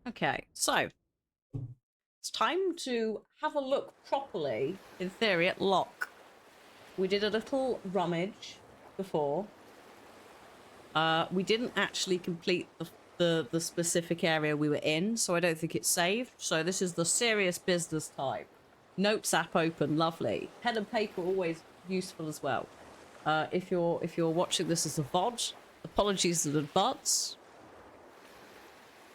Okay, so it's time to have a look properly, in theory, at lock. We did a little rummage before. We didn't actually complete the specific area we were in, so I don't think it's saved. So this is the serious business time. Notes app open, lovely. Pen and paper always useful as well. If you're watching this as a VOD, apologies in advance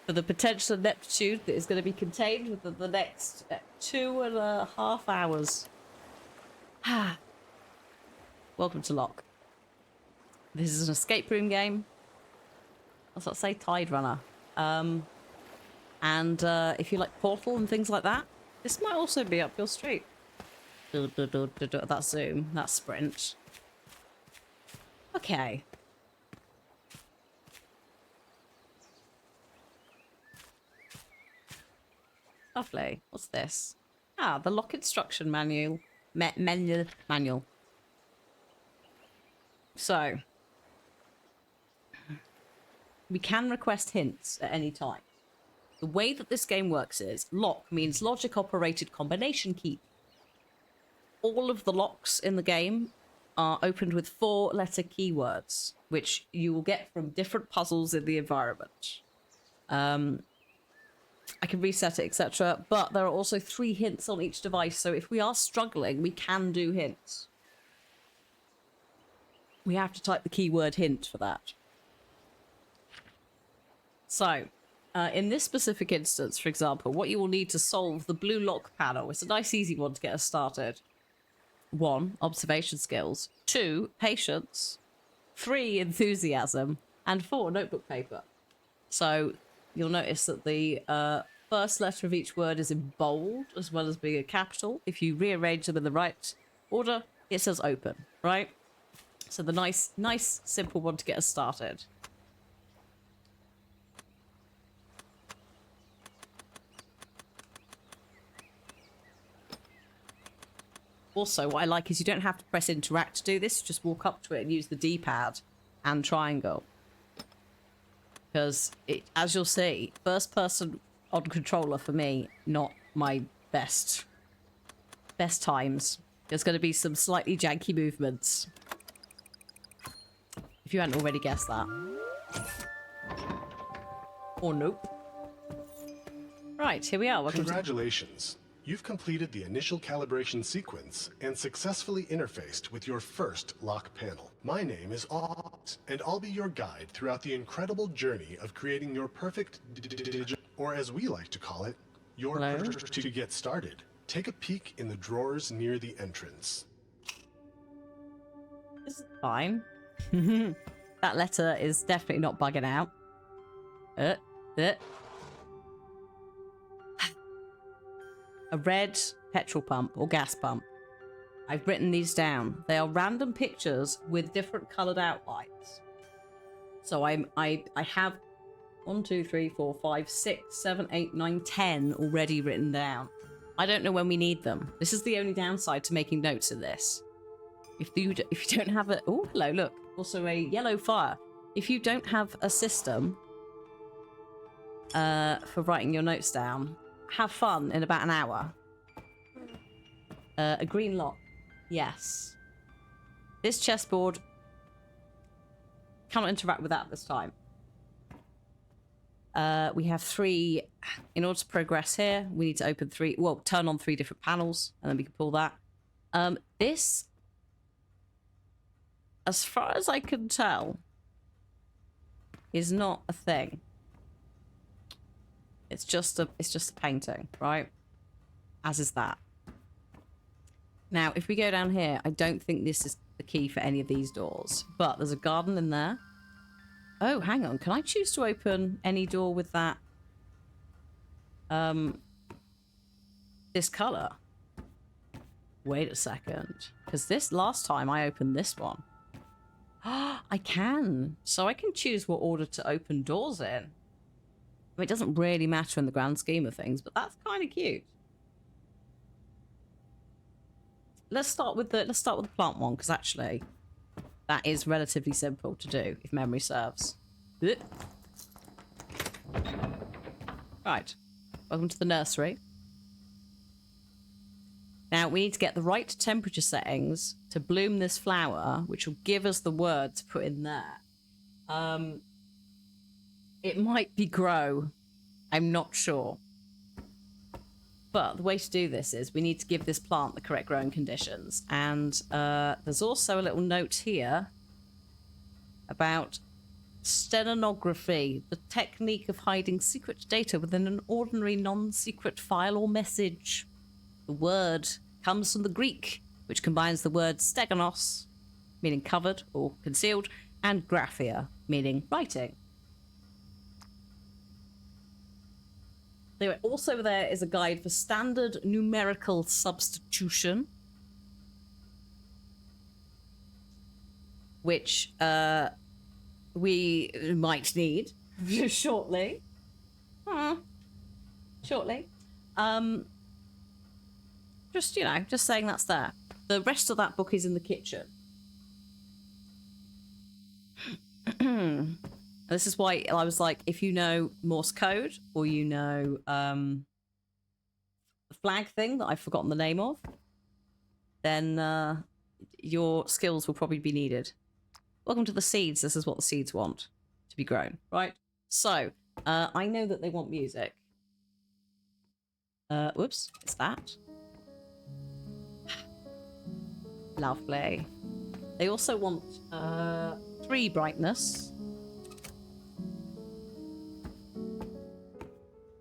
for the potential ineptitude that is going to be contained within the next 2.5 hours. Welcome to Lock. This is an escape room game. Let's not say Tide Runner. And if you like Portal and things like that, this might also be up your street. That's zoom, that's sprint. Okay. Lovely. What's this? Ah, the lock instruction manual. Manual. So, we can request hints at any time. The way that this game works is lock means logic operated combination key. All of the locks in the game are opened with 4-letter keywords, which you will get from different puzzles in the environment. I can reset it, etc. But there are also 3 hints on each device, so if we are struggling, we can do hints. We have to type the keyword hint for that. So, in this specific instance, for example, what you will need to solve the blue lock panel, it's a nice easy one to get us started. 1, observation skills. 2, patience. 3, enthusiasm. And 4, notebook paper. So, you'll notice that the first letter of each word is in bold, as well as being a capital. If you rearrange them in the right order, it says open, right? So the nice, simple one to get us started. Also, what I like is you don't have to press interact to do this. Just walk up to it and use the D-pad and triangle. Because, as you'll see, first person on controller for me, not my best times. There's going to be some slightly janky movements. If you hadn't already guessed that. Or nope. Right, here we are. Congratulations. You've completed the initial calibration sequence and successfully interfaced with your first lock panel. My name is Ott, and I'll be your guide throughout the incredible journey of creating your perfect or as we like to call it, your to get started. Take a peek in the drawers near the entrance. This is fine. That letter is definitely not bugging out. A red petrol pump or gas pump. I've written these down. They are random pictures with different coloured outlines. So I have 1, 2, 3, 4, 5, 6, 7, 8, 9, 10 already written down. I don't know when we need them. This is the only downside to making notes of this. If you don't have a... Oh, hello, look. Also a yellow fire. If you don't have a system for writing your notes down, have fun in about an hour. A green lock. Yes. This chessboard cannot interact with that this time. We have 3... In order to progress here, we need to open 3... Well, turn on 3 different panels, and then we can pull that. This... As far as I can tell, is not a thing. It's just a painting, right? As is that. Now, if we go down here, I don't think this is the key for any of these doors, but there's a garden in there. Oh, hang on. Can I choose to open any door with that? This color. Wait a second, because this last time I opened this one. I can. So I can choose what order to open doors in. I mean, it doesn't really matter in the grand scheme of things, but that's kind of cute. Let's start with the plant one, because actually that is relatively simple to do if memory serves. Right. Welcome to the nursery. Now, we need to get the right temperature settings to bloom this flower, which will give us the word to put in there. It might be grow. I'm not sure. But the way to do this is we need to give this plant the correct growing conditions. And there's also a little note here about stenography, the technique of hiding secret data within an ordinary non-secret file or message. The word comes from the Greek, which combines the word steganos, meaning covered or concealed, and graphia, meaning writing. Anyway, also there is a guide for standard numerical substitution, which we might need shortly. Shortly. Just, you know, just saying that's there. The rest of that book is in the kitchen. This is why I was like, if you know Morse code or you know the flag thing that I've forgotten the name of, then your skills will probably be needed. Welcome to the seeds. This is what the seeds want to be grown, right? So, I know that they want music. Whoops, it's that. Lovely. They also want 3 brightness.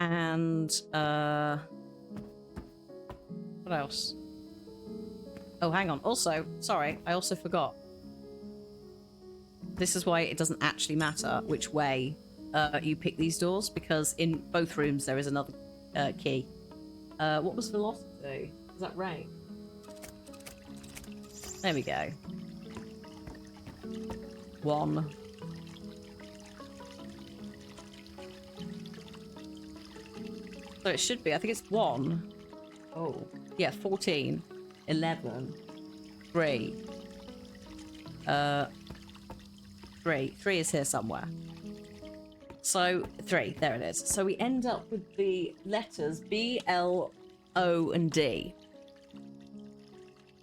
And what else? Oh, hang on. Also, sorry, I also forgot. This is why it doesn't actually matter which way you pick these doors, because in both rooms there is another key. What was velocity? Is that right? There we go. 1. So it should be, I think it's 1. Oh, yeah, 14, 11, 3. 3 is here somewhere. So 3, there it is. So we end up with the letters B, L, O, and D.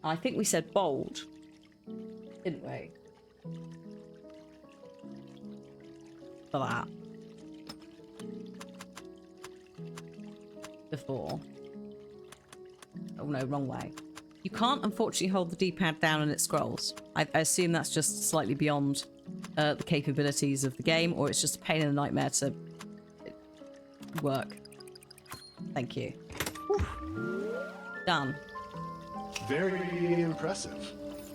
I think we said bold, didn't we? For that. Before. Oh no, wrong way. You can't unfortunately hold the D-pad down and it scrolls. I assume that's just slightly beyond the capabilities of the game, or it's just a pain in the nightmare to work. Thank you. Whew. Done. Very impressive.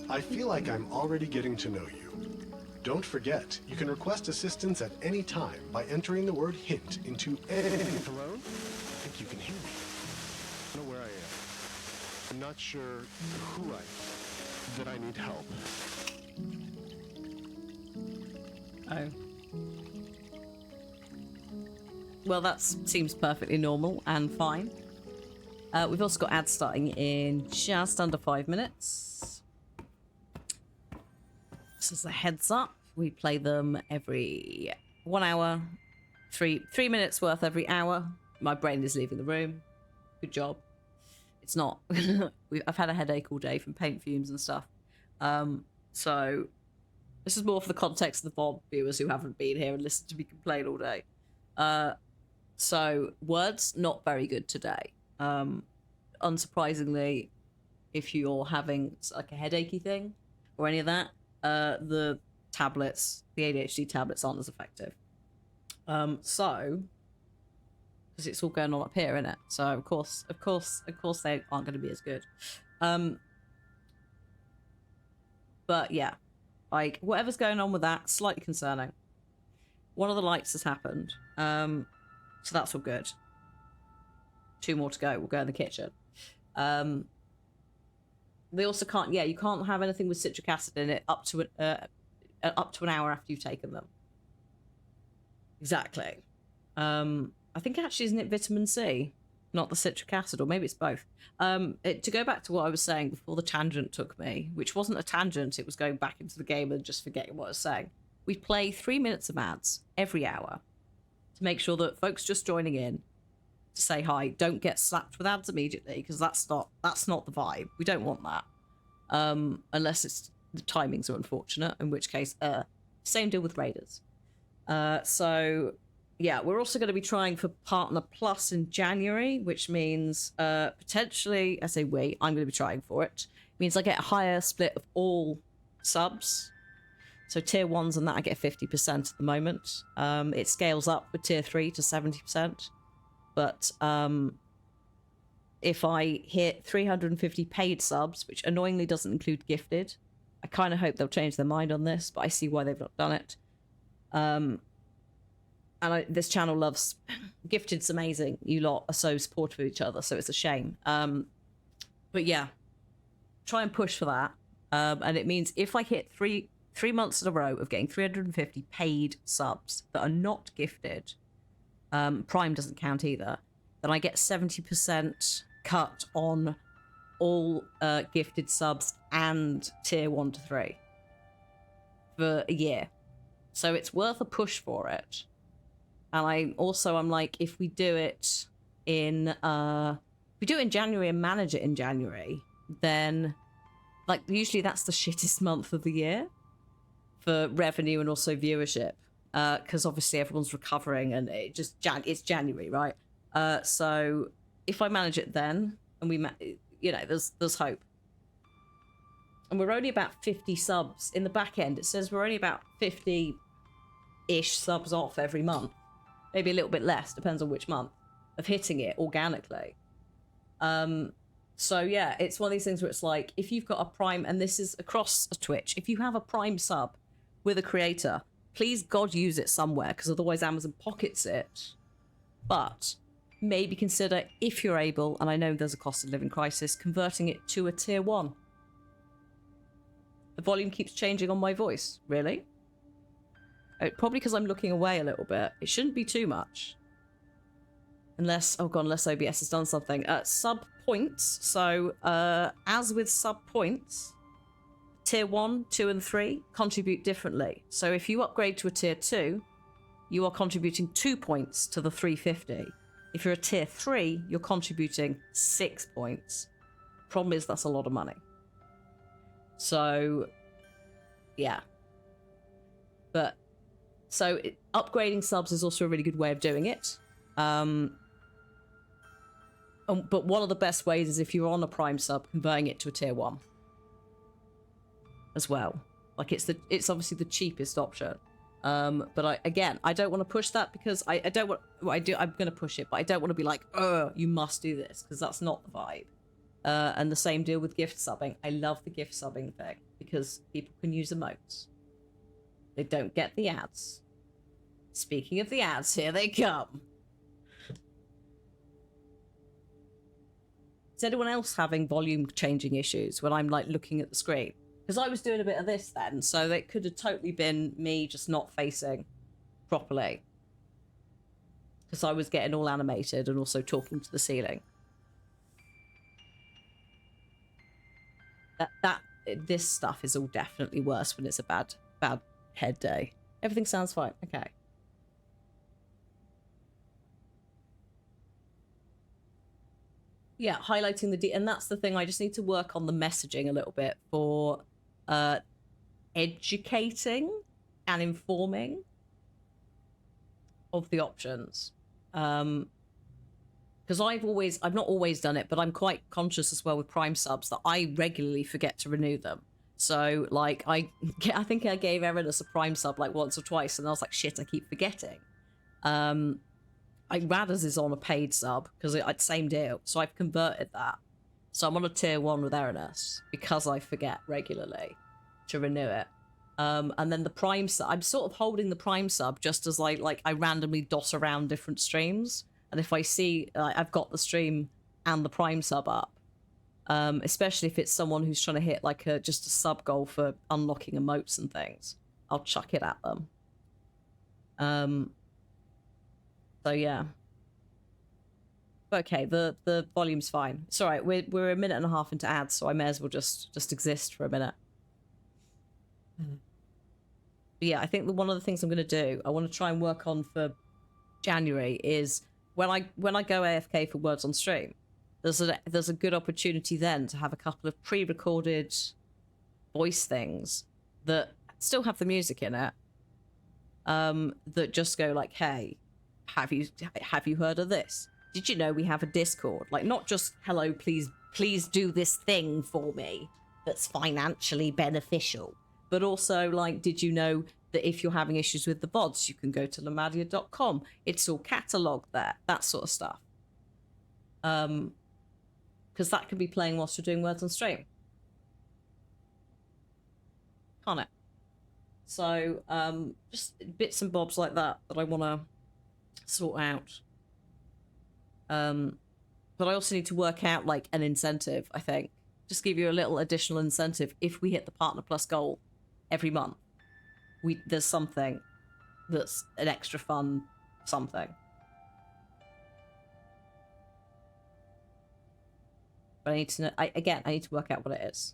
I feel like I'm already getting to know you. Don't forget, you can request assistance at any time by entering the word hint into any... Hello? I think you can hear me. I know where I am. I'm not sure who I am. That I need help. Oh. Well, that seems perfectly normal and fine. We've also got ads starting in just under 5 minutes. This is a heads up. We play them every 1 hour, 3 minutes worth every hour. My brain is leaving the room. Good job. It's not. I've had a headache all day from paint fumes and stuff. So this is more for the context of the VOD viewers who haven't been here and listened to me complain all day. So words not very good today. Unsurprisingly, if you're having like a headachy thing or any of that, the tablets, the ADHD tablets aren't as effective. So because it's all going on up here, isn't it? So of course they aren't going to be as good. But yeah, like whatever's going on with that, slightly concerning. One of the lights has happened, so that's all good. 2 more to go. We'll go in the kitchen. They also can't. Yeah, you can't have anything with citric acid in it up to an hour after you've taken them. Exactly. I think actually isn't it vitamin C, not the citric acid, or maybe it's both. To go back to what I was saying before the tangent took me, which wasn't a tangent, it was going back into the game and just forgetting what I was saying. We play 3 minutes of ads every hour to make sure that folks just joining in to say hi. Don't get slapped with ads immediately, because that's not the vibe. We don't want that. Unless it's the timings are unfortunate, in which case, same deal with Raiders. So yeah, we're also going to be trying for Partner Plus in January, which means potentially, I say we, I'm going to be trying for it. It means I get a higher split of all subs. So tier 1s and that I get 50% at the moment. It scales up with tier 3 to 70%. But if I hit 350 paid subs, which annoyingly doesn't include gifted, I kind of hope they'll change their mind on this, but I see why they've not done it. This channel loves gifted's amazing. You lot are so supportive of each other, so it's a shame. But yeah, try and push for that. And it means if I hit three months in a row of getting 350 paid subs that are not gifted, Prime doesn't count either, then I get 70% cut on all gifted subs and tier 1 to 3 for a year. So it's worth a push for it. And I'm like, if we do it in January and manage it in January, then like usually that's the shittest month of the year for revenue and also viewership, because obviously everyone's recovering and it's January, right? So if I manage it then, and there's hope. And we're only about 50 subs in the back end. It says we're only about 50-ish subs off every month, maybe a little bit less, depends on which month, of hitting it organically. So yeah, it's one of these things where it's like, if you've got a Prime, and this is across a Twitch, if you have a Prime sub with a creator, please God use it somewhere, because otherwise Amazon pockets it. But maybe consider, if you're able, and I know there's a cost of living crisis, converting it to a tier 1. The volume keeps changing on my voice. Really? Probably because I'm looking away a little bit. It shouldn't be too much. Unless OBS has done something. Sub points. So, as with sub points, tier 1, 2, and 3 contribute differently. So if you upgrade to a tier 2, you are contributing 2 points to the 350. If you're a tier 3, you're contributing 6 points. Problem is, that's a lot of money. So, yeah. But, upgrading subs is also a really good way of doing it. But one of the best ways is if you're on a Prime sub, converting it to a tier 1 as well. Like, it's obviously the cheapest option. But I don't want to push that, because I don't want... Well, I'm going to push it, but I don't want to be like, you must do this, because that's not the vibe. And the same deal with gift subbing. I love the gift subbing thing, because people can use emotes. They don't get the ads. Speaking of the ads, here they come. Is anyone else having volume changing issues when I'm like looking at the screen? Because I was doing a bit of this then, so it could have totally been me just not facing properly. Because I was getting all animated and also talking to the ceiling. This stuff is all definitely worse when it's a bad head day. Everything sounds fine. Okay. Yeah, highlighting and that's the thing. I just need to work on the messaging a little bit for educating and informing of the options. Because I've not always done it, but I'm quite conscious as well with Prime subs that I regularly forget to renew them. So like I think I gave Eris a Prime sub like once or twice, and I was like, shit, I keep forgetting. Raders is on a paid sub because it's same deal, so I've converted that. So I'm on a tier 1 with Eris because I forget regularly to renew it. And then the Prime sub, I'm sort of holding the Prime sub just as like I randomly dot around different streams, and if I see I've got the stream and the Prime sub up, especially if it's someone who's trying to hit like just a sub goal for unlocking emotes and things, I'll chuck it at them. So yeah. Okay, the volume's fine. It's all right. We're a minute and a half into ads, so I may as well just exist for a minute. But yeah, I think one of the things I'm going to do, I want to try and work on for January, is when I go AFK for words on stream, there's a good opportunity then to have a couple of pre-recorded voice things that still have the music in it, that just go like, hey, have you heard of this? Did you know we have a Discord? Like, not just, hello, please do this thing for me that's financially beneficial, but also like, did you know that if you're having issues with the VODs, you can go to lamadia.com. It's all catalogued there, that sort of stuff. Because that can be playing whilst you're doing words on stream. Can't it? So, just bits and bobs like that I want to sort out. But I also need to work out like an incentive, I think. Just give you a little additional incentive if we hit the Partner Plus goal every month. There's something that's an extra fun something. But I need to know, I need to work out what it is.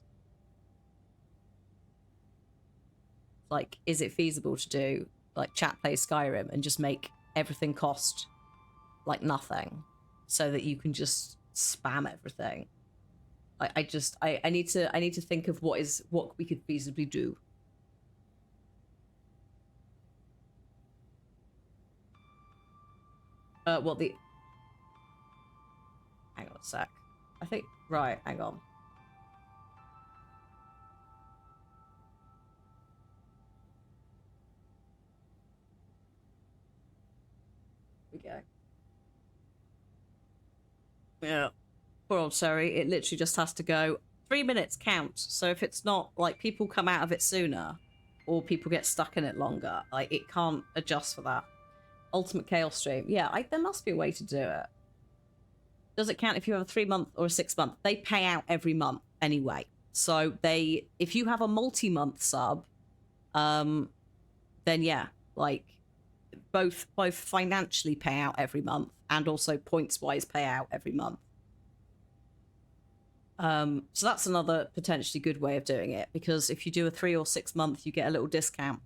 Like, is it feasible to do like chat play Skyrim and just make everything cost like nothing so that you can just spam everything? I need to think of what we could feasibly do. Hang on a sec. I think, right, hang on. We go. Yeah. Poor old Sherry, it literally just has to go 3 minutes count. So if it's not like people come out of it sooner or people get stuck in it longer, like it can't adjust for that. Ultimate Chaos stream. Yeah, there must be a way to do it. Does it count if you have a 3-month or a 6-month? They pay out every month anyway. So if you have a multi-month sub, then yeah, like both financially pay out every month and also points-wise pay out every month. So that's another potentially good way of doing it, because if you do a 3 or 6 month, you get a little discount.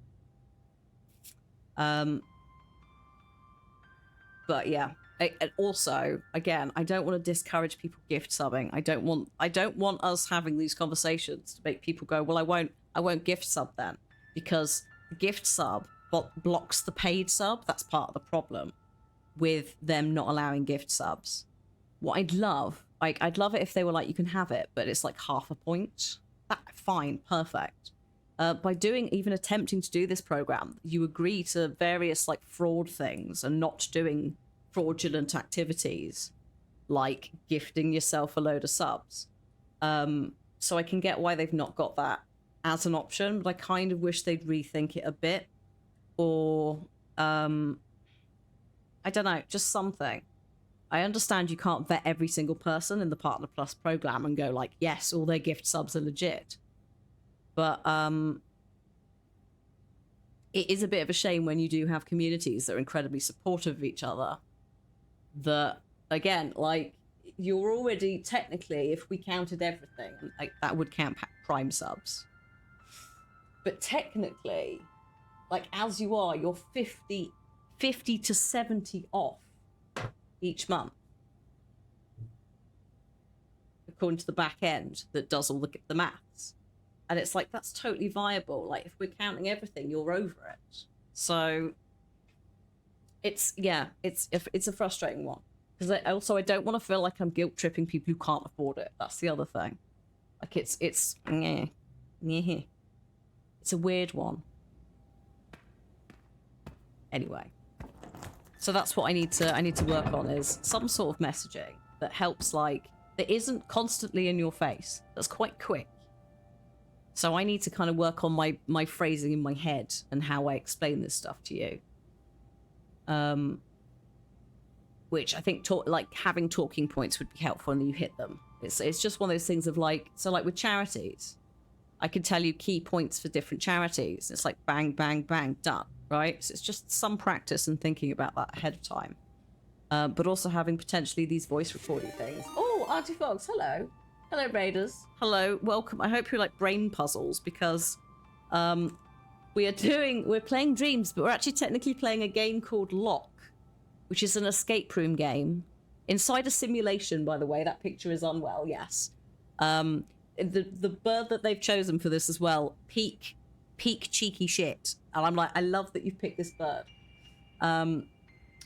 But yeah, and also, again, I don't want to discourage people gift subbing. I don't want us having these conversations to make people go, well, I won't gift sub then, because the gift sub blocks the paid sub. That's part of the problem with them not allowing gift subs. What I'd love it if they were like, you can have it, but it's like half a point. Fine, perfect. By even attempting to do this program, you agree to various like fraud things and not doing fraudulent activities like gifting yourself a load of subs. So I can get why they've not got that as an option, but I kind of wish they'd rethink it a bit, or I don't know, just something. I understand you can't vet every single person in the Partner Plus program and go like, yes, all their gift subs are legit. But it is a bit of a shame when you do have communities that are incredibly supportive of each other, that, again, like, you're already, technically, if we counted everything, like, that would count Prime subs. But technically, like, as you are, you're 50 to 70 off each month, according to the back end that does all the maths. And it's like, that's totally viable. Like, if we're counting everything, you're over it. So it's a frustrating one, because I don't want to feel like I'm guilt tripping people who can't afford it. That's the other thing. Like, it's a weird one. Anyway, so that's what I need to work on, is some sort of messaging that helps, like, that isn't constantly in your face, that's quite quick. So I need to kind of work on my phrasing in my head and how I explain this stuff to you. Which I think like having talking points would be helpful, and you hit them. It's just one of those things of like, so like with charities, I can tell you key points for different charities. It's like bang, bang, bang, done, right? So it's just some practice and thinking about that ahead of time. But also having potentially these voice recording things. Oh, Auntie Fox, hello. Hello, Raiders. Hello, welcome. I hope you like brain puzzles, because we're playing Dreams, but we're actually technically playing a game called Lock, which is an escape room game inside a simulation. By the way, that picture is unwell. Yes, the bird that they've chosen for this as well, peak cheeky shit, and I'm like, I love that you've picked this bird. But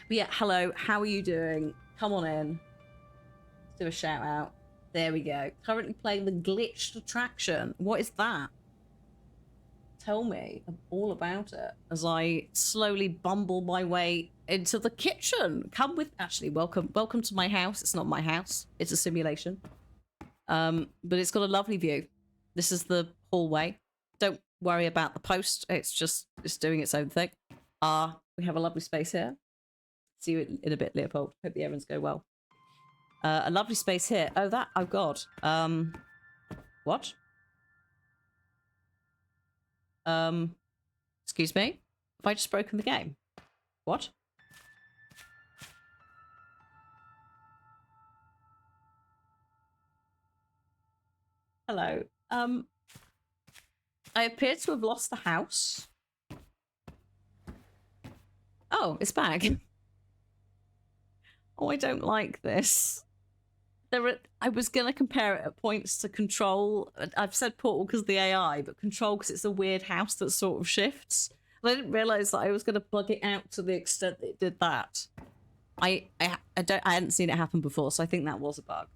yeah, hello, how are you doing? Come on in. Let's do a shout out. There we go. Currently playing the glitched attraction. What is that? Tell me all about it as I slowly bumble my way into the kitchen. Come with, actually, welcome to my house. It's not my house. It's a simulation. But it's got a lovely view. This is the hallway. Don't worry about the post. It's doing its own thing. We have a lovely space here. See you in a bit, Leopold. Hope the errands go well. A lovely space here. Oh, God. What? Excuse me? Have I just broken the game? What? Hello. I appear to have lost the house. Oh, it's back. Oh, I don't like this. I was going to compare it at points to Control. I've said Portal because of the AI, but Control because it's a weird house that sort of shifts. And I didn't realise that I was going to bug it out to the extent that it did that. I hadn't seen it happen before, so I think that was a bug.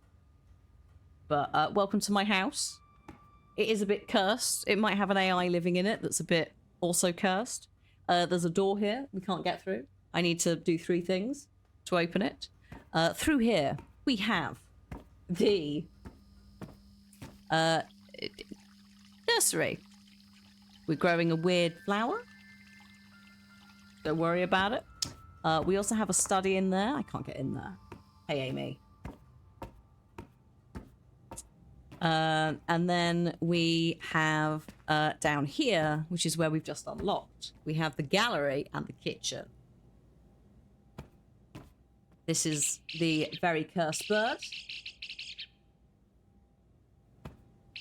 But welcome to my house. It is a bit cursed. It might have an AI living in it that's a bit also cursed. There's a door here we can't get through. I need to do 3 things to open it. Through here, we have the nursery. We're growing a weird flower. Don't worry about it. We also have a study in there. I can't get in there. Hey, Amy. And then we have down here, which is where we've just unlocked, we have the gallery and the kitchen. This is the very cursed bird.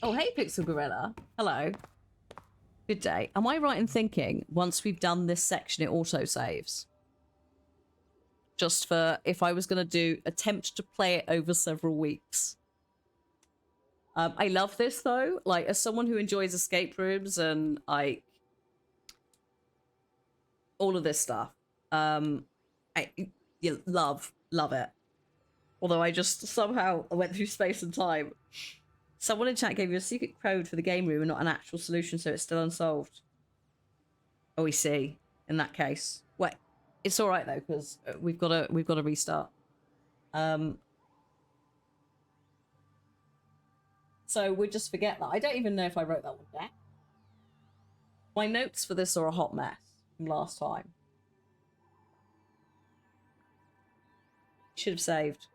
Oh, hey, Pixel Gorilla. Hello. Good day. Am I right in thinking once we've done this section, it auto-saves? Just for if I was going to attempt to play it over several weeks. I love this, though. Like, as someone who enjoys escape rooms and, like, all of this stuff. Love it. Although I just somehow went through space and time. Someone in chat gave you a secret code for the game room and not an actual solution, so it's still unsolved. Oh, we see. In that case, wait, it's all right though because we've got to restart. So we just forget that. I don't even know if I wrote that one down. My notes for this are a hot mess from last time. Should have saved.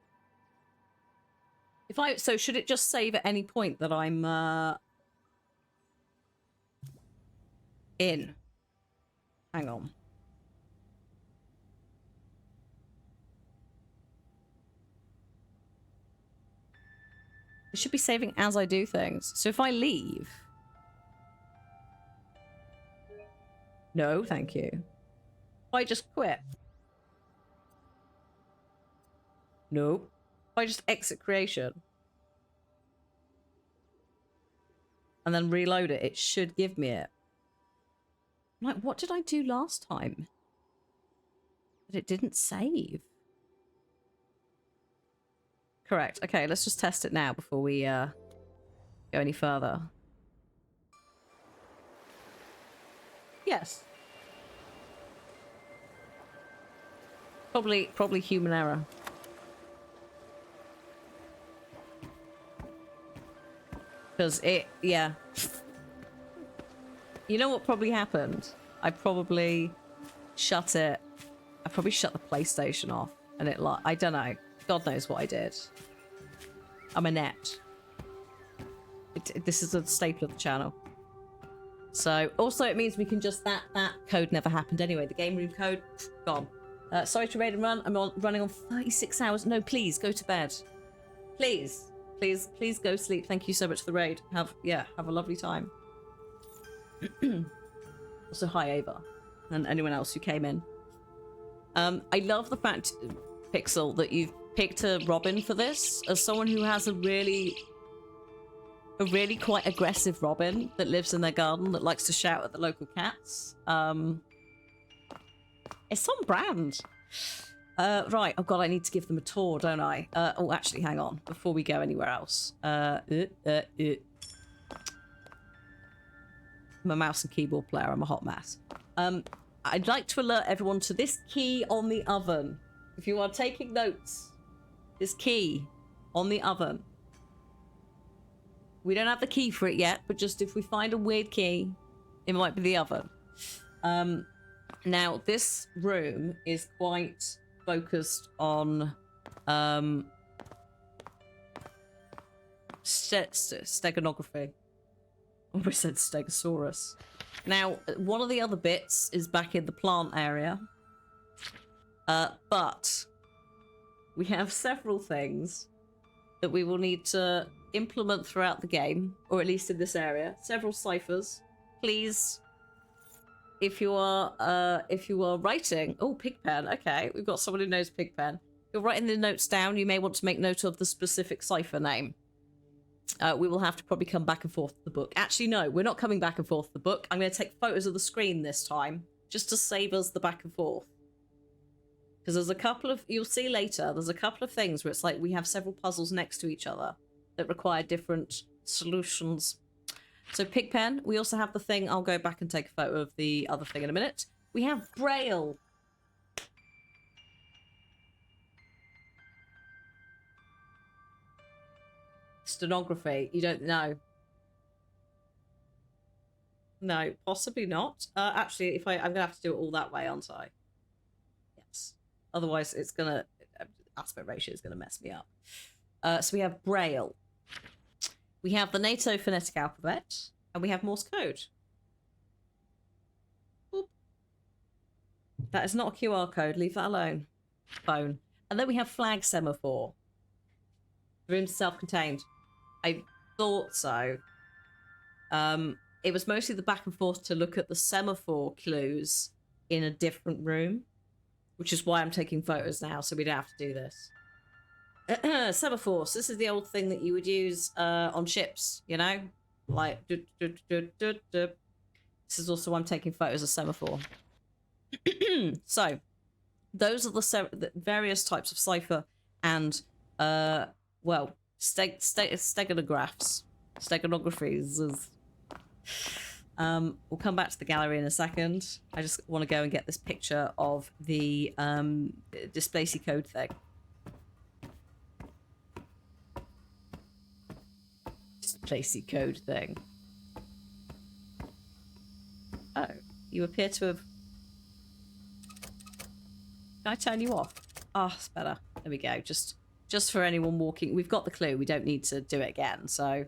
So should it just save at any point that I'm in? Hang on. It should be saving as I do things. So if I leave. No, thank you. If I just quit. Nope. If I just exit creation and then reload it, it should give me it. I'm like, what did I do last time? But it didn't save. Correct. Okay, let's just test it now before we go any further. Yes. Probably human error. Because yeah. You know what probably happened? I probably shut the PlayStation off. And I don't know. God knows what I did. I'm a net. This is a staple of the channel. So, also it means we can just, that code never happened anyway. The game room code, gone. Sorry to raid and run. I'm running on 36 hours. No, please, go to bed. Please. Please go sleep. Thank you so much for the raid. Have a lovely time. Also, hi Ava, and anyone else who came in. I love the fact, Pixel, that you've picked a Robin for this as someone who has a really quite aggressive Robin that lives in their garden that likes to shout at the local cats. It's on brand. Right. Oh god, I need to give them a tour, don't I? Oh, actually, hang on. Before we go anywhere else. I'm a mouse and keyboard player. I'm a hot mess. I'd like to alert everyone to this key on the oven. If you are taking notes, this key on the oven. We don't have the key for it yet, but just if we find a weird key, it might be the oven. Now, this room is quite focused on steganography. I almost said stegosaurus. Now, one of the other bits is back in the plant area. But we have several things that we will need to implement throughout the game, or at least in this area. Several ciphers. Please, if you are writing... Oh, Pigpen. Okay, we've got someone who knows Pigpen. If you're writing the notes down, you may want to make note of the specific cipher name. We will have to probably come back and forth the book. Actually, no, we're not coming back and forth the book. I'm going to take photos of the screen this time, just to save us the back and forth. Because there's a couple of... You'll see later, there's a couple of things where it's like we have several puzzles next to each other that require different solutions. So Pigpen, we also have the thing... I'll go back and take a photo of the other thing in a minute. We have Braille. Stenography. You don't know. No, possibly not. Actually, if I'm gonna have to do it all that way, aren't I? Yes. Otherwise, it's gonna aspect ratio is gonna mess me up. So we have Braille. We have the NATO phonetic alphabet, and we have Morse code. Boop. That is not a QR code. Leave that alone. Phone. And then we have flag semaphore. The room's self-contained. I thought so. It was mostly the back and forth to look at the semaphore clues in a different room, which is why I'm taking photos now, so we don't have to do this. Semaphores. This is the old thing that you would use on ships, you know? Like... This is also why I'm taking photos of semaphore. So, those are the various types of cipher and, well, steganographies. We'll come back to the gallery in a second. I just want to go and get this picture of the Displacy code thing. Displacy code thing. Oh, you appear to have... Can I turn you off? Ah, oh, it's better. There we go. Just for anyone walking, we've got the clue. We don't need to do it again, so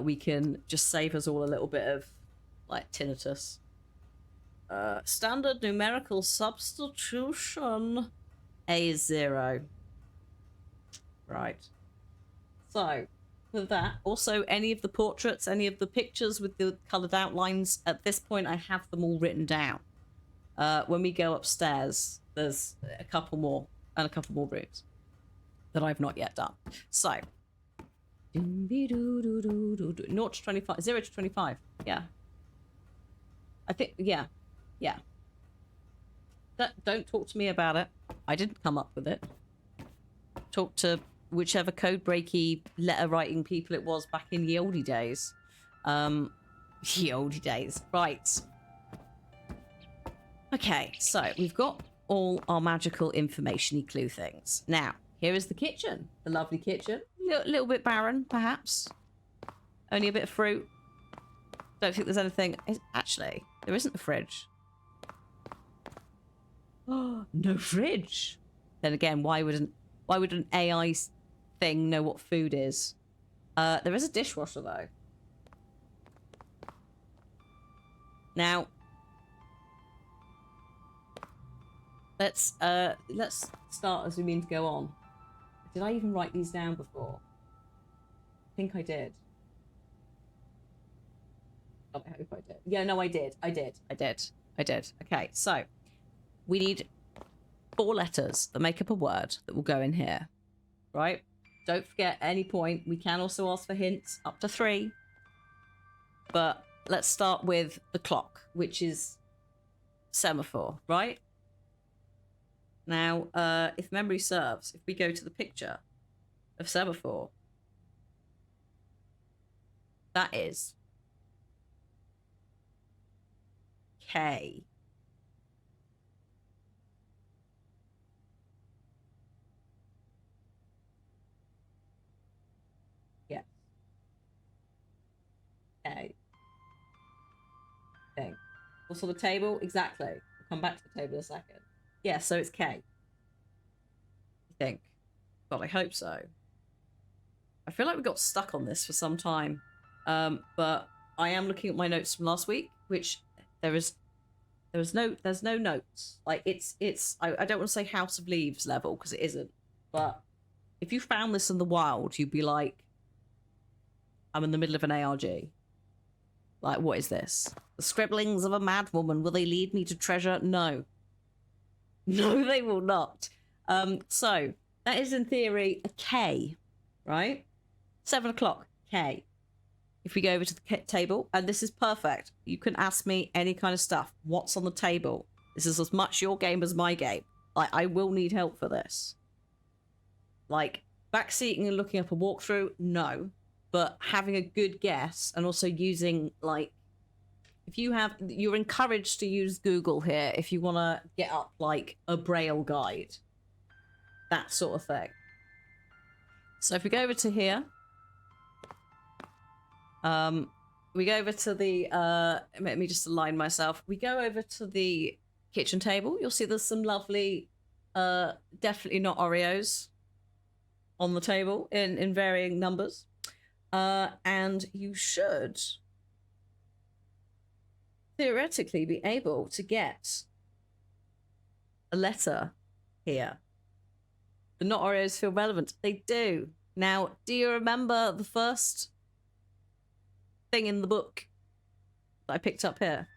we can just save us all a little bit of like tinnitus. Standard numerical substitution. A is 0. Right. So with that, also any of the portraits, any of the pictures with the coloured outlines, at this point I have them all written down. When we go upstairs, there's a couple more and a couple more rooms that I've not yet done. So 0 to 25, 0 to 25. Yeah. I think, yeah. Don't talk to me about it. I didn't come up with it. Talk to whichever code breaky letter writing people it was back in ye olde days. Ye olde days. Right. Okay, so we've got all our magical information-y clue things. Now, here is the kitchen. The lovely kitchen. A little bit barren, perhaps. Only a bit of fruit. Don't think there's anything... Actually, there isn't a fridge. Oh, no fridge. Then again, why would an AI thing know what food is? There is a dishwasher, though. Now... Let's start as we mean to go on. Did I even write these down before? I think I did. Oh, I hope I did. Yeah, no, I did. I did. Okay, so we need 4 letters that make up a word that will go in here, right? Don't forget, at any point, we can also ask for hints, up to 3. But let's start with the clock, which is semaphore, right? Now, if memory serves, if we go to the picture of semaphore, that is K. Yeah. K. Thing. What's on the table? Exactly. We'll come back to the table in a second. Yeah, so it's K. I think. God, I hope so. I feel like we got stuck on this for some time. But I am looking at my notes from last week, which there's no notes. Like I don't want to say House of Leaves level because it isn't. But if you found this in the wild, you'd be like, I'm in the middle of an ARG. Like, what is this? The scribblings of a madwoman. Will they lead me to treasure? No. No, they will not. So that is in theory a K, right? 7 o'clock, K. If we go over to the table, and this is perfect. You can ask me any kind of stuff. What's on the table? This is as much your game as my game. Like, I will need help for this. Like, backseating and looking up a walkthrough, no. But having a good guess and also using, like, if you have, you're encouraged to use Google here if you want to get up, like, a Braille guide. That sort of thing. So if we go over to here, we go over to the, let me just align myself. We go over to the kitchen table. You'll see there's some lovely, definitely not Oreos on the table in varying numbers. And you should theoretically be able to get a letter here. The not Oreos feel relevant. They do. Now, do you remember the first thing in the book that I picked up here?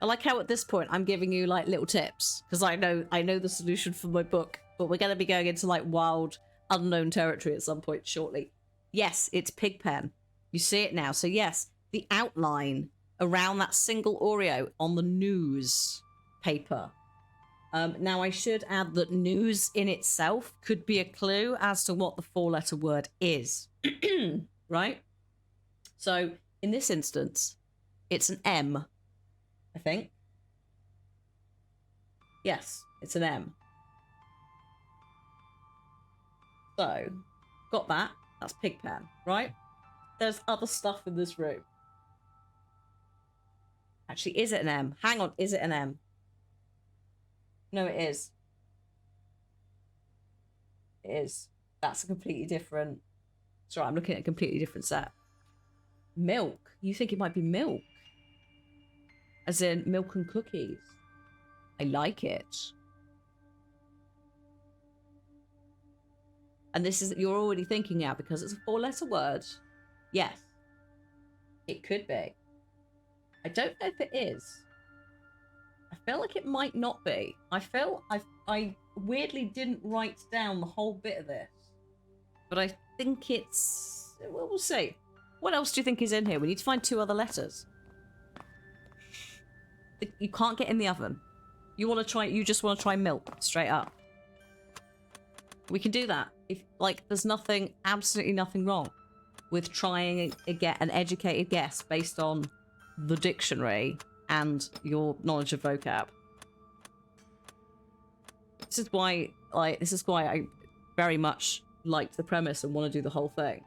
I like how at this point I'm giving you like little tips because I know the solution for my book, but we're going to be going into like wild, unknown territory at some point shortly. Yes, it's Pigpen. You see it now. So yes, the outline around that single Oreo on the news paper. Now I should add that news in itself could be a clue as to what the 4-letter word is. Right? So in this instance, it's an M, I think. Yes, it's an M. So, got that. That's Pigpen, right? There's other stuff in this room. Actually, is it an M? Hang on, is it an M? No, it is. It is. That's a completely different... Sorry, I'm looking at a completely different set. Milk. You think it might be milk? As in milk and cookies. I like it. And this is, you're already thinking now because it's a 4-letter word. Yes. It could be. I don't know if it is. I feel like it might not be. I weirdly didn't write down the whole bit of this. But I think it's... Well, we'll see. What else do you think is in here? We need to find 2 other letters. You can't get in the oven. You just want to try milk straight up. We can do that. If like there's absolutely nothing wrong with trying to get an educated guess based on the dictionary and your knowledge of vocab. This is why I very much liked the premise and want to do the whole thing.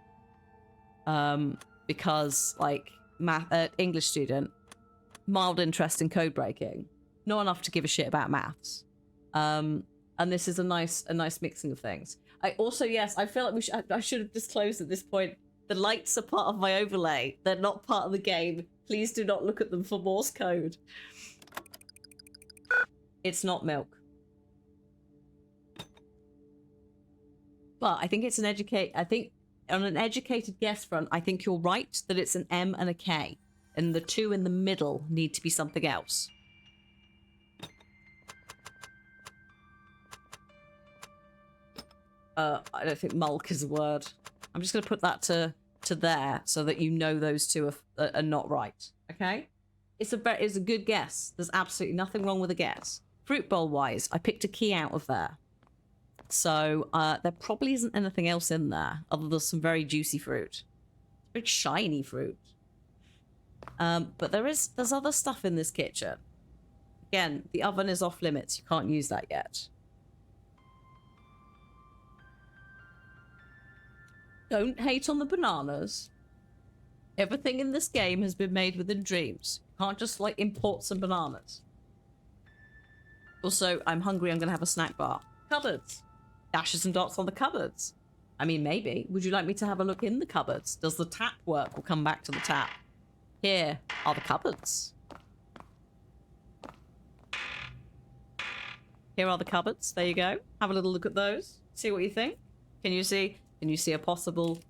Because like English student, mild interest in code breaking, not enough to give a shit about maths. And this is a nice mixing of things. I also, yes, I feel like I should have disclosed at this point, the lights are part of my overlay. They're not part of the game. Please do not look at them for Morse code. It's not milk. But I think it's I think on an educated guess front, I think you're right that it's an M and a K. And the 2 in the middle need to be something else. I don't think mulk is a word. I'm just going to put that to there so that you know those two are not right. Okay? It's a good guess. There's absolutely nothing wrong with a guess. Fruit bowl wise, I picked a key out of there. So there probably isn't anything else in there other than some very juicy fruit. Very shiny fruit. But there's other stuff in this kitchen. Again, the oven is off limits. You can't use that yet. Don't hate on the bananas. Everything in this game has been made within Dreams. You can't just, like, import some bananas. Also, I'm hungry. I'm going to have a snack bar. Cupboards. Dashes and dots on the cupboards. I mean, maybe. Would you like me to have a look in the cupboards? Does the tap work? We'll come back to the tap. Here are the cupboards. Here are the cupboards. There you go. Have a little look at those. See what you think. Can you see a possible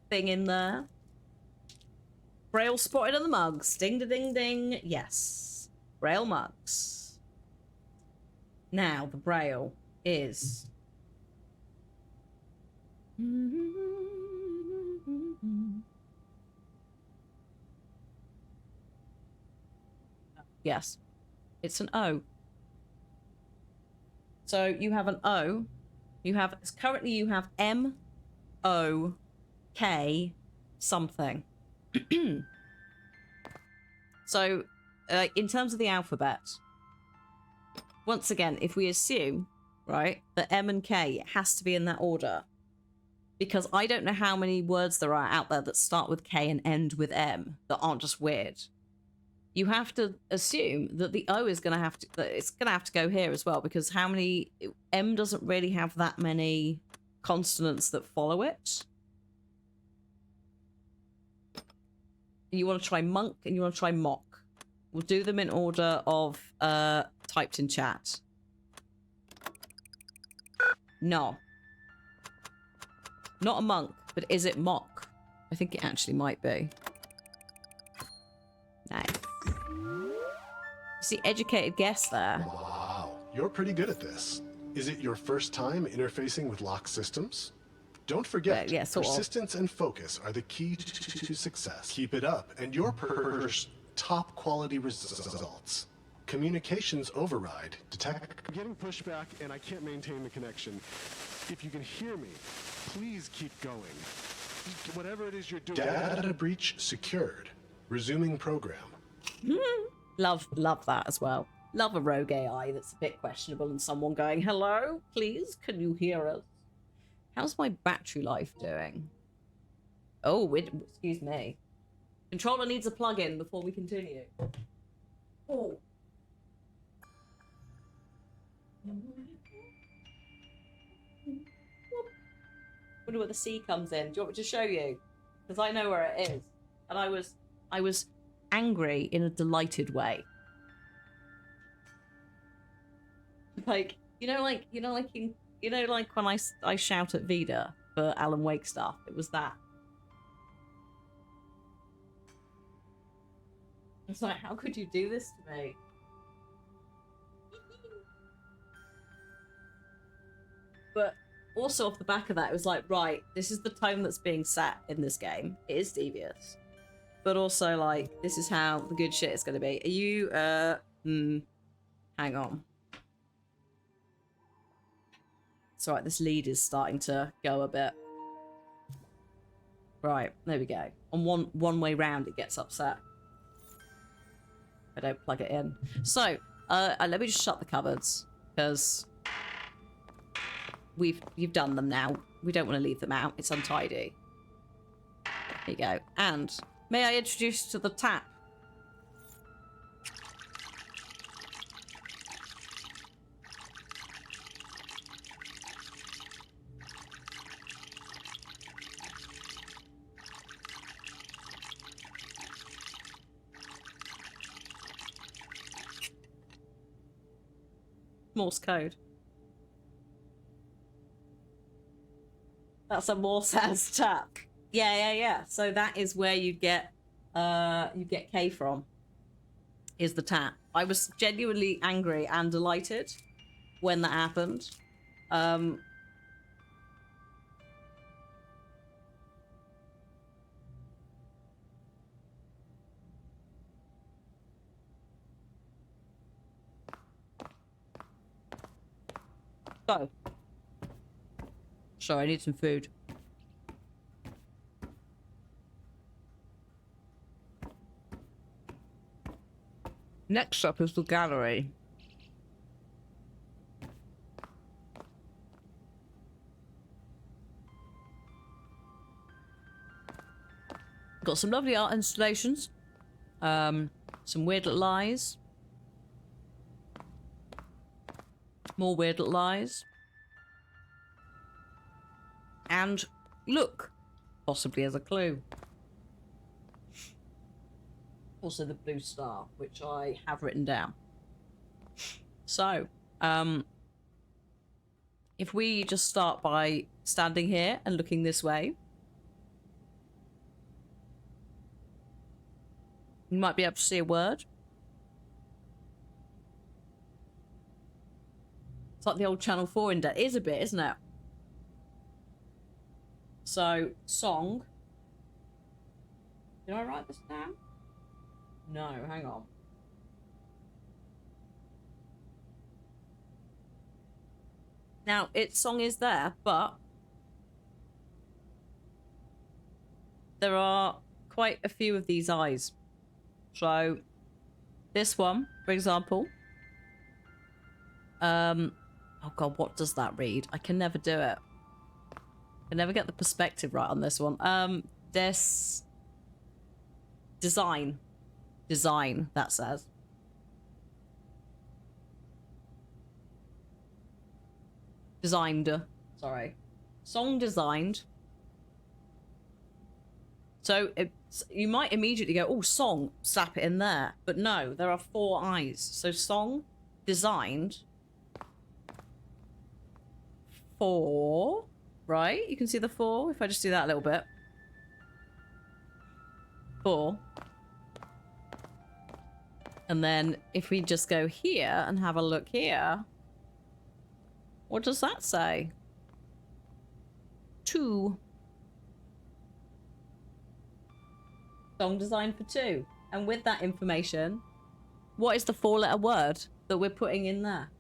thing in there? Braille spotted on the mugs. Ding da ding ding. Yes. Braille mugs. Now the Braille is yes. It's an O. So you have an O. Currently you have M O K something. So in terms of the alphabet, once again, if we assume, right, that M and K has to be in that order, because I don't know how many words there are out there that start with K and end with M that aren't just weird. You have to assume that the O is going to have to, that it's going to have to go here as well, because M doesn't really have that many consonants that follow it. You want to try monk and you want to try mock. We'll do them in order of typed in chat. No. Not a monk, but is it mock? I think it actually might be. Nice. You see, educated guess there. Wow, you're pretty good at this. Is it your first time interfacing with lock systems? Don't forget, yeah, sort of. persistence and focus are the key to success. Keep it up, and you'll produce top quality results. Communications override. Detect. I'm getting pushback, and I can't maintain the connection. If you can hear me, please keep going. Whatever it is you're doing. Data breach secured. Resuming program. Love that as well. Love a rogue AI that's a bit questionable and someone going, hello, please, can you hear us? How's my battery life doing? Oh, excuse me. Controller needs a plug-in before we continue. Oh. Wonder where the C comes in. Do you want me to show you? Because I know where it is. And I was angry in a delighted way. Like when I shout at Vida for Alan Wake stuff. It was that. It's like, how could you do this to me? But also off the back of that, it was like, right, this is the tone that's being set in this game. It is devious. But also, like, this is how the good shit is going to be. Are you, hang on. It's alright, this lead is starting to go a bit. Right, there we go. On one way round, it gets upset. I don't plug it in. So, let me just shut the cupboards, because you've done them now. We don't want to leave them out. It's untidy. There you go. And may I introduce you to the tap? Morse code. That's a Morse as tap. Yeah. So that is where you get K from. Is the tap. I was genuinely angry and delighted when that happened. So. Sorry, I need some food. Next up is the gallery. Got some lovely art installations. Some weird little eyes. More weird little eyes. And look, possibly as a clue. Also the blue star, which I have written down. So, if we just start by standing here and looking this way, you might be able to see a word. It's like the old Channel 4 index. It is a bit, isn't it? So, song. Did I write this down? No, hang on. Now, its song is there, but there are quite a few of these eyes. So, this one, for example. Oh god, what does that read? I can never do it. I never get the perspective right on this one. This design, that says. Designed, sorry. Song designed. So you might immediately go, oh, song, slap it in there. But no, there are 4 eyes. So song designed 4, right? You can see the 4 if I just do that a little bit. 4. And then if we just go here and have a look here, what does that say? 2. Song designed for 2. And with that information, what is the 4-letter word that we're putting in there?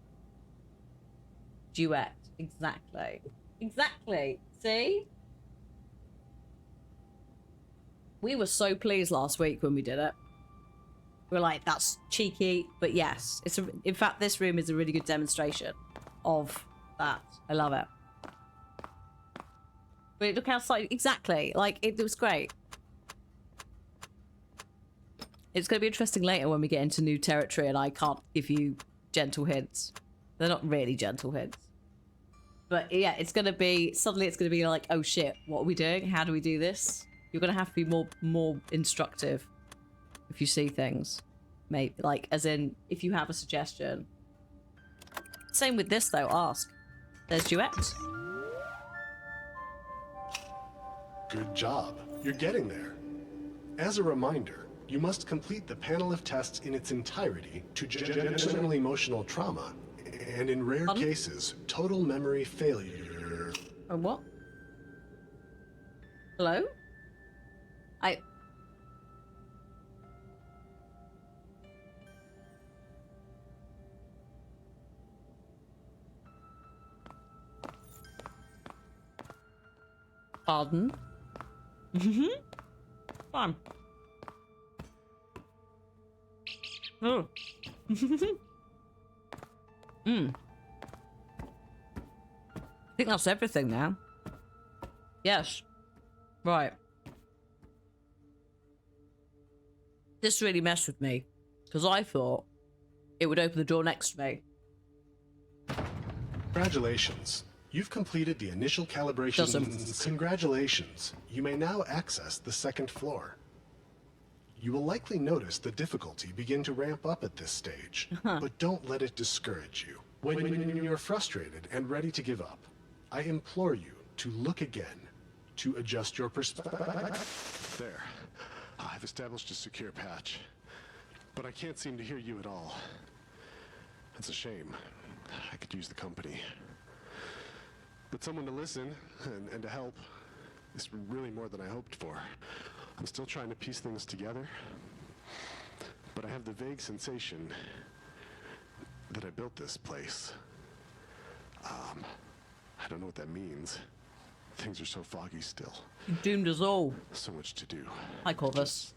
Duet. Exactly. Exactly. See? We were so pleased last week when we did it. We were like, that's cheeky, but yes. In fact, this room is a really good demonstration of that. I love it. But look how slightly... Exactly. Like, it was great. It's going to be interesting later when we get into new territory and I can't give you gentle hints. They're not really gentle hints. But yeah, it's going to be... Suddenly it's going to be like, oh shit, what are we doing? How do we do this? You're going to have to be more instructive if you see things. Maybe, like, as in, if you have a suggestion. Same with this, though. Ask. There's duet. Good job. You're getting there. As a reminder, you must complete the panel of tests in its entirety to general emotional trauma, and in rare cases, total memory failure. What? Hello? Pardon? Fine. Oh. I think that's everything now. Yes. Right. This really messed with me, because I thought it would open the door next to me. Congratulations. You've completed the initial calibration. Congratulations. You may now access the 2nd floor. You will likely notice the difficulty begin to ramp up at this stage, but don't let it discourage you. When you're frustrated and ready to give up, I implore you to look again, to adjust your perspective. There. I've established a secure patch, but I can't seem to hear you at all. It's a shame. I could use the company. But someone to listen and to help is really more than I hoped for. I'm still trying to piece things together, but I have the vague sensation that I built this place. I don't know what that means. Things are so foggy still. You doomed us all. So much to do. Hi, Corvus.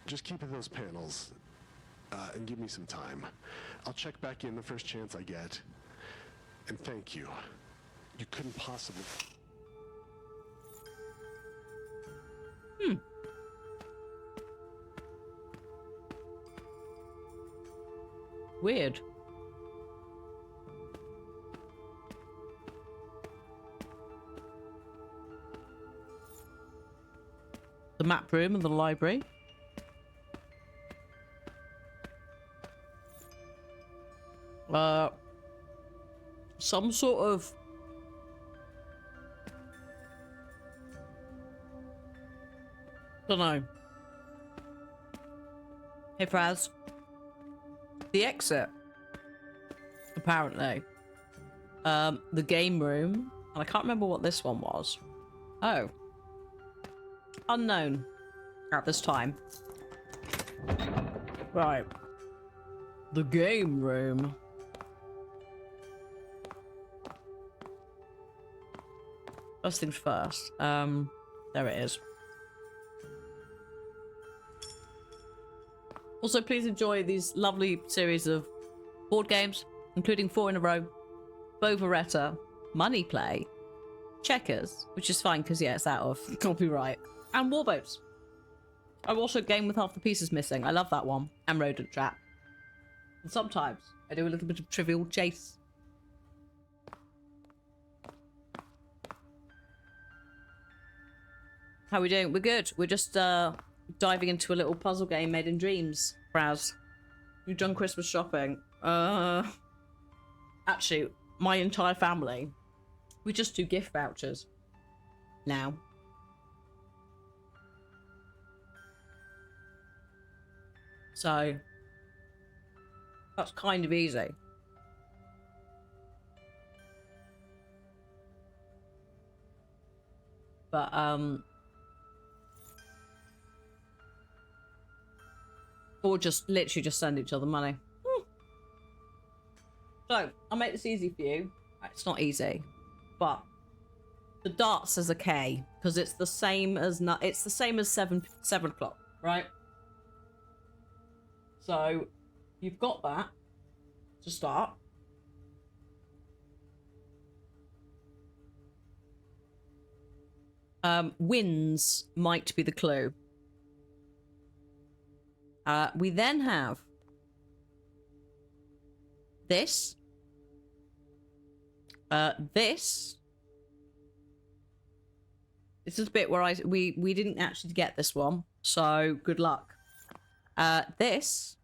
Just keep at those panels, and give me some time. I'll check back in the first chance I get. And thank you. You couldn't possibly... Weird. The map room and the library. Some sort of don't know. Hey, Fraz. The exit. Apparently. The game room. And I can't remember what this one was. Oh. Unknown. At this time. Right. The game room. First things first. There it is. Also, please enjoy these lovely series of board games, including 4 in a row, Bovaretta, Money Play, Checkers, which is fine because, yeah, it's out of copyright, and Warboats. I've also Game with Half the Pieces Missing. I love that one. And Rodent Trap. And sometimes I do a little bit of Trivial Chase. How are we doing? We're good. We're just diving into a little puzzle game made in dreams. Browse. You've done Christmas shopping. Actually, my entire family, we just do gift vouchers now. So that's kind of easy. But or just literally just send each other money. So I'll make this easy for you. It's not easy, but the darts is a K because it's the same as it's the same as 7 o'clock, right? So you've got that to start. Wins might be the clue. We then have this. This. This is the bit where we didn't actually get this one, so good luck. This.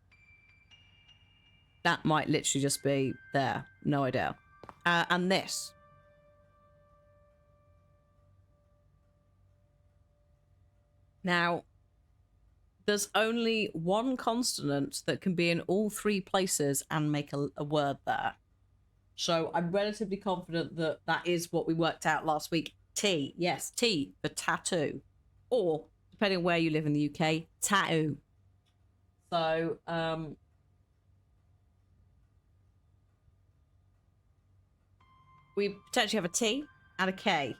That might literally just be there. No idea. And this. Now, there's only one consonant that can be in all 3 places and make a word there. So I'm relatively confident that that is what we worked out last week. T. Yes, T for tattoo. Or, depending on where you live in the UK, tattoo. So, we potentially have a T and a K.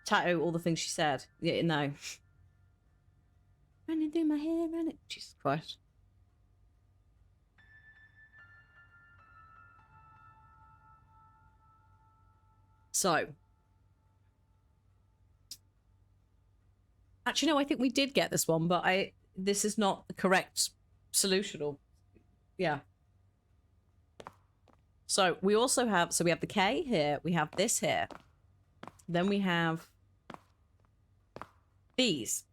Tattoo, all the things she said. Yeah, no. Running through my hair, running. Jesus Christ. So. Actually, no, I think we did get this one, but this is not the correct solution. Or, yeah. So we also have, we have the K here, we have this here. Then we have these.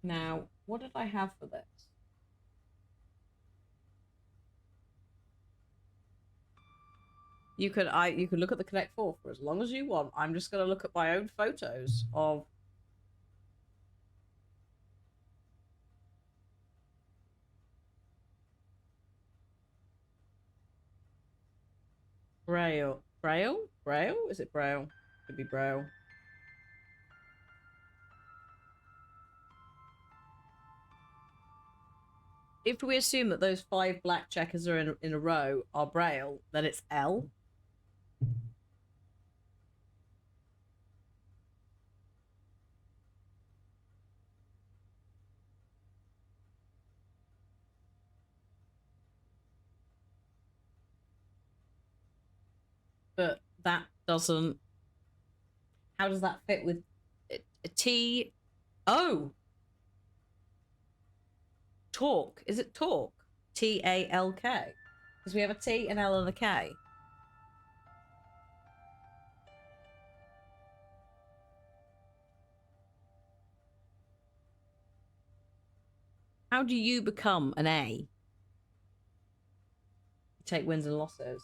Now, what did I have for this? You could look at the Connect 4 for as long as you want. I'm just going to look at my own photos of Braille. Braille? Braille? Is it Braille? Could be Braille. if we assume that those 5 black checkers are in a row are Braille, then it's L. But that doesn't... How does that fit with a T? Oh! Talk. Is it talk? T-A-L-K. Because we have a T, an L, and a K. How do you become an A? You take wins and losses.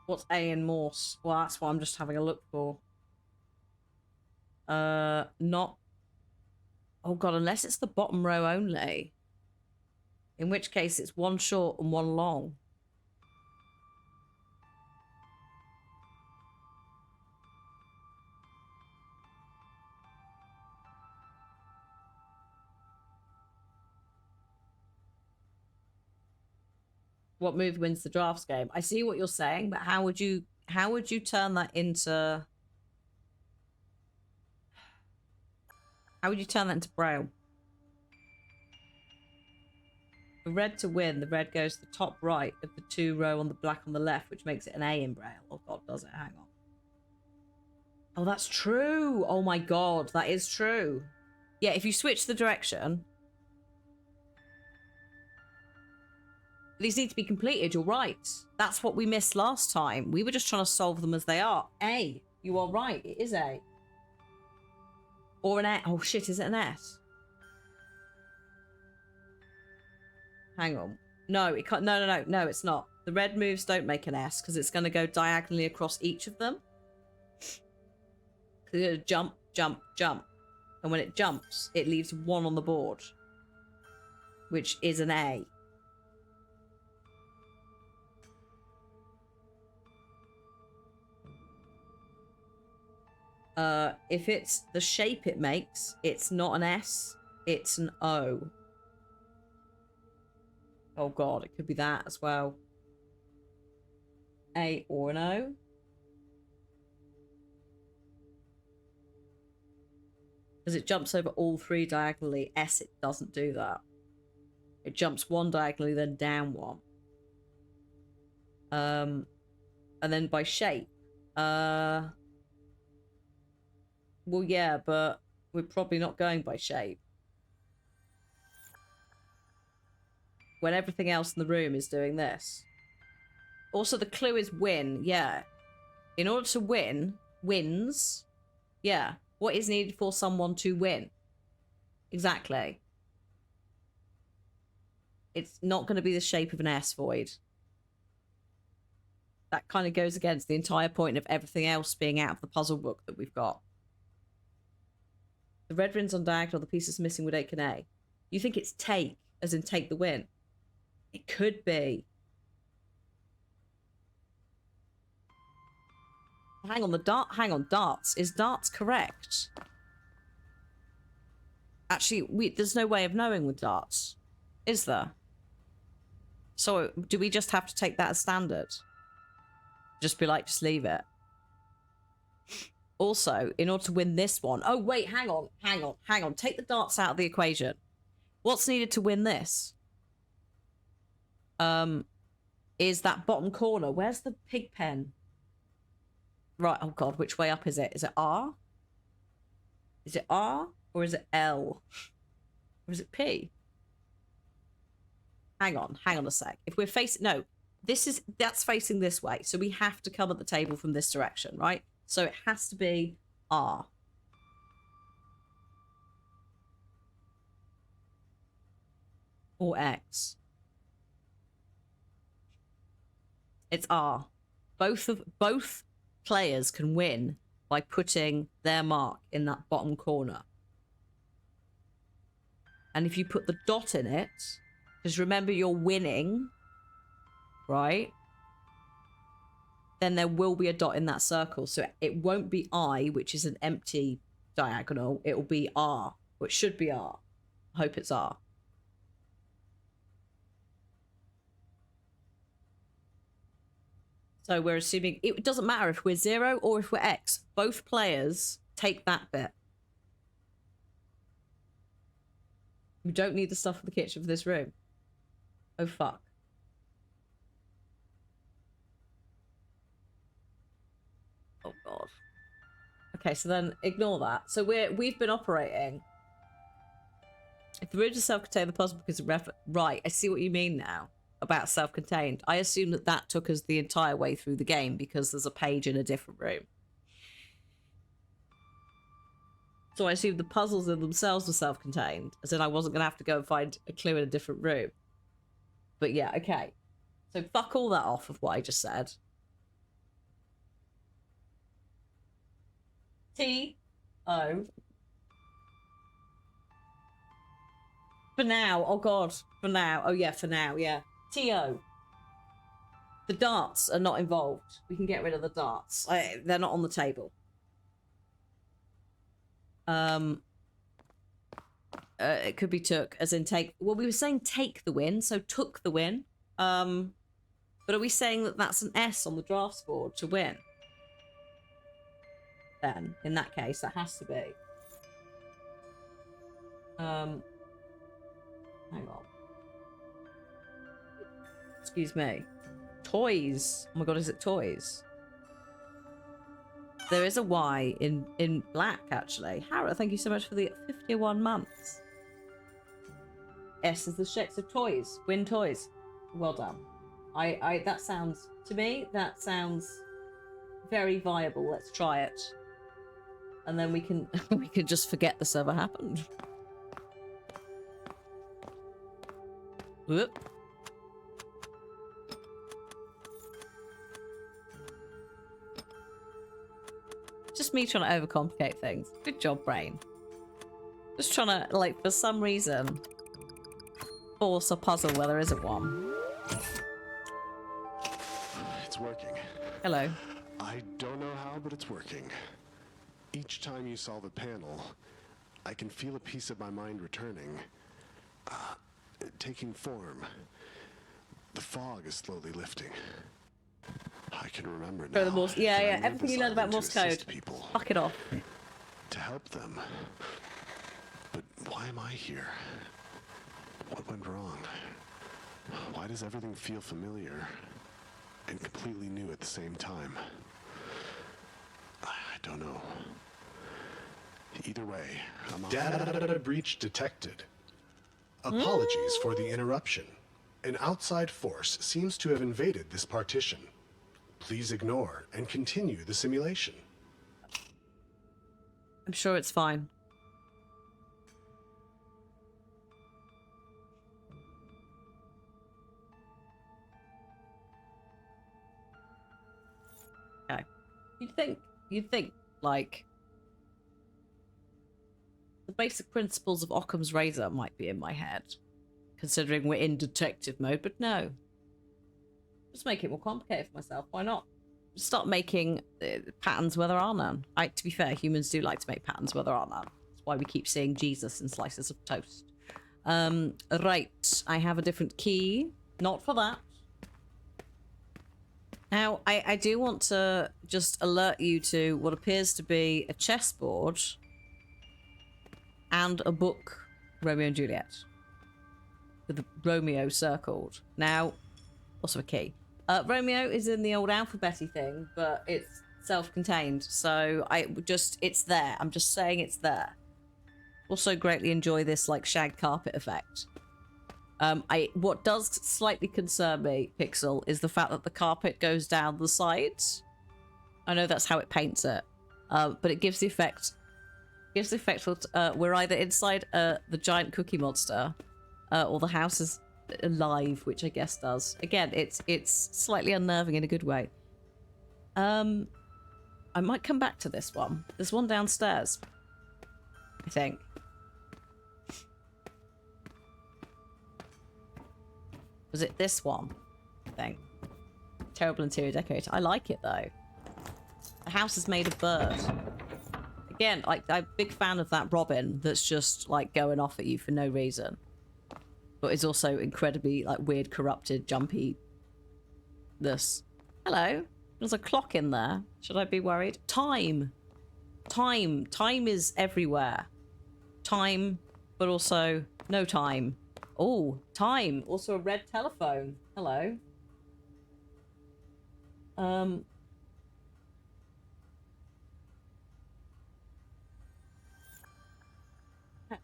What's A in Morse? Well, that's what I'm just having a look for. Not... Oh god, unless it's the bottom row only. In which case it's 1 short and 1 long. What move wins the drafts game? I see what you're saying, but how would you turn that into... How would you turn that into Braille? For red to win, the red goes to the top right of the 2 row on the black on the left, which makes it an A in Braille. Oh god, does it? Hang on. Oh, that's true. Oh my god, that is true. Yeah, if you switch the direction... These need to be completed, you're right. That's what we missed last time. We were just trying to solve them as they are. A. You are right, it is A. Or an A. Oh shit, is it an S? Hang on. No, it can't. No, it's not. The red moves don't make an S because it's going to go diagonally across each of them. It's going to jump, jump, jump. And when it jumps, it leaves 1 on the board, which is an A. If it's the shape it makes, it's not an S, it's an O. Oh god, it could be that as well. A or an O. Because it jumps over all 3 diagonally. S, it doesn't do that. It jumps 1 diagonally, then down 1. And then by shape. Well, yeah, but we're probably not going by shape. When everything else in the room is doing this. Also, the clue is win, yeah. In order to win, wins, yeah. What is needed for someone to win? Exactly. It's not going to be the shape of an S, Void. That kind of goes against the entire point of everything else being out of the puzzle book that we've got. The red rin's on diagonal, the pieces missing would take an A. You think it's take, as in take the win? It could be. Hang on, darts. Is darts correct? Actually, there's no way of knowing with darts. Is there? So, do we just have to take that as standard? Just be like, just leave it. Also, in order to win this one... Oh, wait, hang on. Take the darts out of the equation. What's needed to win this? Is that bottom corner. Where's the pig pen? Right, oh god, which way up is it? Is it R? Is it R? Or is it L? Or is it P? Hang on a sec. If we're facing... No, that's facing this way. So we have to come at the table from this direction, right? So it has to be R. Or X. It's R. Both players can win by putting their mark in that bottom corner. And if you put the dot in it, because remember you're winning, right? Then there will be a dot in that circle. So it won't be I, which is an empty diagonal. It will be R, which should be R. I hope it's R. So we're assuming it doesn't matter if we're 0 or if we're X. Both players take that bit. We don't need the stuff in the kitchen for this room. Oh fuck. Oh god. Okay, so then ignore that. So we've been operating. If the room is self-contained, the puzzle because right, I see what you mean now about self-contained. I assume that took us the entire way through the game because there's a page in a different room. So I assumed the puzzles in themselves were self-contained, as in I wasn't going to have to go and find a clue in a different room. But yeah, okay. So fuck all that off of what I just said. T-O. For now. Oh god. For now. Oh yeah, for now, yeah. T-O. The darts are not involved. We can get rid of the darts. They're not on the table. It could be took, as in take. Well, we were saying take the win, so took the win. But are we saying that that's an S on the drafts board to win? Then, in that case, that has to be. Hang on. Excuse me. Toys. Oh my god, is it toys? There is a Y in black, actually. Harriet, thank you so much for the 51 months. S is the shit, so toys. Win toys. Well done. That sounds, to me, that sounds very viable. Let's try it. And then we can just forget this ever happened. Whoop. Just me trying to overcomplicate things. Good job, brain. Just trying to, like, for some reason, force a puzzle where there isn't one. It's working. Hello. I don't know how, but it's working. Each time you solve a panel, I can feel a piece of my mind returning, taking form. The fog is slowly lifting. I can remember now. Yeah, everything you learned about Morse code. People, Fuck it off. to help them. But why am I here? What went wrong? Why does everything feel familiar and completely new at the same time? I don't know. Either way, I'm on. Data breach detected. Apologies for the interruption. An outside force seems to have invaded this partition. Please ignore and continue the simulation. I'm sure it's fine. Okay. You'd think, like, the basic principles of Occam's razor might be in my head, considering we're in detective mode, but no. Just make it more complicated for myself. Why not? Start making patterns where there are none. To be fair, humans do like to make patterns where there are none. That's why we keep seeing Jesus in slices of toast. Right. I have a different key. Not for that. Now, I do want to just alert you to what appears to be a chessboard and a book, Romeo and Juliet, with the Romeo circled. Now, also a key. Romeo is in the old alphabet-y thing, but it's self-contained, so it's there. I'm just saying it's there. Also greatly enjoy this, like, shag carpet effect. What does slightly concern me, Pixel, is the fact that the carpet goes down the sides. I know that's how it paints it, but it gives the effect. That we're either inside the giant cookie monster, or the house is alive, which I guess does. Again, it's slightly unnerving in a good way. I might come back to this one. There's one downstairs, I think. Was it this one? I think. Terrible interior decorator. I like it though. The house is made of bird. Again, like, I'm a big fan of that Robin that's just, like, going off at you for no reason. But is also incredibly, like, weird, corrupted, jumpy. This. Hello. There's a clock in there. Should I be worried? Time. Time. Time is everywhere. Time, but also no time. Oh, time. Also a red telephone. Hello.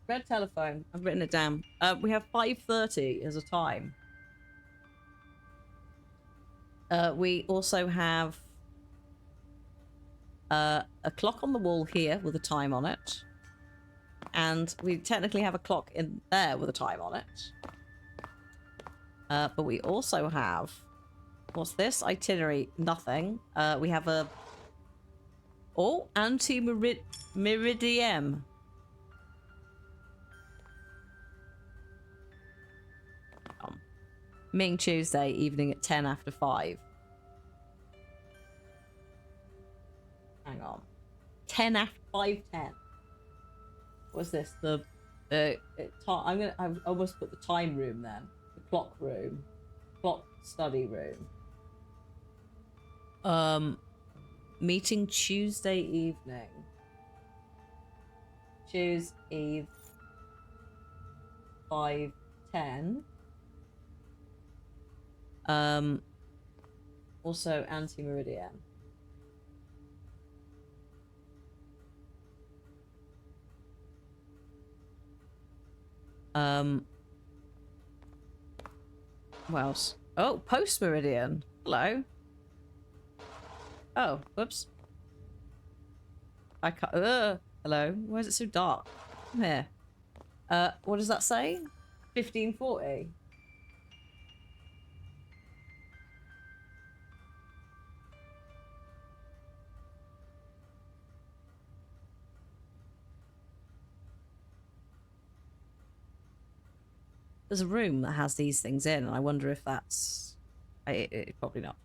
Red telephone. I've written it down. We have 5:30 as a time. We also have a clock on the wall here with a time on it. And we technically have a clock in there with a time on it. But we also have... What's this? Itinerary. Nothing. We have a... Oh, anti-meridium. Ming Tuesday, evening at 10 after 5. Hang on. 10 after 5:10. What's this? The I've almost put the time room then. The clock room. Clock study room. Meeting Tuesday evening. Tuesday Eve 5:10. Also anti-meridian. What else? Oh, post-meridian. Hello. Oh, whoops. I can't... hello. Why is it so dark? Come here. What does that say? 1540. There's a room that has these things in, and I wonder if that's... probably not.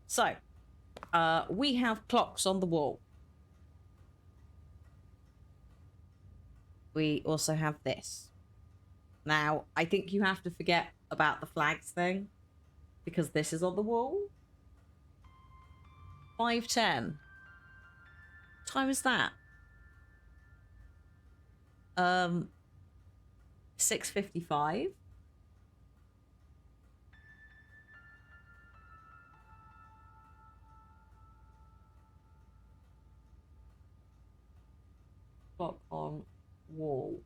So, we have clocks on the wall. We also have this. Now, I think you have to forget about the flags thing, because this is on the wall. 5:10. What time is that? 6:55. Clock on wall.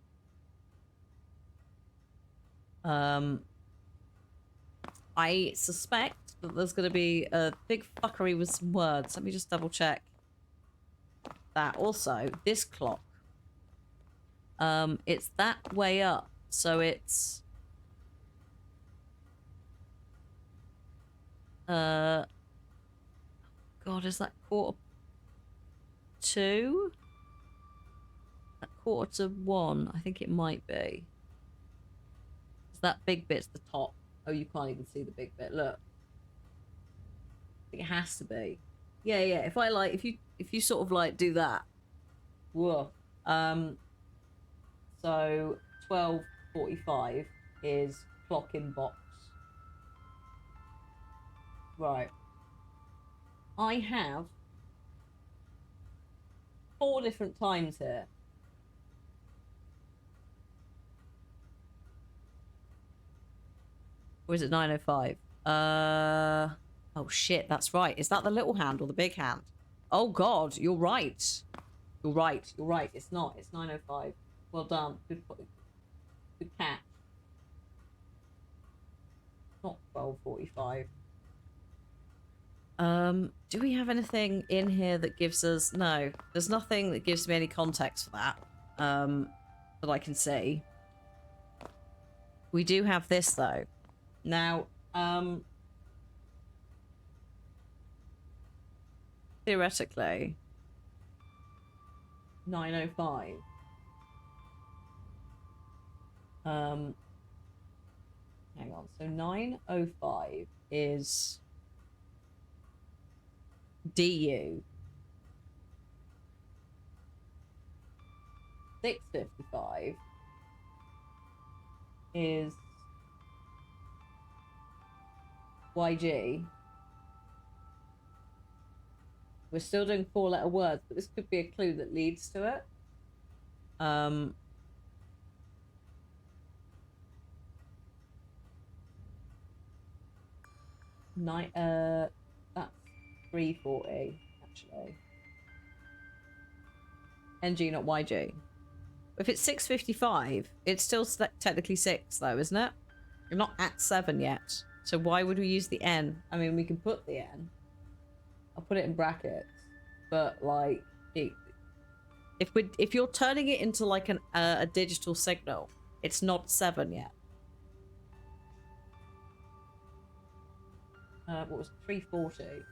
I suspect that there's going to be a big fuckery with some words. Let me just double check that. Also, this clock. It's that way up, so it's... God, is that 1:45? That 1:45? I think it might be. Is that big bit's the top? Oh, you can't even see the big bit. Look. I think it has to be. Yeah, yeah. If I like, if you sort of like do that. Whoa. So 12:45 is clock in box. Right. I have 4 different times here. Or is it 9:05? Oh shit, that's right. Is that the little hand or the big hand? Oh god, you're right. You're right. You're right. It's not. It's 9:05. Well done. Good catch. Not 12:45. Do we have anything in here that gives us... No, there's nothing that gives me any context for that. That I can see. We do have this though. Now, theoretically, 9:05. Hang on. So 9:05 is DU. 6:55 is YG. We're still doing 4-letter words, but this could be a clue that leads to it. That's 3:40 actually. NG, not YG. If it's 6:55, it's still technically 6 though, isn't it? You're not at 7 yet. So why would we use the N? I mean, we can put the N. I'll put it in brackets. But like, if you're turning it into like a digital signal, it's not 7 yet. What was 3:40?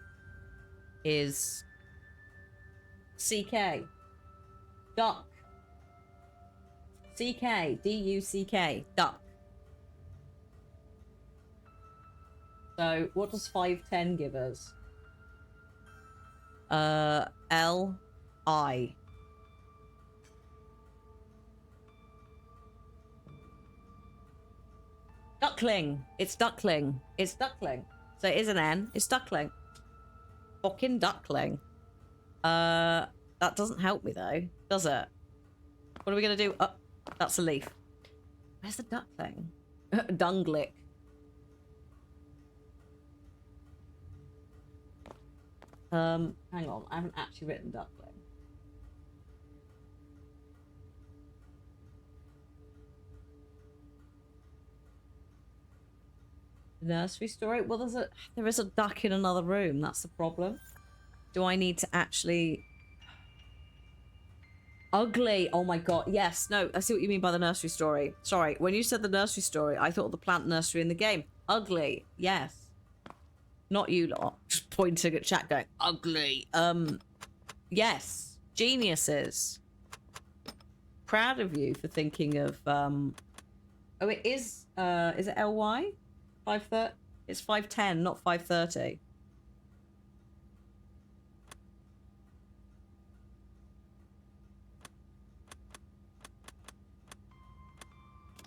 Is CK. Duck. CK. DUCK. Duck. So what does 5:10 give us? LI. Duckling. It's duckling. It's duckling. So it is an N. It's duckling. Fucking duckling. That doesn't help me though, does it? What are we gonna do? Oh, that's a leaf. Where's the duckling? Dunglick. Hang on. I haven't actually written duckling. Nursery story? Well, there is a duck in another room. That's the problem. Do I need to actually... Ugly. Oh my god. Yes. No, I see what you mean by the nursery story. Sorry. When you said the nursery story, I thought of the plant nursery in the game. Ugly. Yes. Not you lot. Just pointing at chat going, ugly. Yes. Geniuses. Proud of you for thinking of, Oh, it is it LY? 5:30? It's 5:10, not 5:30.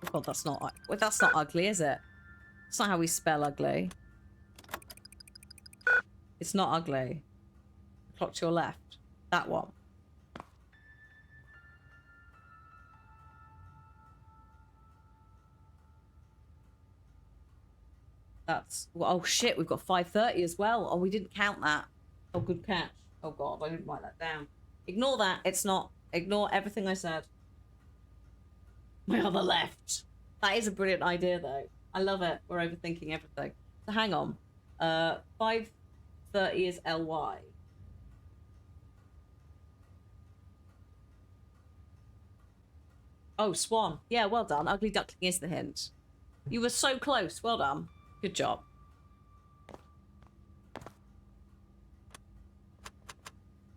Oh god, that's not ugly, is it? It's not how we spell ugly. It's not ugly. Clock to your left. That one. That's... Oh shit, we've got 5:30 as well. Oh, we didn't count that. Oh, good catch. Oh god, I didn't write that down. Ignore that. It's not. Ignore everything I said. My other left. That is a brilliant idea though. I love it. We're overthinking everything. So hang on. 5:30 is LY. Oh, swan. Yeah, well done. Ugly duckling is the hint. You were so close. Well done. Good job.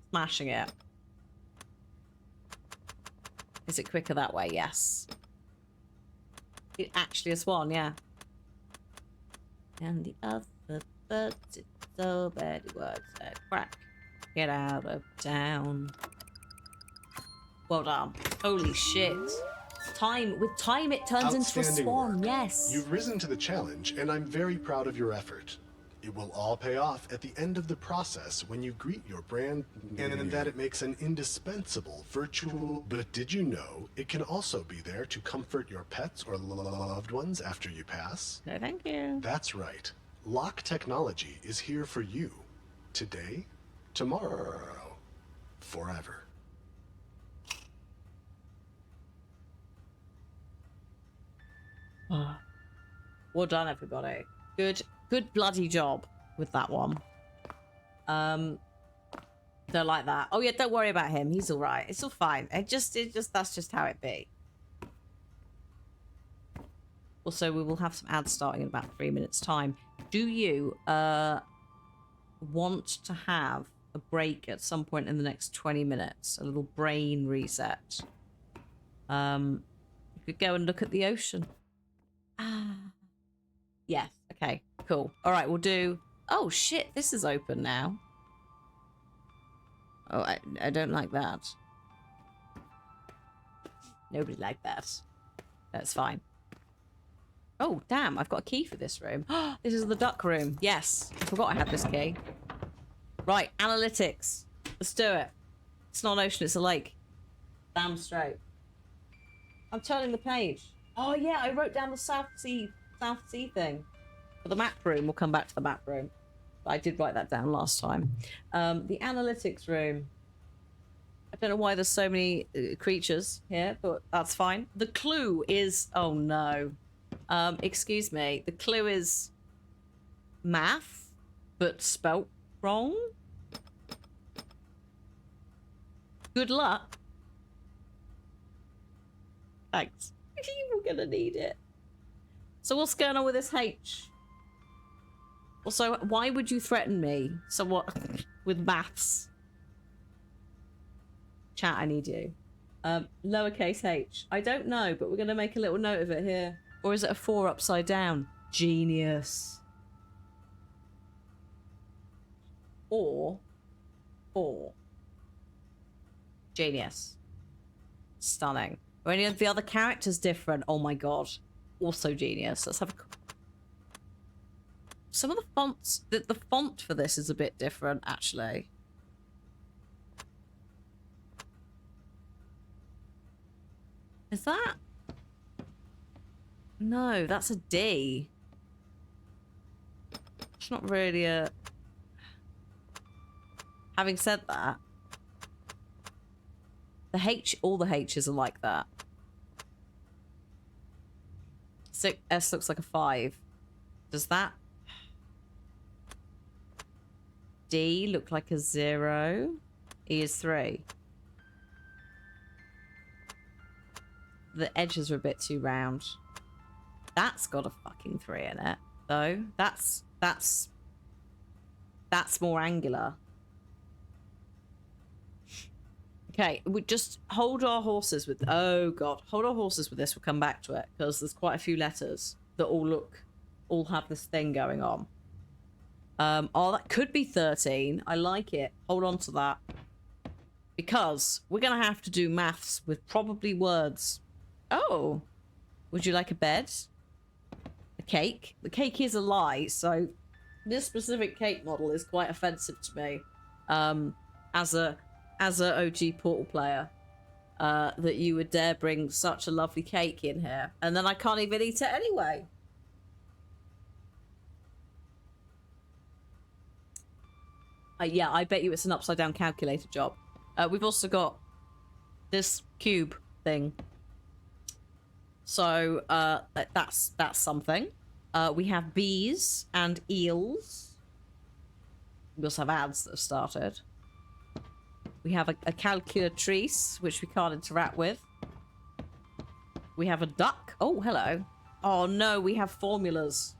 Smashing it. Is it quicker that way? Yes. It's actually a swan, yeah. And the other birds, it's so bad it was a crack. Get out of town. Well done. Holy shit. With time it turns into a swan, work. yes. You've risen to the challenge, and I'm very proud of your effort. It will all pay off at the end of the process when you greet your brand, and that it makes an indispensable virtual... But did you know it can also be there to comfort your pets or loved ones after you pass? No, thank you. That's right. Lock technology is here for you. Today, tomorrow, forever. Well done, everybody. Good bloody job with that one. Don't like that. Oh yeah, don't worry about him. He's all right. It's all fine. It just that's just how it be. Also, we will have some ads starting in about 3 minutes' time. Do you want to have a break at some point in the next 20 minutes? A little brain reset. You could go and look at the ocean. Yes. Okay. Cool. All right. We'll do... Oh, shit. This is open now. Oh, I don't like that. Nobody liked that. That's fine. Oh, damn, I've got a key for this room. This is the duck room. Yes, I forgot I had this key. Right, analytics. Let's do it. It's not an ocean, it's a lake. Damn straight. I'm turning the page. Oh yeah, I wrote down the South Sea thing. For the map room, we'll come back to the map room. But I did write that down last time. The analytics room. I don't know why there's so many creatures here, but that's fine. The clue is... Oh no. Excuse me. The clue is math, but spelt wrong. Good luck. Thanks. We're gonna need it. So what's going on with this H? Also, why would you threaten me somewhat with maths? Chat, I need you. Lowercase h. I don't know, but we're gonna make a little note of it here. Or is it a 4 upside down? Genius. Or 4. Genius. Stunning. Are any of the other characters different? Oh my god. Also genius. Let's have a... Some of the fonts... The font for this is a bit different, actually. Is that... No, that's a D. It's not really a... Having said that, the H, all the H's are like that. So S looks like a 5. Does that D look like a 0? E is 3. The edges are a bit too round. That's got a fucking 3 in it, though. That's more angular. Okay, we just hold our horses with... Oh, God. Hold our horses with this. We'll come back to it, because there's quite a few letters that all have this thing going on. Oh, that could be 13. I like it. Hold on to that. Because we're going to have to do maths with probably words. Oh. Would you like a bed? A cake? The cake is a lie, so this specific cake model is quite offensive to me. As a OG Portal player, that you would dare bring such a lovely cake in here, and then I can't even eat it anyway. Yeah, I bet you it's an upside down calculator job. We've also got this cube thing, so that's something. We have bees and eels. We also have ads that have started. We have a calculatrice, which we can't interact with. We have a duck. Oh, hello. Oh, no, we have formulas.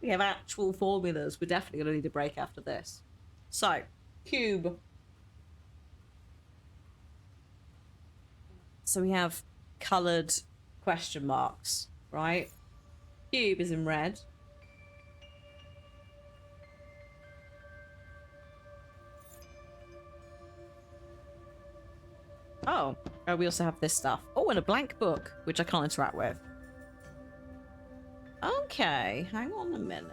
We have actual formulas. We're definitely going to need a break after this. So, cube. So we have coloured question marks, right? Cube is in red. Oh, we also have this stuff. Oh, and a blank book, which I can't interact with. Okay, hang on a minute.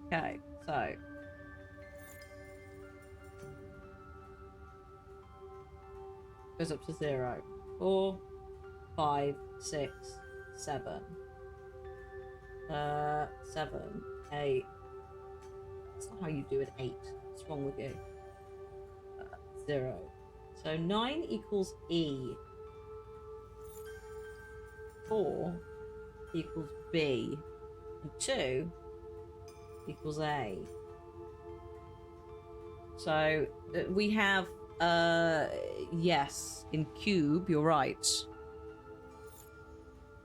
Okay, so... Goes up to 0. 4, 5, 6, 7. 7, 8. That's not how you do it, 8. What's wrong with you? 0. So 9 equals E. 4 equals B. And 2 equals A. So we have, yes, in cube, you're right.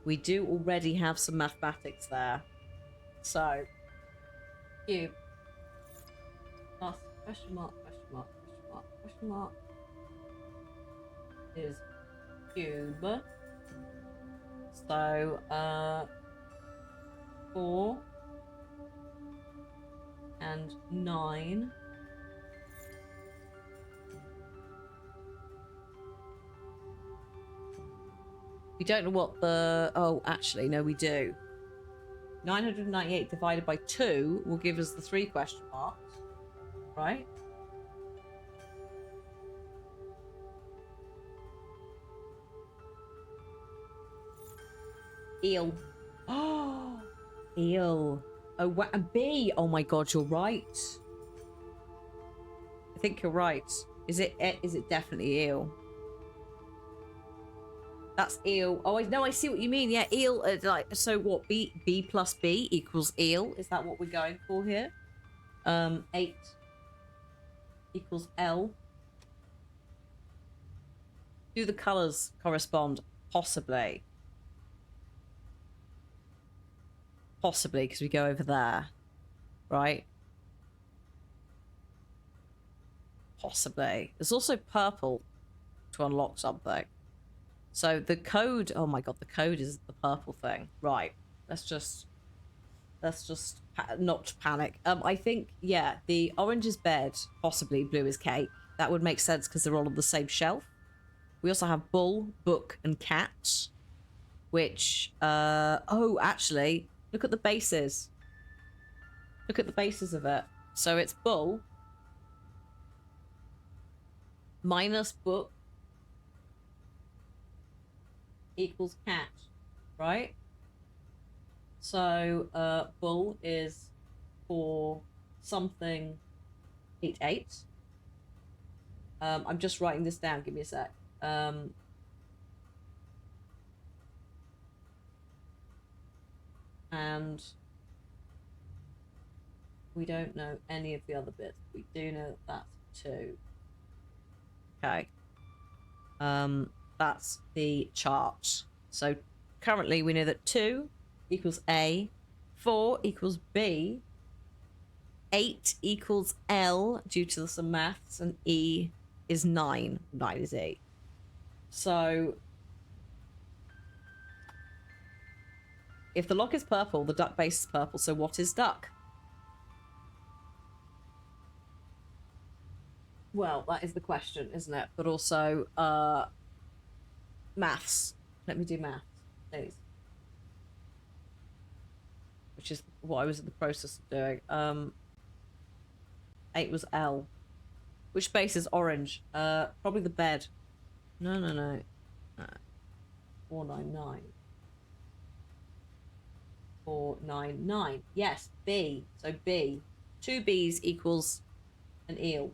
We do already have some mathematics there. So, cube. Plus question mark, question mark, question mark, question mark. Is cube. So, 4 and 9 We don't know what the... Oh, actually, no, we do. 998 divided by 2 will give us the 3 question marks. Right? Eel. Oh, eel. Oh, and B. Oh my god, you're right. I think you're right. Is it definitely eel? That's eel. Oh, no, I see what you mean. Yeah, eel. Like, so what? B plus B equals eel. Is that what we're going for here? 8 equals L. Do the colors correspond? Possibly. Possibly, because we go over there. Right? Possibly. There's also purple to unlock something. So the code... Oh my god, the code is the purple thing. Right. Let's just not panic. I think, yeah, the orange is bed, possibly blue is cake. That would make sense because they're all on the same shelf. We also have bull, book, and cat, which, oh, actually, look at the bases. Look at the bases of it. So it's bull minus book equals cat, right? So, bull is for something 8. I'm just writing this down. Give me a sec. And we don't know any of the other bits. We do know that that's 2. Okay. That's the chart. So currently we know that 2 equals A, 4 equals B, 8 equals L due to some maths, and E is 9. 9 is E. So if the lock is purple, the duck base is purple, so what is duck? Well, that is the question, isn't it? But also, maths. Let me do maths, please. Which is what I was in the process of doing. 8 was L. Which base is orange? Probably the bed. No. 499. 499. Yes, B. So B. 2 B's equals an eel.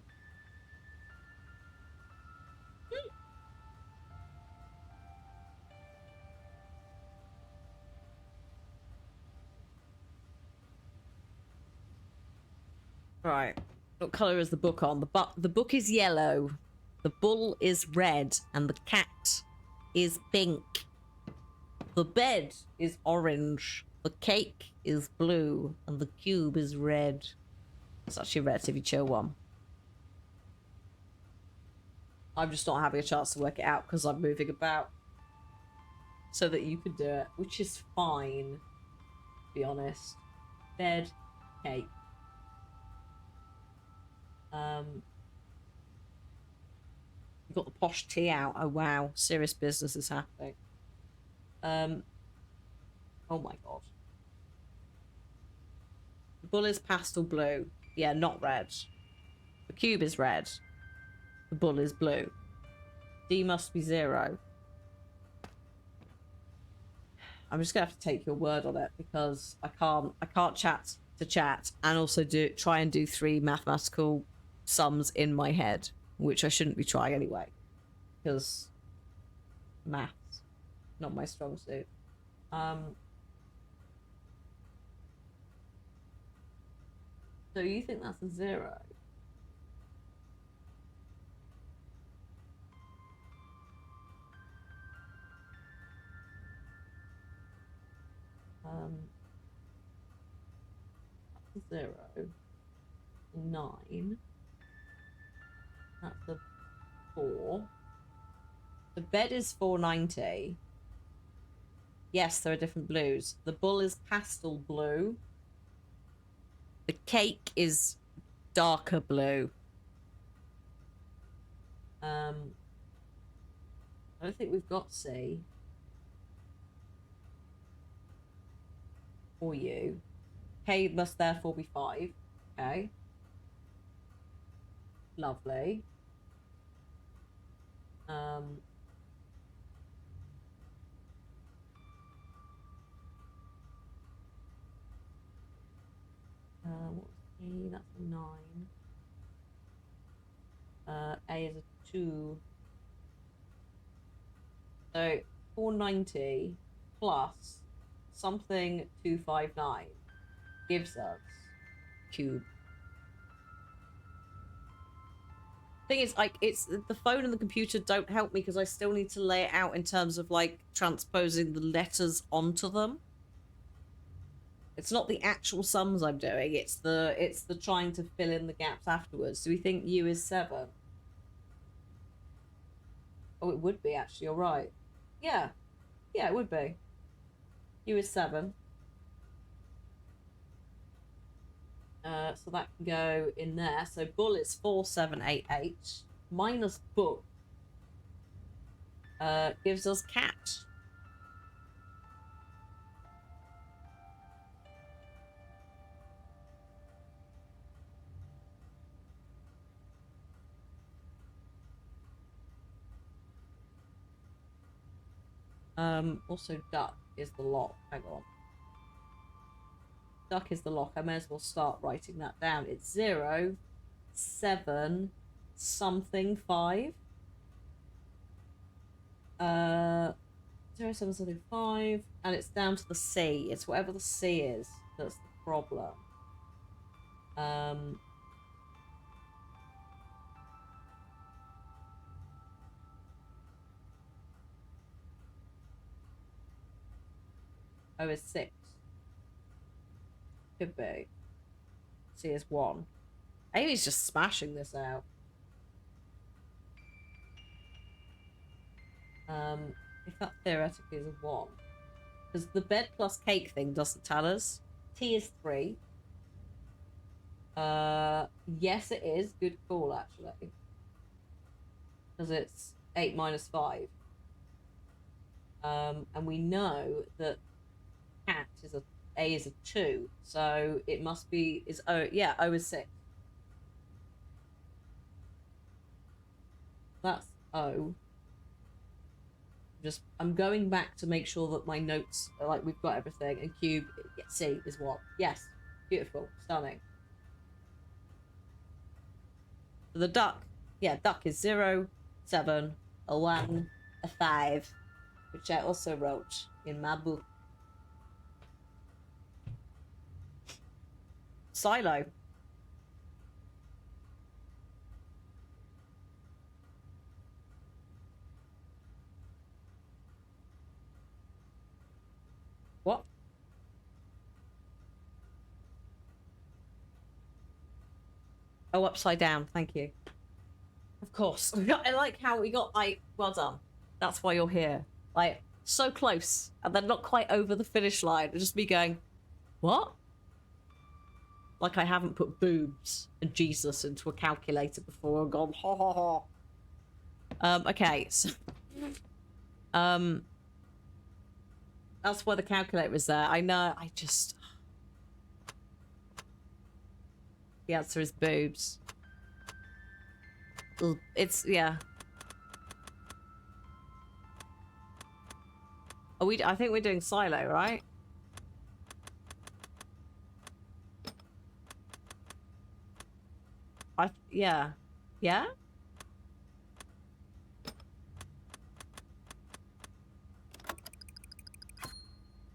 Right. What colour is the book on? The book is yellow. The bull is red. And the cat is pink. The bed is orange. The cake is blue. And the cube is red. It's actually a relatively chill one. I'm just not having a chance to work it out because I'm moving about. So that you could do it. Which is fine. To be honest. Bed. Cake. You've got the posh tea out. Oh wow, serious business is happening. Oh my god. The bull is pastel blue. Yeah, not red. The cube is red. The bull is blue. D must be 0. I'm just gonna have to take your word on it because I can't chat to chat and also try and do 3 mathematical sums in my head, which I shouldn't be trying anyway, because maths not my strong suit. So you think that's a 0? That's a 0. 9. That's a 4. The bed is 490. Yes, there are different blues. The bull is pastel blue. The cake is darker blue. I don't think we've got C. for you. K must therefore be 5. Okay. Lovely. What was A? That's a 9. A is a 2. So 490 plus something 259 gives us cube. Thing is, like, it's the phone and the computer don't help me because I still need to lay it out in terms of like transposing the letters onto them. It's not the actual sums I'm doing, it's the trying to fill in the gaps afterwards. Do we think U is 7? Oh, it would be, actually, you're right. Yeah. Yeah, it would be. U is 7. So that can go in there. So bull is 4788 minus book gives us cat. Also duck is the lock. Hang on. Duck is the lock. I may as well start writing that down. It's 0, 7, something 5. 0, 7, something 5. And it's down to the C. It's whatever the C is that's the problem. O is 6. Could be. C is 1. Amy's just smashing this out. If that theoretically is a 1. Because the bed plus cake thing doesn't tell us. T is 3. Yes it is. Good call, actually. Because it's 8 minus 5. And we know that cat is A is a 2, so it must be O. Yeah, O is 6. That's O. I'm going back to make sure that my notes are like we've got everything. And cube, C is what? Yes, beautiful, stunning. The duck, yeah, duck is 0, 7, a 1, a 5, which I also wrote in my book. Silo. What? Oh, upside down. Thank you. Of course. I like how we got, like, well done. That's why you're here. Like, so close. And then not quite over the finish line. Just me going, what? Like I haven't put boobs and Jesus into a calculator before and gone, ha ha ha. Okay, so... That's why the calculator is there. I know, I just... The answer is boobs. It's, yeah. I think we're doing silo, right? Yeah. Yeah?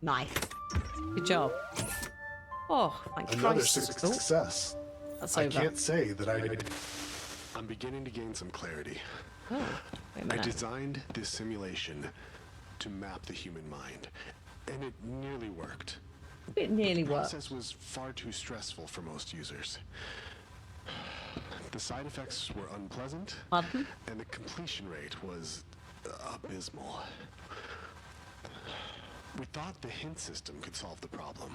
Nice. Good job. Oh, thank Another Christ. success. That's I over. can't say that I'm beginning to gain some clarity. Oh, wait a I minute. designed this simulation to map the human mind, and it nearly worked. It nearly The worked. process was far too stressful for most users. The side effects were unpleasant, Pardon? and the completion rate was abysmal. We thought the hint system could solve the problem,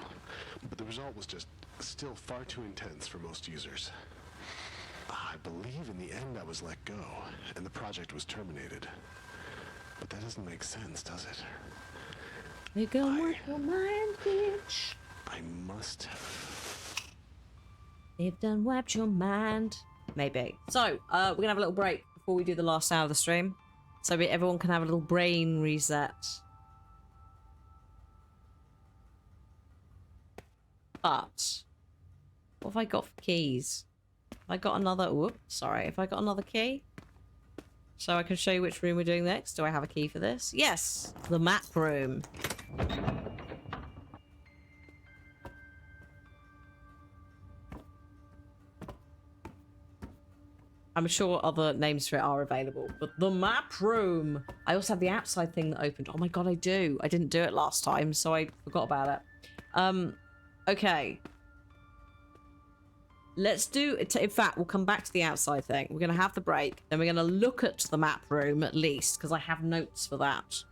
but the result was just still far too intense for most users. I believe in the end I was let go, and the project was terminated. But that doesn't make sense, does it? You go with your mind, bitch. I must have. They've done wiped your mind. Maybe. So, we're gonna have a little break before we do the last hour of the stream. So everyone can have a little brain reset. But what have I got for keys? Have I got another sorry, have I got another key? So I can show you which room we're doing next. Do I have a key for this? Yes! The map room. I'm sure other names for it are available, but the map room. I also have the outside thing that opened. Oh my god, I do. I didn't do it last time, so I forgot about it. Okay. Let's do it. In fact, we'll come back to the outside thing. We're going to have the break. Then we're going to look at the map room at least, because I have notes for that.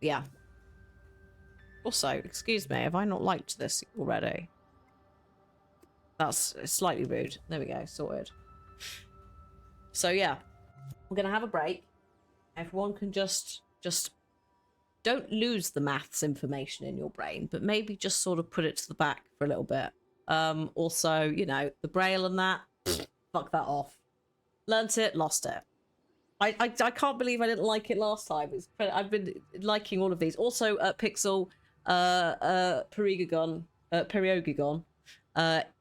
Yeah. Also, excuse me, have I not liked this already? That's slightly rude. There we go, sorted. So yeah, we're going to have a break. Everyone can just don't lose the maths information in your brain, but maybe just sort of put it to the back for a little bit. Also, you know, the Braille and that, fuck that off. Learnt it, lost it. I can't believe I didn't like it last time. I've been liking all of these. Also, Pixel, Periogagon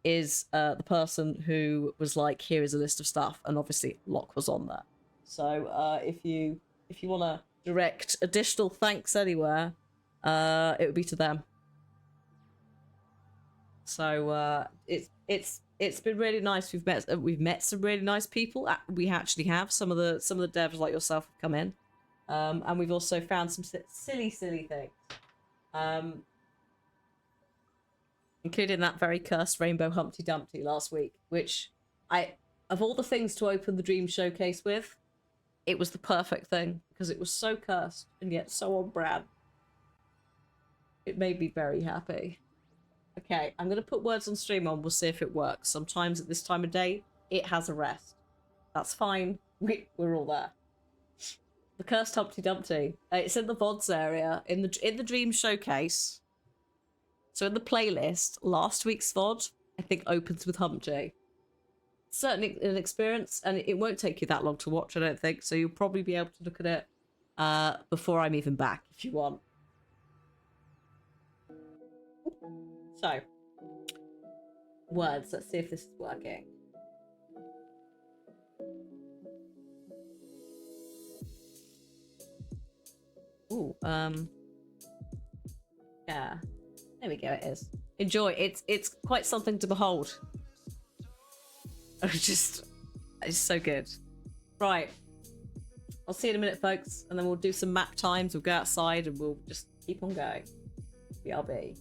is the person who was like, here is a list of stuff, and obviously Locke was on there. So if you want to direct additional thanks anywhere, it would be to them. So it's been really nice. We've met some really nice people. We actually have some of the devs like yourself have come in, and we've also found some silly things, including that very cursed Rainbow Humpty Dumpty last week, which of all the things to open the Dream Showcase with, it was the perfect thing because it was so cursed and yet so on brand. It made me very happy. Okay, I'm going to put words on stream on. We'll see if it works. Sometimes at this time of day, it has a rest. That's fine. We're all there. The Cursed Humpty Dumpty. It's in the VODs area. In the Dream Showcase. So in the playlist, last week's VOD, I think, opens with Humpty. Certainly an experience, and it won't take you that long to watch, I don't think. So you'll probably be able to look at it before I'm even back, if you want. So, words. Let's see if this is working. Ooh, yeah. There we go, it is. Enjoy. It's quite something to behold. It's so good. Right. I'll see you in a minute, folks, and then we'll do some map times. We'll go outside and we'll just keep on going. BRB.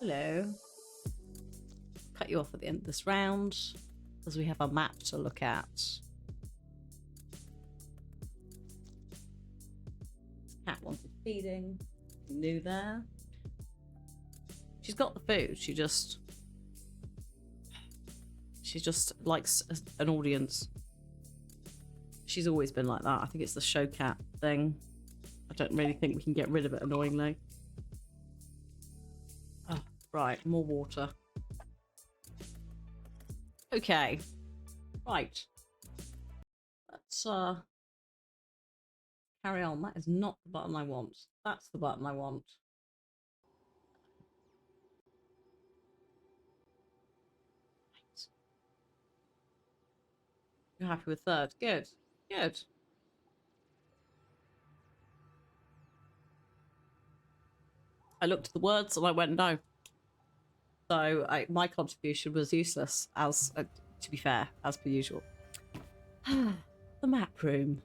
Hello. Cut you off at the end of this round because we have a map to look at. Cat wanted feeding. New there. She's got the food. She just likes an audience. She's always been like that. I think it's the show cat thing. I don't really think we can get rid of it annoyingly. Oh, right, more water. Okay. Right. Let's carry on. That is not the button I want. That's the button I want. Right. You're happy with third? Good. Good. I looked at the words and I went no. So my contribution was useless, as to be fair, as per usual. The map room.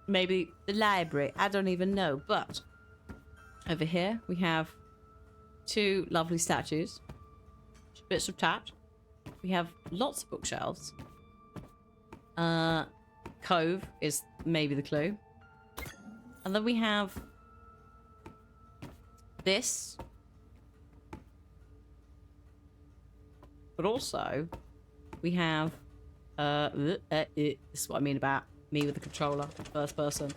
Maybe the library. I don't even know. But over here we have two lovely statues. Bits of tat. We have lots of bookshelves. Cove is maybe the clue. And then we have this. But also, we have this is what I mean about me with the controller, first person.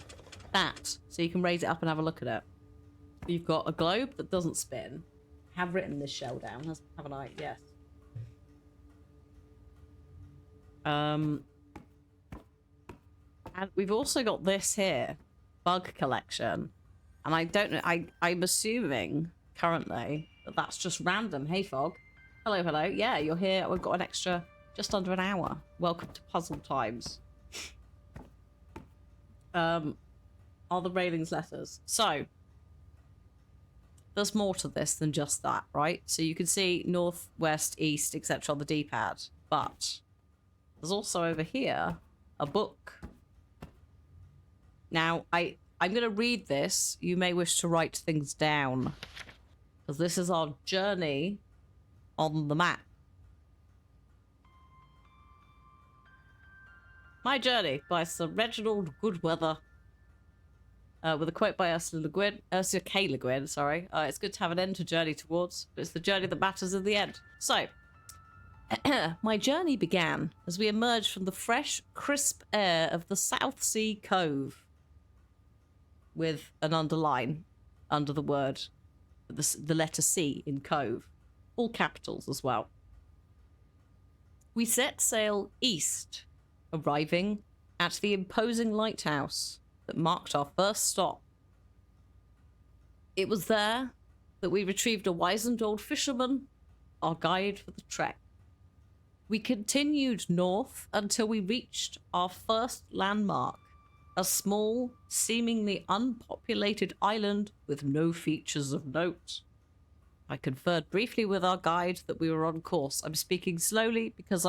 That, so you can raise it up and have a look at it. You've got a globe that doesn't spin. I have written this shell down, haven't I? Yes. And we've also got this here, bug collection. And I don't know, I'm assuming currently that that's just random. Hey, Fog. Hello, hello. Yeah, you're here. We've got an extra, just under an hour. Welcome to Puzzle Times. Are the railings letters? So, there's more to this than just that, right? So you can see north, west, east, etc. on the D-pad. But there's also over here a book. Now, I'm going to read this. You may wish to write things down, because this is our journey on the map. My Journey by Sir Reginald Goodweather. With a quote by Ursula K. Le Guin, sorry. It's good to have an end to journey towards, but it's the journey that matters in the end. So, my journey began as we emerged from the fresh, crisp air of the South Sea Cove. With an underline under the word, the letter C in Cove. All capitals as well. We set sail east, arriving at the imposing lighthouse that marked our first stop. It was there that we retrieved a wizened old fisherman, our guide for the trek. We continued north until we reached our first landmark, a small, seemingly unpopulated island with no features of note. I conferred briefly with our guide that we were on course. I'm speaking slowly because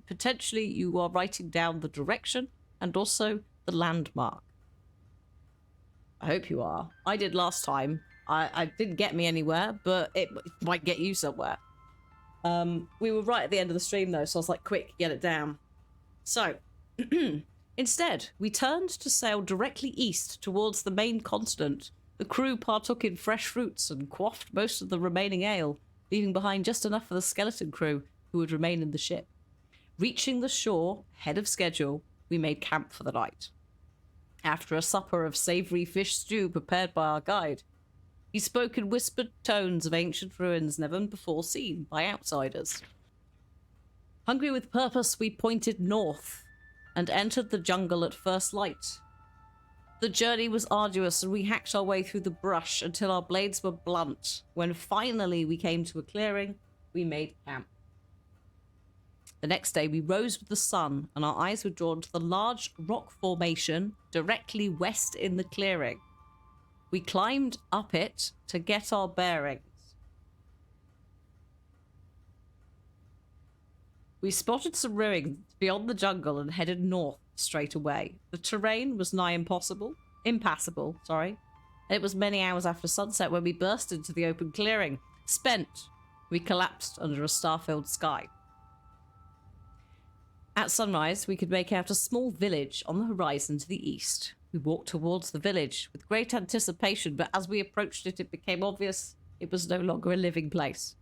potentially you are writing down the direction and also the landmark. I hope you are. I did last time. I didn't get me anywhere, but it might get you somewhere. We were right at the end of the stream though, so I was like, quick, get it down. So, instead, we turned to sail directly east towards the main continent. The crew partook in fresh fruits and quaffed most of the remaining ale, leaving behind just enough for the skeleton crew who would remain in the ship. Reaching the shore, ahead of schedule, we made camp for the night. After a supper of savoury fish stew prepared by our guide, he spoke in whispered tones of ancient ruins never before seen by outsiders. Hungry with purpose, we pointed north and entered the jungle at first light. The journey was arduous and we hacked our way through the brush until our blades were blunt. When finally we came to a clearing, we made camp. The next day we rose with the sun and our eyes were drawn to the large rock formation directly west in the clearing. We climbed up it to get our bearings. We spotted some ruins beyond the jungle and headed north straight away. The terrain was nigh impassable, and it was many hours after sunset when we burst into the open clearing. Spent, we collapsed under a star-filled sky. At sunrise, we could make out a small village on the horizon to the east. We walked towards the village with great anticipation, but as we approached it, it became obvious it was no longer a living place.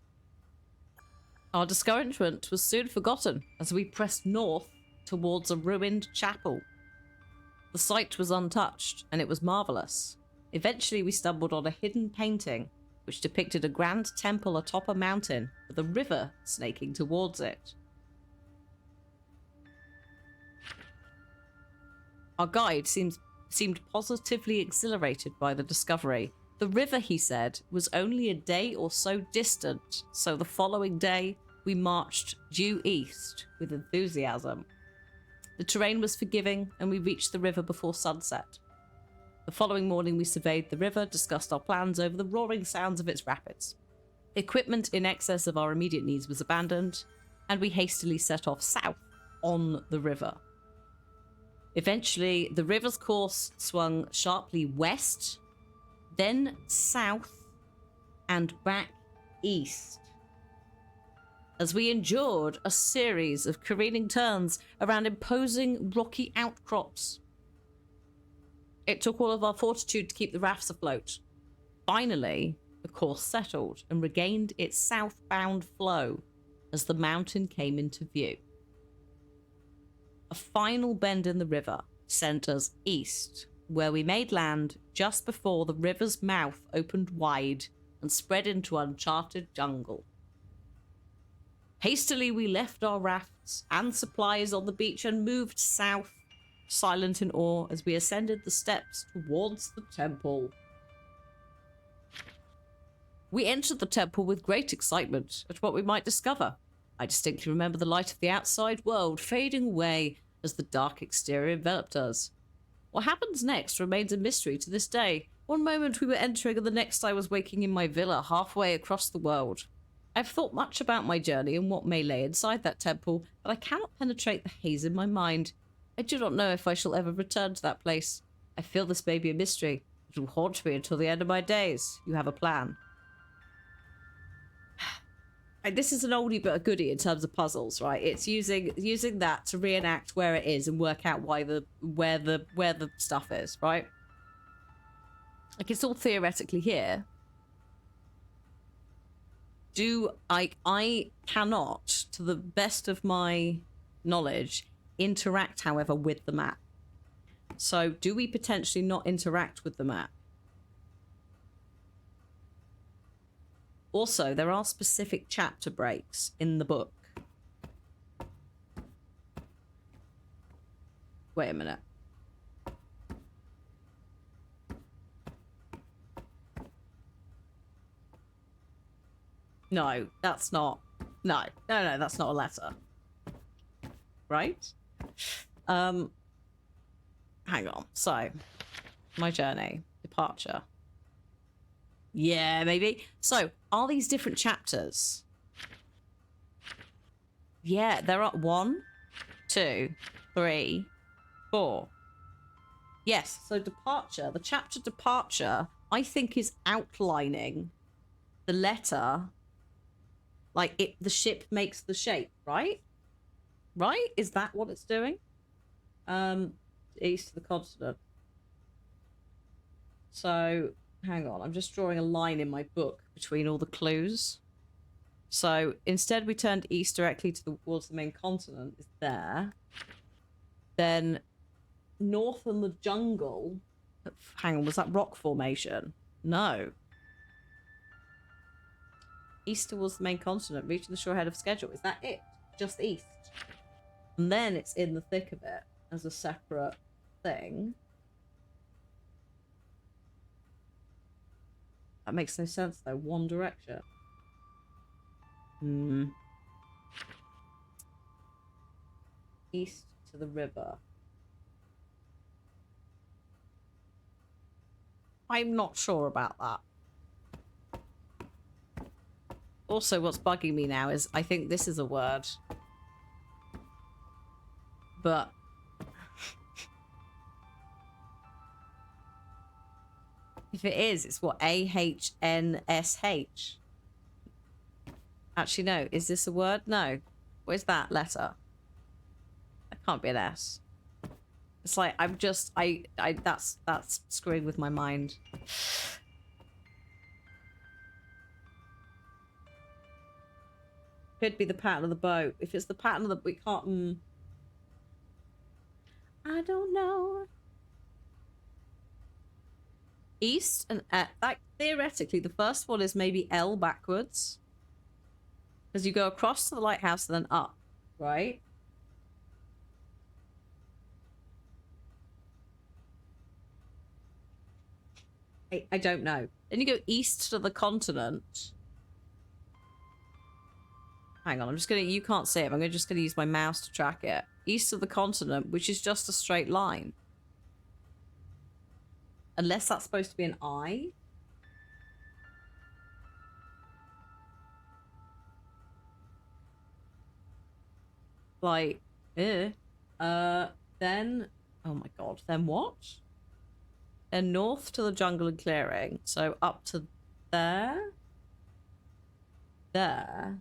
Our discouragement was soon forgotten as we pressed north towards a ruined chapel. The site was untouched, and it was marvellous. Eventually, we stumbled on a hidden painting which depicted a grand temple atop a mountain with a river snaking towards it. Our guide seemed positively exhilarated by the discovery. The river, he said, was only a day or so distant, so the following day we marched due east with enthusiasm. The terrain was forgiving, and we reached the river before sunset. The following morning we surveyed the river, discussed our plans over the roaring sounds of its rapids. Equipment in excess of our immediate needs was abandoned, and we hastily set off south on the river. Eventually, the river's course swung sharply west, then south, and back east, as we endured a series of careening turns around imposing rocky outcrops. It took all of our fortitude to keep the rafts afloat. Finally, the course settled and regained its southbound flow as the mountain came into view. A final bend in the river sent us east, where we made land just before the river's mouth opened wide and spread into uncharted jungle. Hastily, we left our rafts and supplies on the beach and moved south, silent in awe as we ascended the steps towards the temple. We entered the temple with great excitement at what we might discover. I distinctly remember the light of the outside world fading away as the dark exterior enveloped us. What happens next remains a mystery to this day. One moment we were entering and the next I was waking in my villa halfway across the world. I've thought much about my journey and what may lay inside that temple, but I cannot penetrate the haze in my mind. I do not know if I shall ever return to that place. I feel this may be a mystery. It will haunt me until the end of my days. You have a plan. This is an oldie but a goodie in terms of puzzles, right? It's using that to reenact where it is and work out where the stuff is, right? Like, it's all theoretically here. I cannot, to the best of my knowledge, interact, however, with the map. So, do we potentially not interact with the map? Also, there are specific chapter breaks in the book. Wait a minute. No, that's not. No, that's not a letter. Right? Hang on. So, my journey, departure. Yeah, maybe. So, are these different chapters? Yeah, there are 1, 2, 3, 4. Yes, so departure. The chapter departure, I think, is outlining the letter. Like, the ship makes the shape, right? Right? Is that what it's doing? East of the continent. So, hang on. I'm just drawing a line in my book between all the clues. So, instead we turned east directly towards the main continent. Is there. Then, north in the jungle. Hang on, was that rock formation? No. East towards the main continent, reaching the shore ahead of schedule. Is that it? Just east. And then it's in the thick of it as a separate thing. That makes no sense, though. One direction. East to the river. I'm not sure about that. Also, what's bugging me now is I think this is a word. But If it is, it's what, AHNSH? Actually, no. Is this a word? No. What is that letter? That can't be an S. It's like, I'm just, that's screwing with my mind. Could be the pattern of the boat. If it's the pattern of the, we can't, I don't know. East and, like, theoretically, the first one is maybe L backwards. Because you go across to the lighthouse and then up, right? I don't know. Then you go east to the continent. Hang on, I'm just gonna, you can't see it, I'm just gonna use my mouse to track it. East of the continent, which is just a straight line. Unless that's supposed to be an I. Like, then, oh my god, then what? Then north to the jungle and clearing, so up to there. There.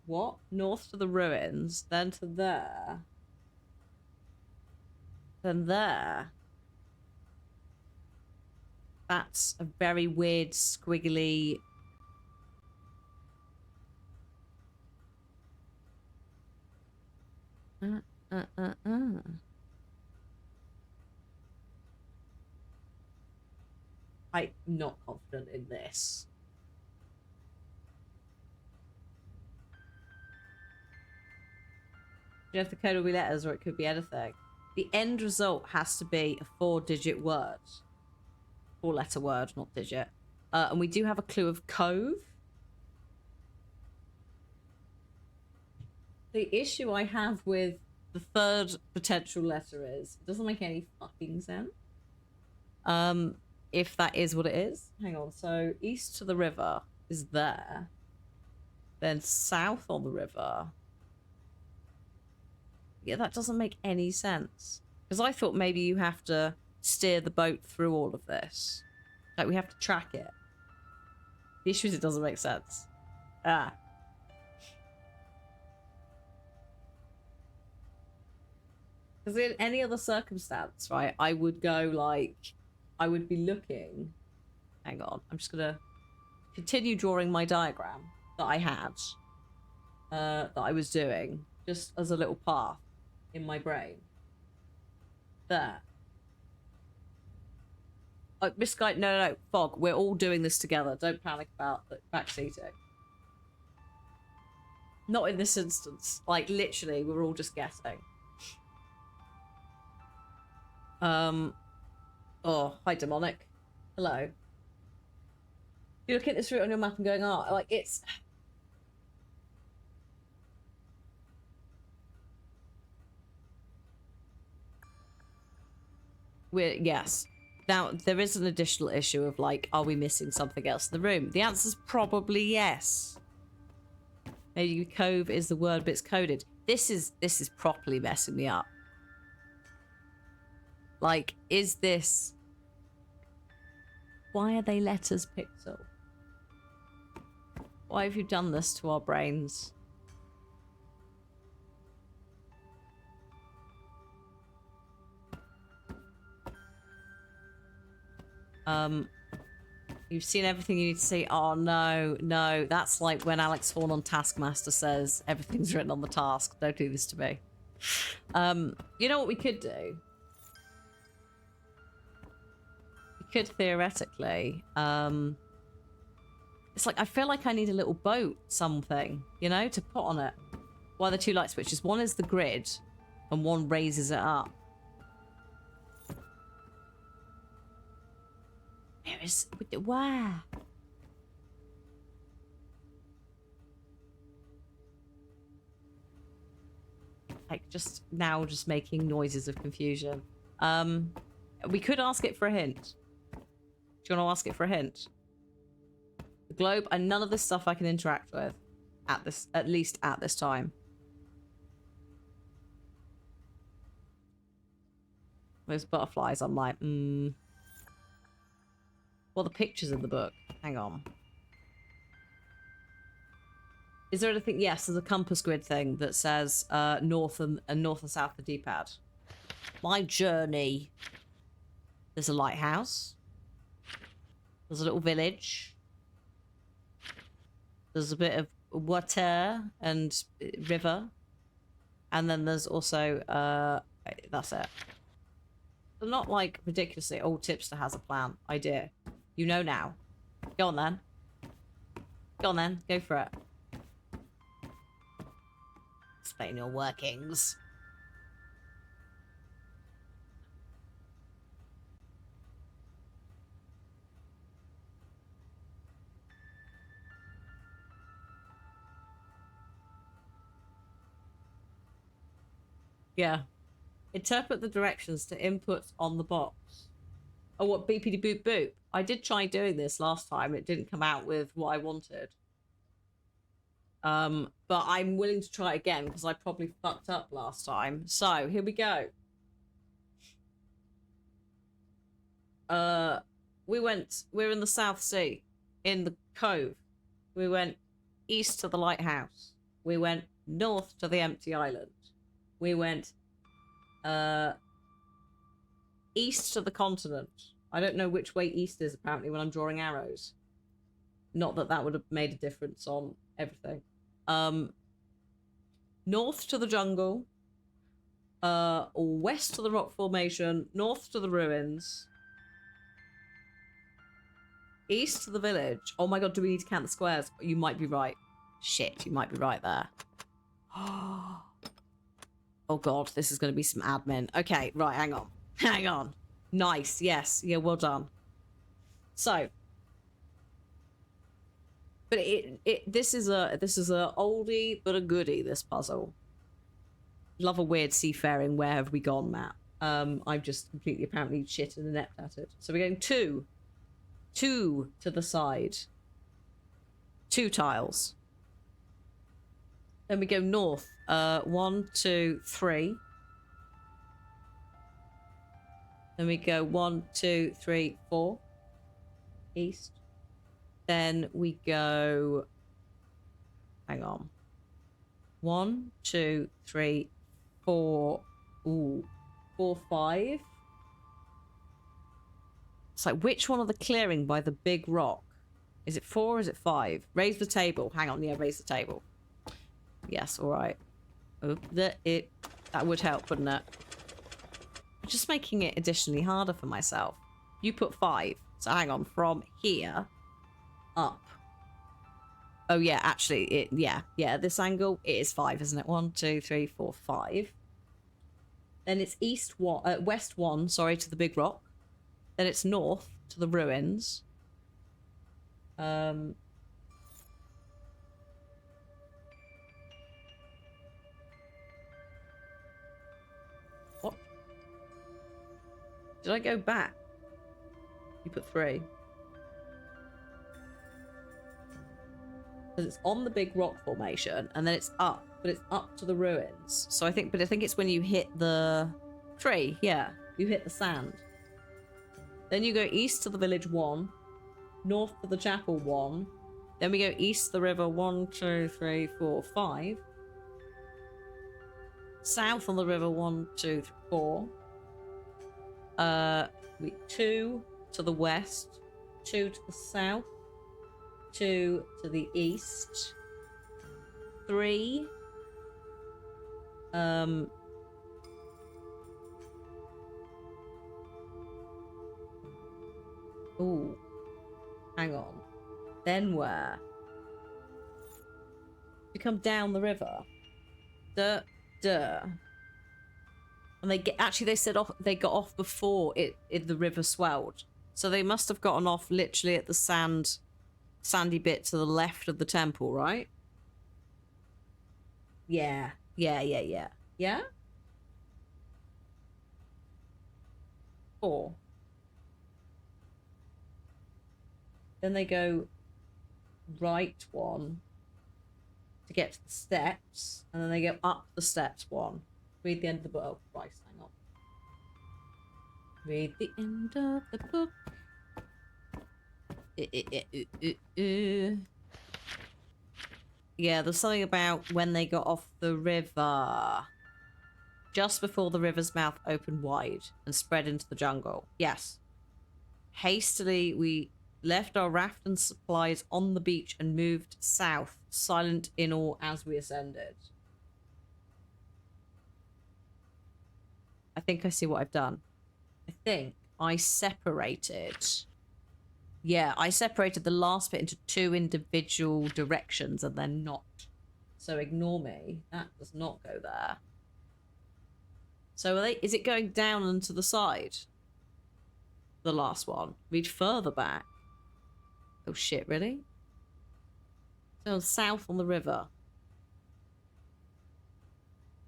What? North to the ruins, then to there. Then there. That's a very weird, squiggly... I'm not confident in this. You know if the code will be letters or it could be anything. The end result has to be a 4-digit word. 4-letter word, not digit. And we do have a clue of cove. The issue I have with the third potential letter is it doesn't make any fucking sense. If that is what it is. Hang on. So east to the river is there. Then south on the river. Yeah, that doesn't make any sense. Because I thought maybe you have to steer the boat through all of this. Like, we have to track it. The issue is it doesn't make sense. Ah. Because in any other circumstance, right, I would go, like... I would be looking... Hang on. I'm just going to continue drawing my diagram that I had. That I was doing. Just as a little path in my brain. There. Oh, Miss Guy, no, Fog, we're all doing this together. Don't panic about the backseating. Not in this instance. Like, literally, we're all just guessing. Oh, hi, Demonic. Hello. You look at this route on your map and going, oh, like, it's... Yes. Now, there is an additional issue of, like, are we missing something else in the room? The answer's probably yes. Maybe cove is the word, but it's coded. This is properly messing me up. Like, is this... Why are they letters, Pixel? Why have you done this to our brains? You've seen everything you need to see. Oh, no. That's like when Alex Horn on Taskmaster says, everything's written on the task. Don't do this to me. You know what we could do? We could theoretically, it's like, I feel like I need a little boat, something, you know, to put on it. Why the two light switches? One is the grid, and one raises it up. Where? Like, just making noises of confusion. We could ask it for a hint. Do you want to ask it for a hint? The globe and none of this stuff I can interact with at least at this time. Those butterflies, I'm like, Well, the pictures in the book. Hang on. Is there anything? Yes, there's a compass grid thing that says north and south the D-pad. My journey. There's a lighthouse. There's a little village. There's a bit of water and river. And then there's also, that's it. They're not like ridiculously, old Tipster has a plan. Idea. You know now. Go on then. Go on then. Go for it. Explain your workings. Yeah. Interpret the directions to inputs on the box. Oh, what? Beepity boop boop. I did try doing this last time. It didn't come out with what I wanted. But I'm willing to try again because I probably fucked up last time. So, here we go. We're in the South Sea, in the Cove. We went east to the lighthouse. We went north to the empty island. We went east to the continent. I don't know which way east is apparently when I'm drawing arrows. Not that that would have made a difference on everything. North to the jungle. West to the rock formation. North to the ruins. East to the village. Oh my god, do we need to count the squares? You might be right. Shit, you might be right there. Oh god, this is going to be some admin. Okay, right, hang on. Hang on. Nice, yes. Yeah, well done. So. But this is a oldie but a goodie, this puzzle. Love a weird seafaring where have we gone map. I've just completely apparently shit and inept at it. So we're going two to the side. 2 tiles. Then we go north. 1, 2, 3. Then we go 1, 2, 3, 4. East. Then we go. Hang on. 1, 2, 3, 4. Ooh. 4, 5. It's like, which one of the clearing by the big rock? Is it 4 or is it 5? Raise the table. Hang on, yeah, raise the table. Yes, alright. Oh, that would help, wouldn't it? Just making it additionally harder for myself. You put 5. So hang on, from here up. Oh yeah, actually, yeah, this angle, it is 5, isn't it? 1, 2, 3, 4, 5. Then it's west 1, sorry, to the big rock. Then it's north to the ruins. What? Did I go back? You put 3. Because it's on the big rock formation, and then it's up, but it's up to the ruins. So I think it's when you hit the 3, yeah. You hit the sand. Then you go east to the village 1, north to the chapel 1. Then we go east to the river 1, 2, 3, 4, 5. South on the river 1, 2, 3, 4. 2 to the west, 2 to the south, 2 to the east, 3. Ooh. Hang on. Then where? You come down the river. Duh. And they said they got off before the river swelled. So they must have gotten off literally at the sandy bit to the left of the temple, right? Yeah. Yeah? 4. Then they go right 1 to get to the steps, and then they go up the steps 1. Read the end of the book. Oh, Christ, hang on. Read the end of the book. Yeah, there's something about when they got off the river. Just before the river's mouth opened wide and spread into the jungle. Yes. Hastily, we left our raft and supplies on the beach and moved south, silent in awe as we ascended. I think I see what I've done. I think I separated... Yeah, I separated the last bit into 2 individual directions and then not. So ignore me. That does not go there. So is it going down and to the side? The last one. Read further back. Oh shit, really? So south on the river.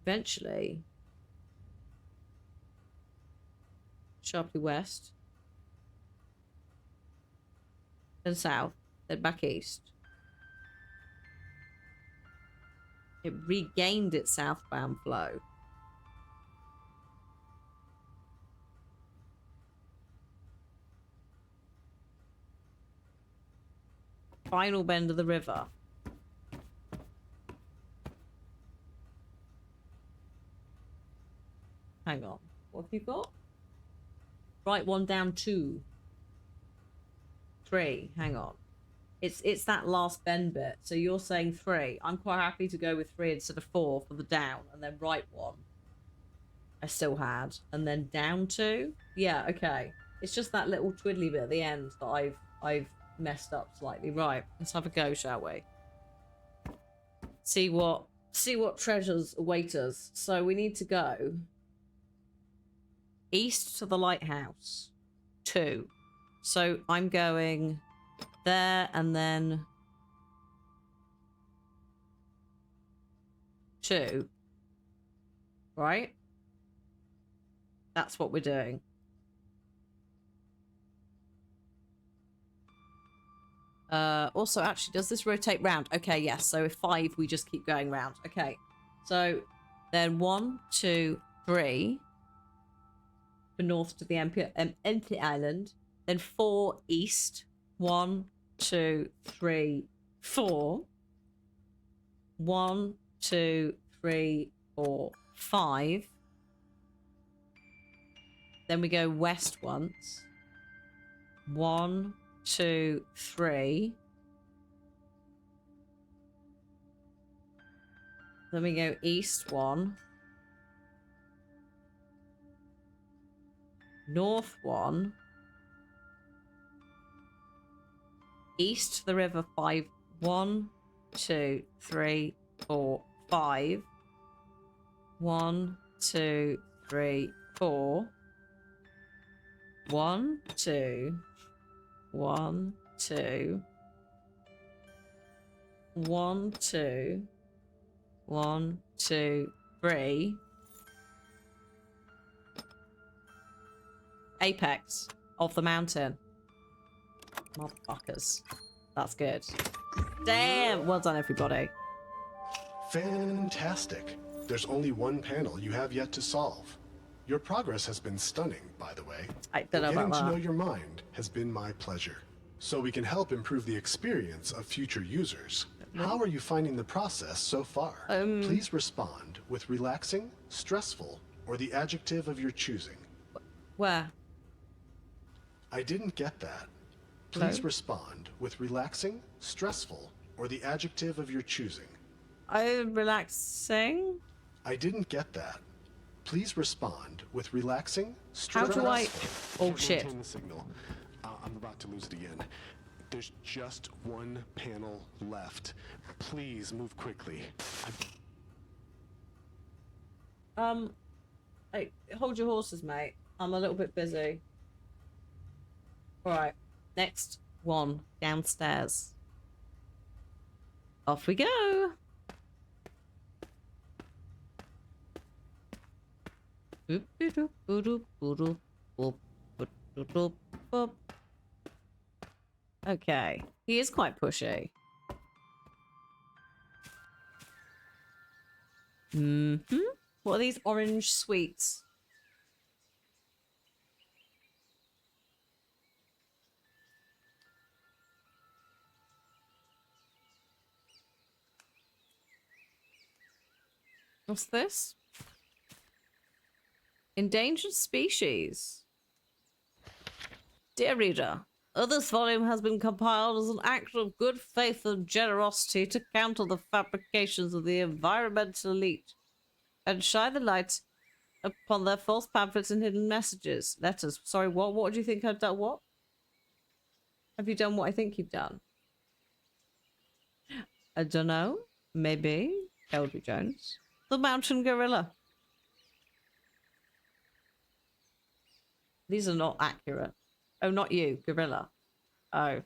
Eventually. Sharply west. Then south. Then back east. It regained its southbound flow. Final bend of the river. Hang on. What have you got? Right one down 2. 3. Hang on. It's that last bend bit. So you're saying 3. I'm quite happy to go with 3 instead of 4 for the down, and then right 1. I still had, and then down 2. Yeah, okay. It's just that little twiddly bit at the end that I've messed up slightly. Right, let's have a go, shall we? See what treasures await us. So we need to go east to the lighthouse. 2. So I'm going there and then 2. Right? That's what we're doing. Also, actually, does this rotate round? Okay, yes. So if 5, we just keep going round. Okay. So then 1, 2, 3 for north to the empty island. Then 4 east. 1, 2, 3, 4. 1, 2, 3, 4, 5. Then we go west once. 1, 2, 3. Then we go east 1. North 1. East to the river 5. 1, 2, 3, 4, 5. 1, 2, 3, 4. 1, 2. 1, 2. 1, 2. 1, 2, 3. Apex of the mountain. Motherfuckers. That's good. Damn! Well done, everybody. Fantastic. There's only one panel you have yet to solve. Your progress has been stunning, by the way. I don't know about Getting to know that. your mind has been my pleasure. So we can help improve the experience of future users. How are you finding the process so far? Please respond with relaxing, stressful, or the adjective of your choosing. Where? I didn't get that. Please No. respond with relaxing, stressful, or the adjective of your choosing. Relaxing? I didn't get that. Please respond with relaxing, How stressful. do I... Oh, Can't shit. maintain the signal. I'm about to lose it again. There's just one panel left. Please move quickly. Hey, hold your horses, mate. I'm a little bit busy. Alright. Next one. Downstairs. Off we go. Okay. He is quite pushy. What are these orange sweets? What's this? Endangered species. Dear reader, this volume has been compiled as an act of good faith and generosity to counter the fabrications of the environmental elite and shine the light upon their false pamphlets and hidden messages. Letters. Sorry, what? What do you think I've done? What? Have you done what I think you've done? I don't know. Maybe. Elby Jones. The mountain gorilla. These are not accurate. Oh, not you, gorilla. Oh.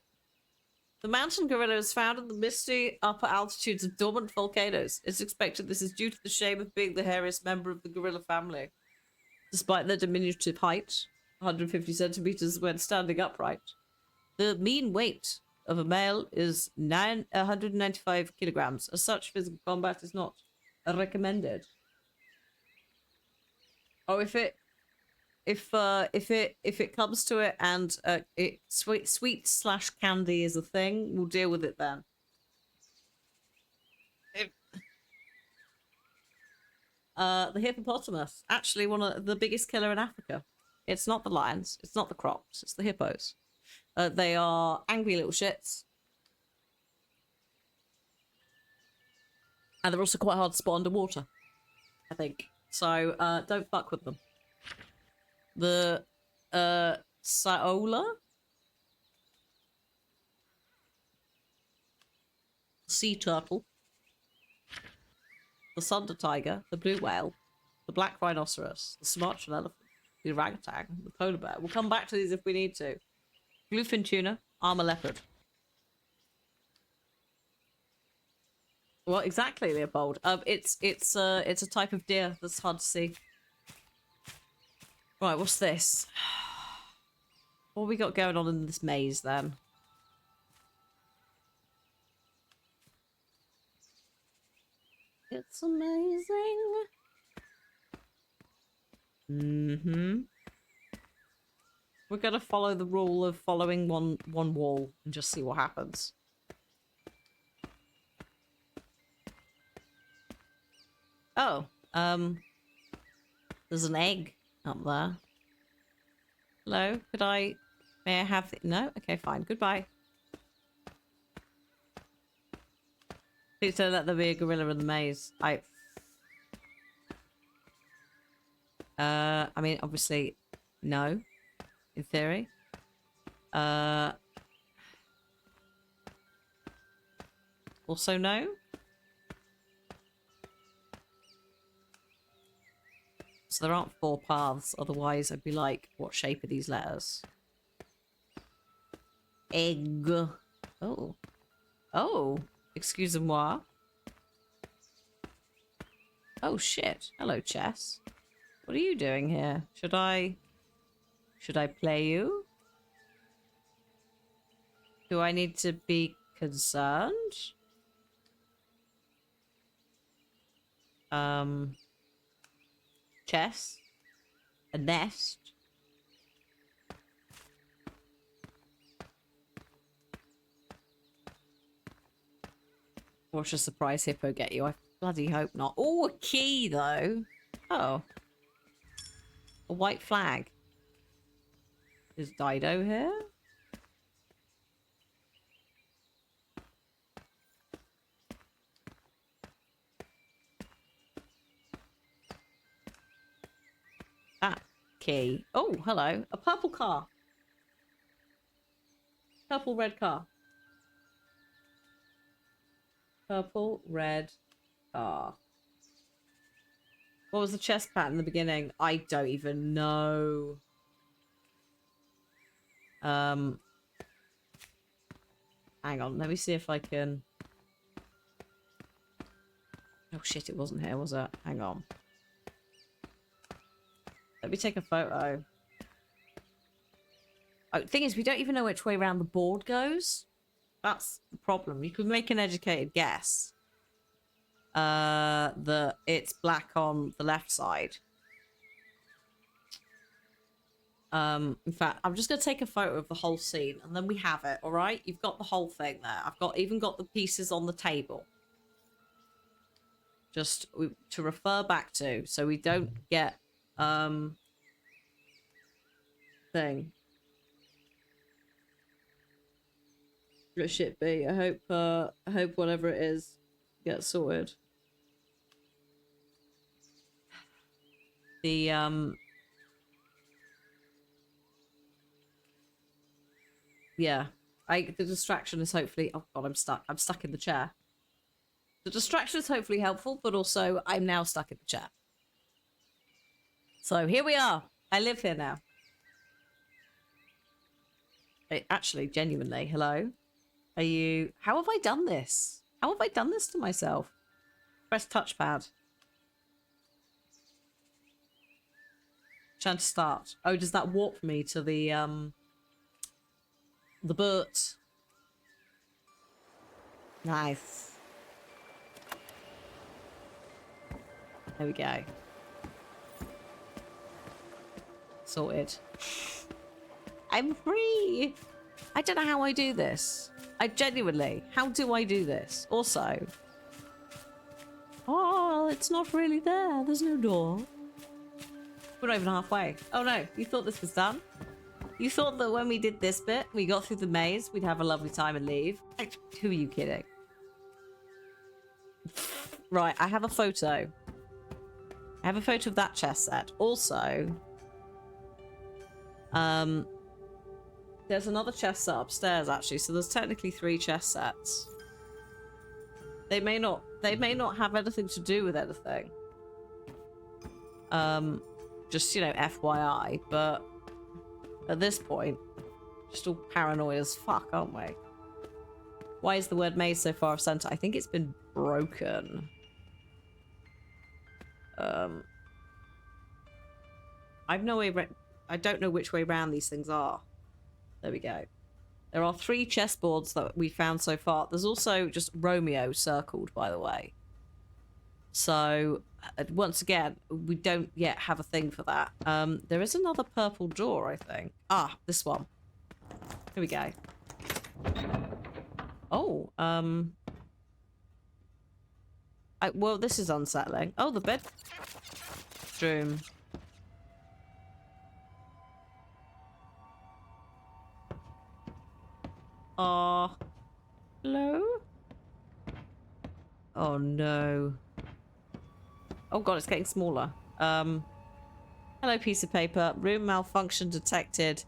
The mountain gorilla is found in the misty upper altitudes of dormant volcanoes. It's expected this is due to the shame of being the hairiest member of the gorilla family. Despite their diminutive height, 150 centimeters when standing upright, the mean weight of a male is 195 kilograms. As such, physical combat is not recommended. Oh, if it comes to it and sweet slash candy is a thing, we'll deal with it then. The hippopotamus, actually one of the biggest killer in Africa. It's not the lions, it's not the crocs, it's the hippos. They are angry little shits. And they're also quite hard to spot underwater, I think. So, don't fuck with them. The, Saola? Sea turtle. The Sunder tiger, the blue whale, the black rhinoceros, the Sumatran elephant, the orangutan, the polar bear. We'll come back to these if we need to. Bluefin tuna, armor leopard. Well, exactly, Leopold. It's a type of deer that's hard to see. Right, what's this? What have we got going on in this maze then? It's amazing. We're gonna follow the rule of following one wall and just see what happens. Oh, there's an egg up there. Hello, may I have no? Okay, fine, goodbye. Please don't let there be a gorilla in the maze. I mean, obviously, no. In theory. Also no. So there aren't 4 paths, otherwise I'd be like, what shape are these letters? Egg. Oh. Oh. Excusez-moi. Oh shit. Hello, chess. What are you doing here? Should I play you? Do I need to be concerned? Chess? A nest? Watch a surprise hippo get you. I bloody hope not. Oh, a key though. Oh. A white flag. Is Dido here? That key. Oh, hello. A purple car. Purple red car. Purple red car. What was the chest pattern in the beginning? I don't even know. Hang on, let me see if I can... Oh shit, it wasn't here, was it? Hang on. Let me take a photo. Oh, the thing is, we don't even know which way around the board goes. That's the problem. You could make an educated guess. That it's black on the left side. In fact, I'm just gonna take a photo of the whole scene, and then we have it. All right, you've got the whole thing there. I've even got the pieces on the table. just to refer back to, so we don't get thing. Shit be. I hope whatever it is gets sorted. The yeah. The distraction is hopefully, oh god, I'm stuck in the chair. The distraction is hopefully helpful, but also I'm now stuck in the chair. So here we are. I live here now. Actually, genuinely, hello? Are you... How have I done this? How have I done this to myself? Press touchpad. Trying to start. Oh, does that warp me to the boat? Nice. There we go. Sorted. I'm free! I don't know how I do this. I genuinely, how do I do this? Also, oh, it's not really there. There's no door. We're not even halfway. Oh no, you thought this was done? You thought that when we did this bit, we got through the maze, we'd have a lovely time and leave? Who are you kidding? Right, I have a photo. I have a photo of that chess set. Also, there's another chess set upstairs actually, so there's technically 3 chess sets. They may not have anything to do with anything. Just, you know, FYI, but at this point, just all paranoid as fuck, aren't we? Why is the word maze so far off center? I think it's been broken. I've no way. I don't know which way round these things are. There we go. There are 3 chessboards that we found so far. There's also just Romeo circled, by the way. So, once again, we don't yet have a thing for that. There is another purple door, I think. Ah, this one. Here we go. Oh, well, this is unsettling. Oh, the bedroom. Hello? Oh, no. Oh, God, it's getting smaller. Hello, piece of paper. Room malfunction detected.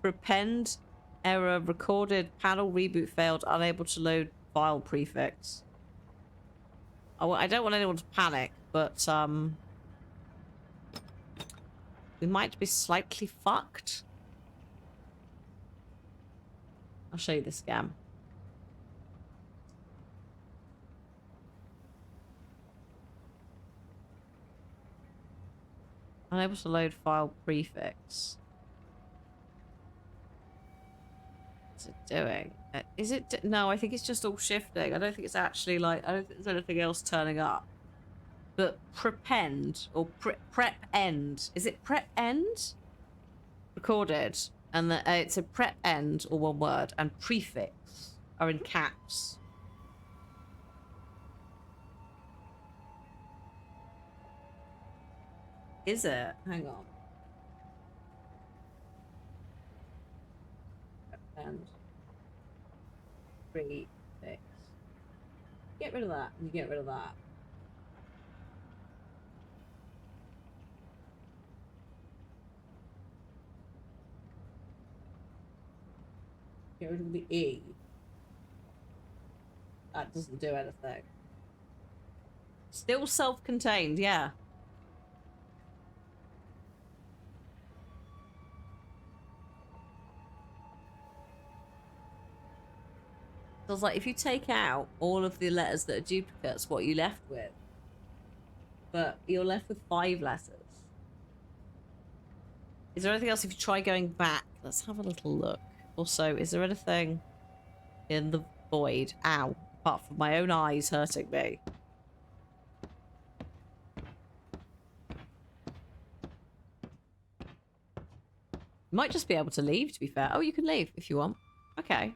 Prepend error recorded. Panel reboot failed. Unable to load file prefix. Oh, I don't want anyone to panic, but, we might be slightly fucked. I'll show you the scam. Unable to load file prefix. What's it doing? Is it? No, I think it's just all shifting. I don't think it's actually like, I don't think there's anything else turning up. But prepend or prep end. Is it prep end? Recorded. And it's a prep end, or one word, and prefix are in caps. Is it? Hang on. Prep end. Prefix. Get rid of that, and you get rid of that. Get rid of the E. That doesn't do anything. Still self-contained, yeah. So it's like, if you take out all of the letters that are duplicates, what are you left with? But you're left with 5 letters. Is there anything else if you try going back? Let's have a little look. Also, is there anything in the void? Ow. Apart from my own eyes hurting me. Might just be able to leave, to be fair. Oh, you can leave if you want. Okay.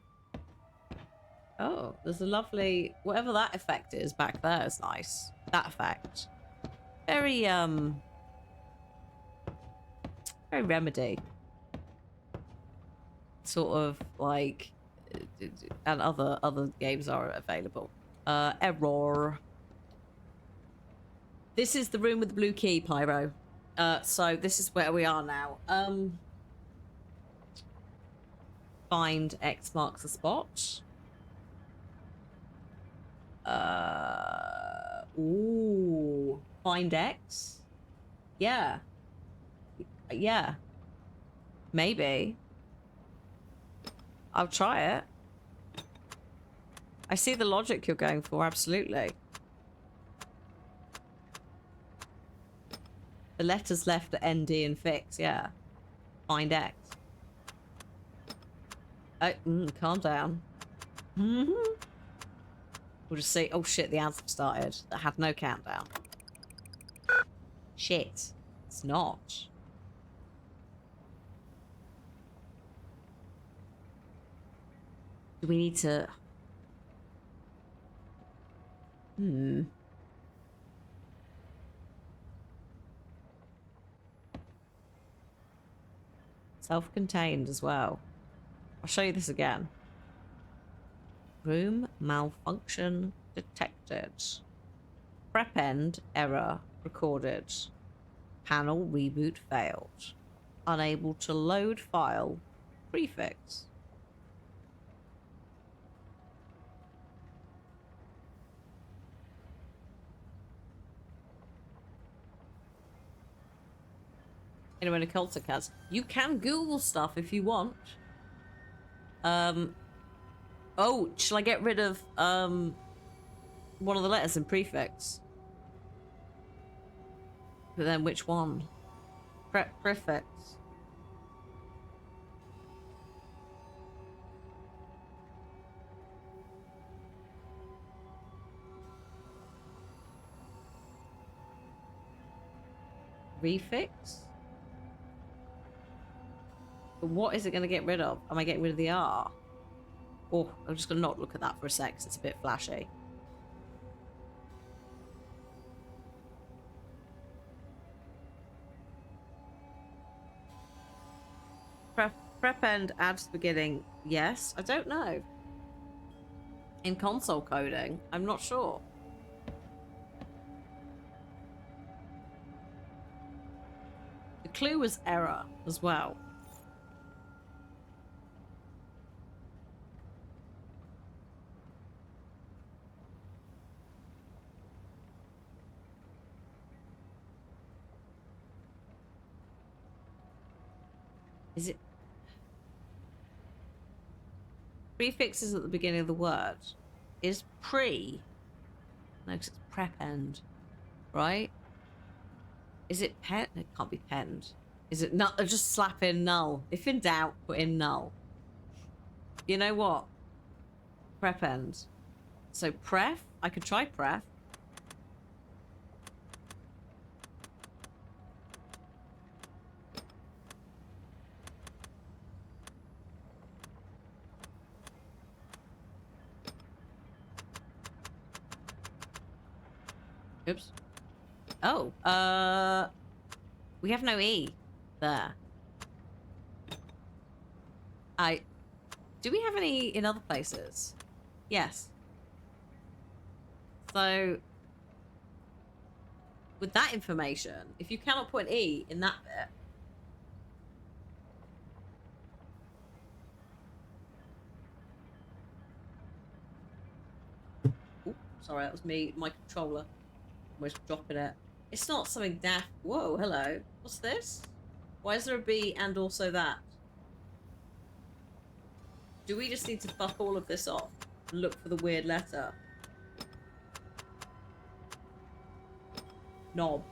Oh, there's a lovely... Whatever that effect is back there is nice. That effect. Very, very Remedy. Sort of like... And other games are available. Error. This is the room with the blue key, Pyro. So this is where we are now. Find X marks the spot. Ooh. Find X? Yeah. Yeah. Maybe. I'll try it. I see the logic you're going for, absolutely. The letters left at ND and fix, yeah. Find X. Oh, calm down. We'll just see. Oh shit, the anthem started. That had no countdown. Shit. It's not. Do we need to... Self-contained as well. I'll show you this again. Room malfunction detected. Prep end error recorded. Panel reboot failed. Unable to load file prefix. Anyone in Occultic has. You can Google stuff if you want. Oh, shall I get rid of one of the letters in prefix? But then which one? Prefix. Refix? But what is it going to get rid of? Am I getting rid of the R? Oh, I'm just going to not look at that for a sec because it's a bit flashy. Prep end add to the beginning. Yes, I don't know. In console coding, I'm not sure. The clue was error as well. Is it... Prefix is at the beginning of the word. Is pre... No, because it's prep end. Right? Is it pen? It can't be penned. Is it not? Just slap in null. If in doubt, put in null. You know what? Prep end. So pref? I could try pref. Oops. Oh, we have no E there. Do we have any in other places? Yes. So, with that information, if you cannot put an E in that bit. Ooh, sorry, that was me, my controller. Almost dropping it. It's not something daft. Whoa, hello. What's this? Why is there a B and also that? Do we just need to fuck all of this off and look for the weird letter? Knob.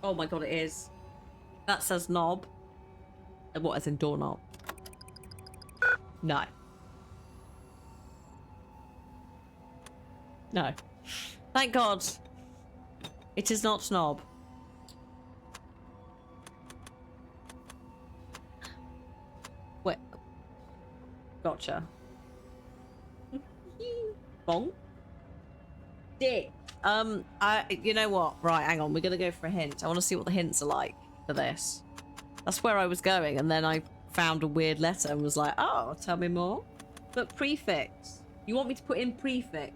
Oh my god, it is. That says knob. And what, as in doorknob? No. No. Thank God. It is not knob. Gotcha. Bonk. Dick. You know what? Right, hang on. We're gonna go for a hint. I want to see what the hints are like for this. That's where I was going, and then I found a weird letter and was like, oh, tell me more. But prefix. You want me to put in prefix?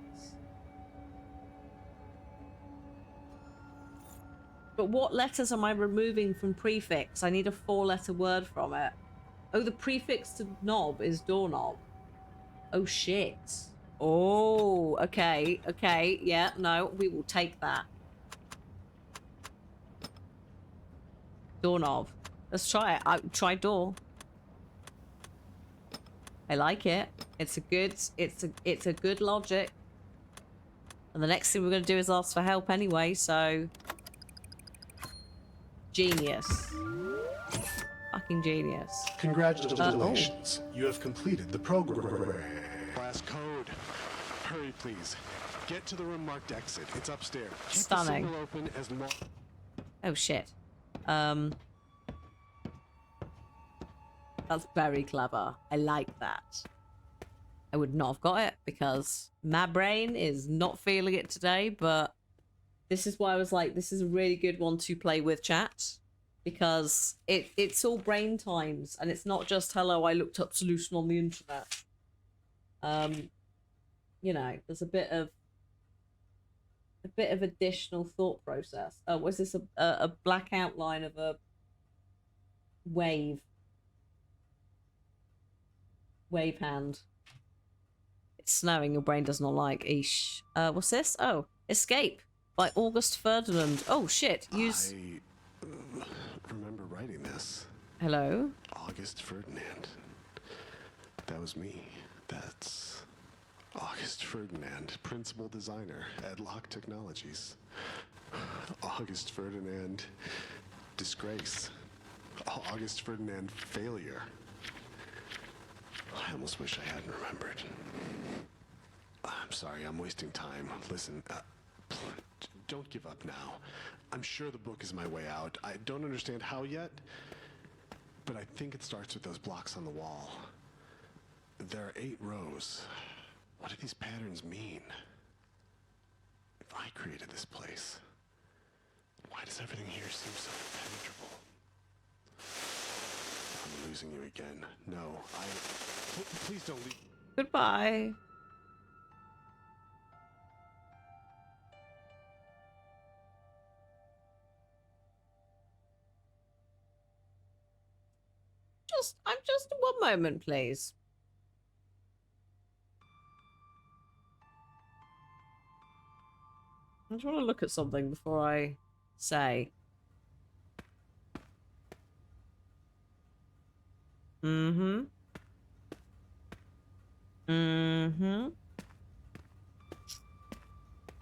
But what letters am I removing from prefix? I need a 4-letter word from it. Oh, the prefix to knob is doorknob. Oh, shit. Oh, okay. Okay. Yeah, no, we will take that. Doorknob. Let's try it. Try door. I like it. It's a good logic. And the next thing we're going to do is ask for help anyway, so... Genius. Fucking genius. Congratulations. You have completed the program. Last code. Hurry, please. Get to the room marked exit. It's upstairs. Keep Stunning. the signal open as long... Oh, shit. That's very clever. I like that. I would not have got it because my brain is not feeling it today, but this is why I was like, this is a really good one to play with chat because it's all brain times and it's not just, hello, I looked up solution on the internet. You know, there's a bit of additional thought process. Oh, was this a black outline of a wave hand? It's snowing, your brain does not like. Eesh. What's this? Oh, Escape by August Ferdinand. Oh shit, use... I remember writing this. Hello? August Ferdinand. That was me. That's August Ferdinand, principal designer at Locke Technologies. August Ferdinand, disgrace. August Ferdinand, failure. I almost wish I hadn't remembered. I'm sorry, I'm wasting time. Listen, don't give up now. I'm sure the book is my way out. I don't understand how yet, but I think it starts with those blocks on the wall. There are 8 rows. What do these patterns mean? If I created this place, why does everything here seem so impenetrable? I'm losing you again. No, please don't leave. Goodbye. I'm just one moment, please. I just want to look at something before I say. Mm-hmm.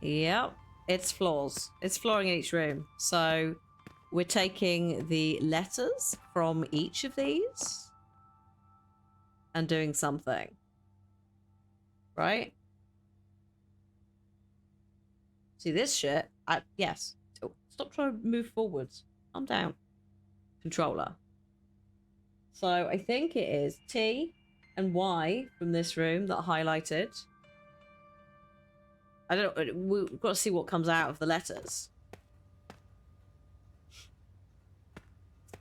Yep. It's floors. It's flooring in each room. So we're taking the letters from each of these and doing something. Right? See this shit? Yes. Oh, stop trying to move forwards. Calm down. Controller. So I think it is T and Y from this room that are highlighted. I don't know. We've got to see what comes out of the letters.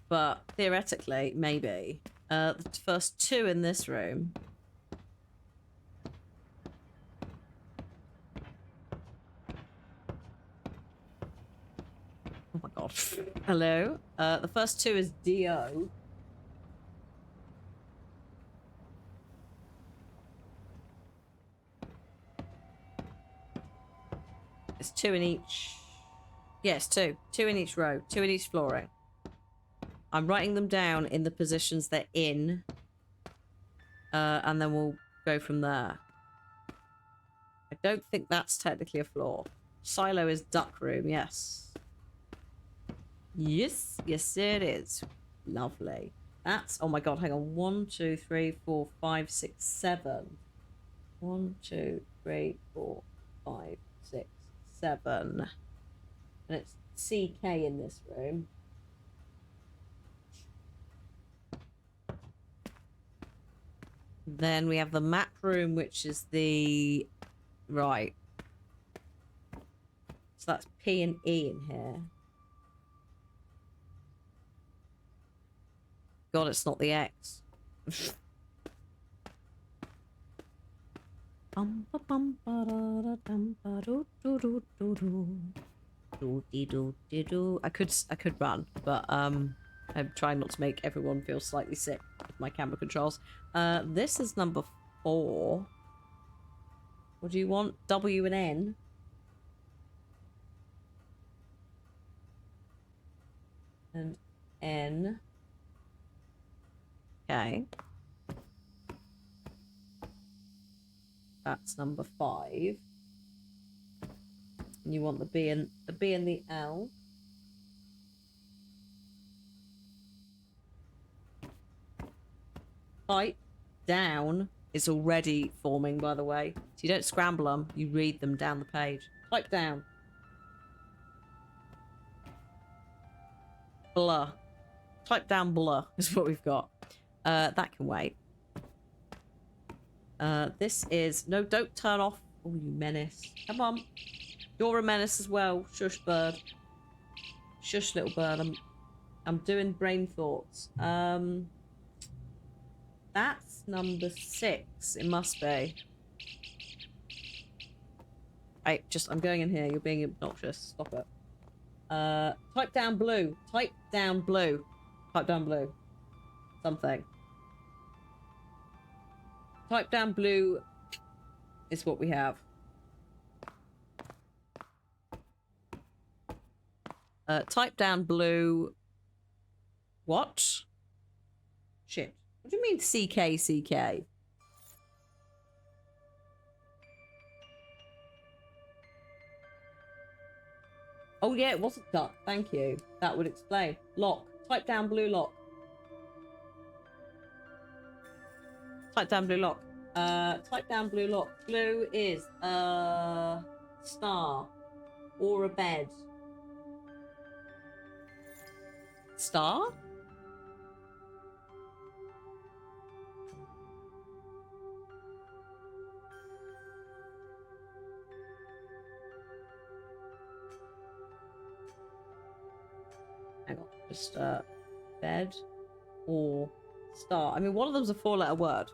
But theoretically, maybe. The first 2 in this room. Oh my god. Hello? The first 2 is D-O. It's 2 in each... Yes, 2. 2 in each row. 2 in each flooring. I'm writing them down in the positions they're in. And then we'll go from there. I don't think that's technically a floor. Silo is duck room, yes. Yes, yes it is. Lovely. That's... Oh my god, hang on. 1, 2, 3, 4, 5, 6, 7. 1, 2, 3, 4, 5, 6, 7. And it's CK in this room. Then we have the map room, which is the... Right. So that's P and E in here. God, it's not the X. I could run, but I'm trying not to make everyone feel slightly sick with my camera controls. This is number 4. What do you want? W and N? And N. Okay. That's number 5. And you want the B and the L. Type down is already forming, by the way. So you don't scramble them, you read them down the page. Type down. Blur. Type down blur is what we've got. That can wait. This is... No, don't turn off. Oh, you menace. Come on. You're a menace as well. Shush, bird. Shush, little bird. I'm doing brain thoughts. That's number 6. It must be. I'm going in here. You're being obnoxious. Stop it. Type down blue. Type down blue. Type down blue. Something. Type down blue is what we have. Type down blue. What? Shit. What do you mean CK? Oh yeah, it wasn't duck. Thank you. That would explain. Lock. Type down blue lock. Type down blue lock. Type down blue lock. Blue is a star or a bed. Star? Hang on. Just bed or star. I mean, one of them's a 4-letter word.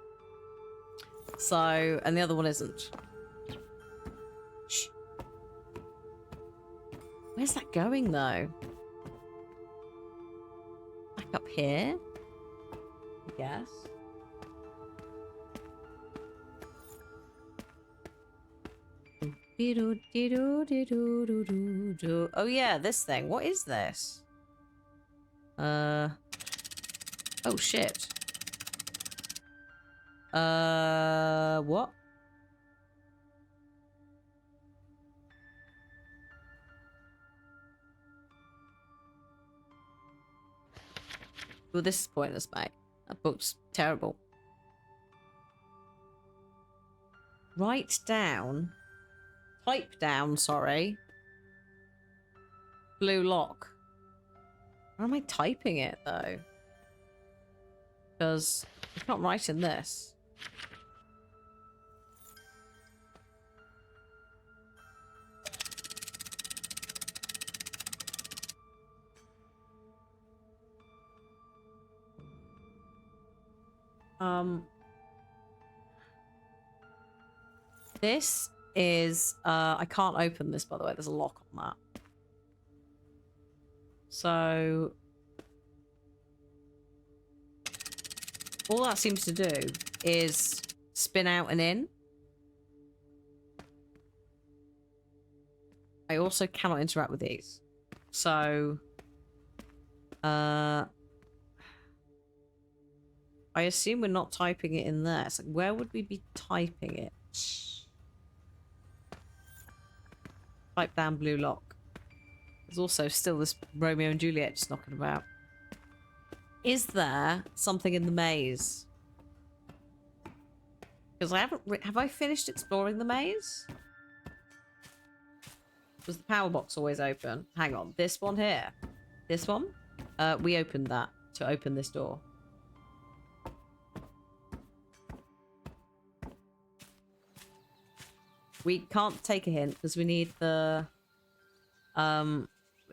So, and the other one isn't. Shh. Where's that going, though? Back up here? I guess. Oh, yeah, this thing. What is this? Oh, shit. What? Well, this is pointless, mate. That book's terrible. Write down. Type down, sorry. Blue lock. Where am I typing it, though? Because it's not writing this. This is, I can't open this, by the way. There's a lock on that. So, all that seems to do is spin out and in. I also cannot interact with these. So, I assume we're not typing it in there. So where would we be typing it? Type down blue lock. There's also still this Romeo and Juliet just knocking about. Is there something in the maze? Because I haven't... Have I finished exploring the maze? Was the power box always open? Hang on. This one here. This one? We opened that to open this door. We can't take a hint because we need the well,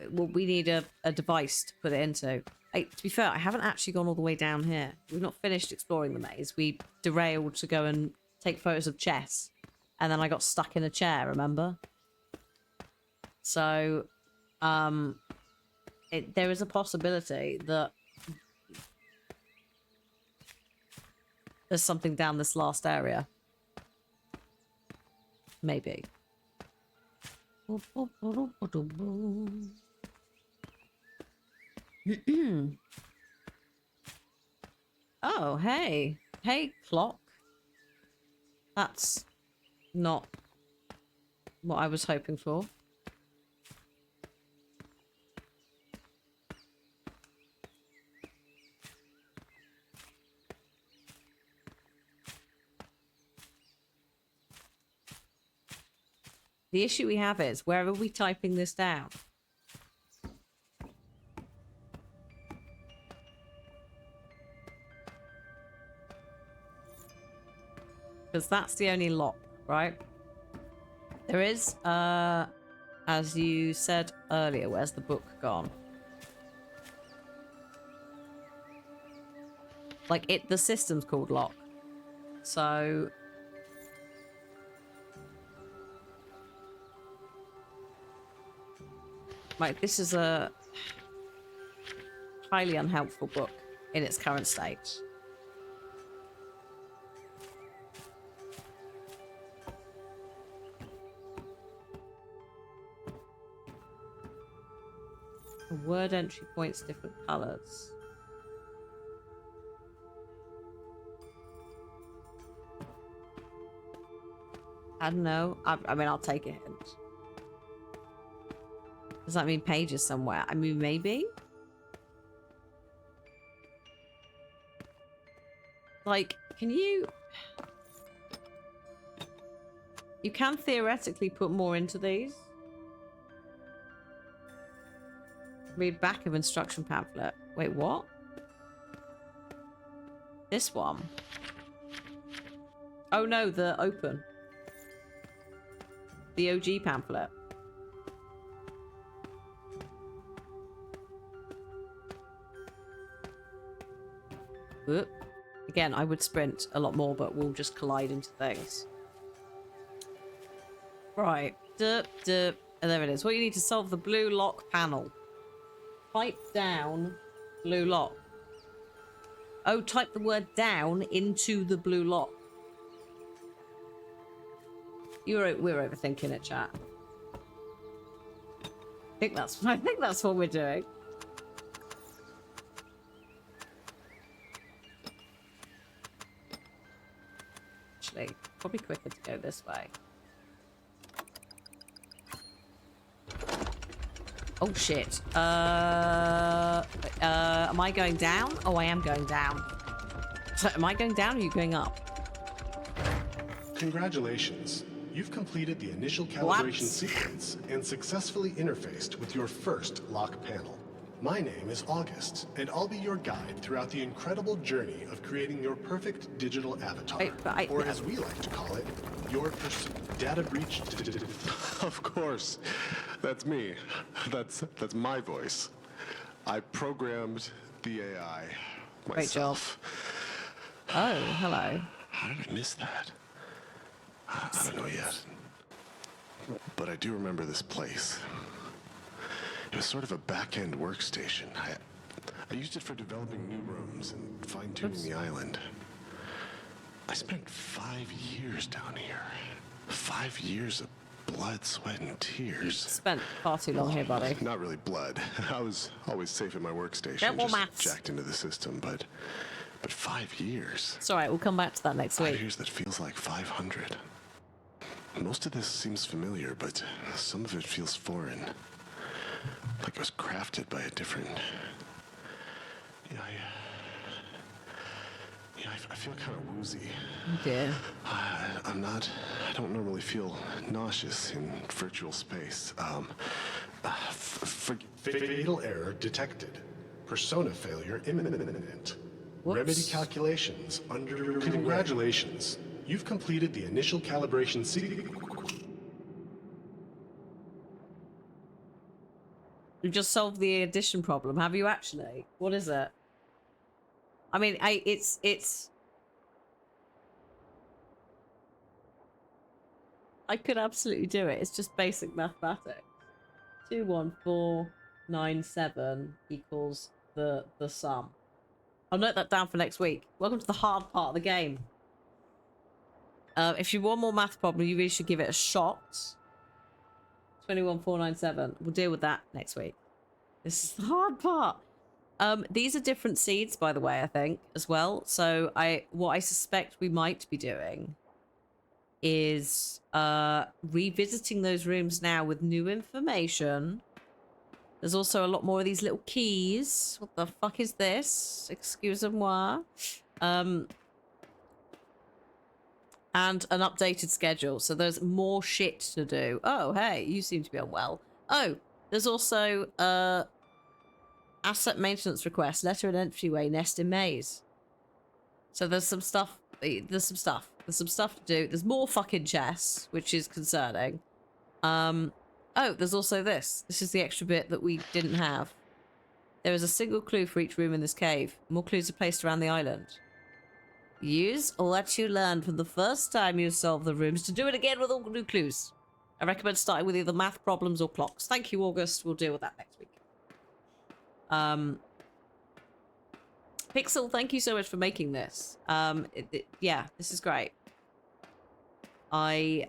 we need a device to put it into. To be fair, I haven't actually gone all the way down here. We've not finished exploring the maze. We derailed to go and take photos of chess, and then I got stuck in a chair, remember? So there is a possibility that there's something down this last area. Maybe. Oh, hey. Hey, clock. That's not what I was hoping for. The issue we have is, where are we typing this down? Because that's the only lock, right? There is, as you said earlier, where's the book gone? Like, the system's called lock. So... Like, this is a highly unhelpful book in its current state. The word entry points different colours. I don't know. I mean, I'll take a hint. Does that mean pages somewhere? I mean, maybe? Like, can you... You can theoretically put more into these. Read back of instruction pamphlet. Wait, what? This one? Oh no, the open. The OG pamphlet. Whoop. Again, I would sprint a lot more, but we'll just collide into things. Right. And there it is. What you need to solve the blue lock panel. Type down blue lock. Oh, type the word down into the blue lock. We're overthinking it, chat. I think that's what we're doing. Actually, probably quicker to go this way. Oh shit. Am I going down? Oh, I am going down. So, am I going down or are you going up? Congratulations. You've completed the initial calibration sequence and successfully interfaced with your first lock panel. My name is August, and I'll be your guide throughout the incredible journey of creating your perfect digital avatar. Or as we like to call it, your data breach. Of course. That's me. That's my voice. I programmed the AI myself. Great job. Oh, hello. How did I miss that? I don't know yet. But I do remember this place. It was sort of a back-end workstation. I used it for developing new rooms and fine-tuning the island. I spent 5 years down here. 5 years of blood, sweat, and tears. Spent far too long here, buddy. Not really blood. I was always safe at my workstation. Just jacked into the system, but 5 years. It's alright, we'll come back to that next 5 week. years that feels like 500. Most of this seems familiar, but some of it feels foreign. Like it was crafted by a different... I feel kind of woozy. Yeah. I don't normally feel nauseous in virtual space. Fatal error detected. Persona failure imminent. Whoops. Remedy calculations under... Congratulations. You've completed the initial calibration sequence. You just solved the addition problem. Have you actually? What is it? I mean, it's. I could absolutely do it. It's just basic mathematics. 21497 equals the sum. I'll note that down for next week. Welcome to the hard part of the game. If you want more math problem, you really should give it a shot. 21497. We'll deal with that next week. This is the hard part. These are different seeds, by the way, I think, as well. So what I suspect we might be doing is revisiting those rooms now with new information. There's also a lot more of these little keys. What the fuck is this? Excusez-moi. And an updated schedule. So there's more shit to do. Oh, hey, you seem to be unwell. Oh, there's also asset maintenance request, letter and entryway, nest in maze. So there's some stuff. There's some stuff to do. There's more fucking chests, which is concerning. Oh, there's also this. This is the extra bit that we didn't have. There is a single clue for each room in this cave. More clues are placed around the island. Use what you learned from the first time you solved the rooms to do it again with all new clues. I recommend starting with either math problems or clocks. Thank you, August. We'll deal with that next week. Pixel, thank you so much for making this. Yeah, this is great. This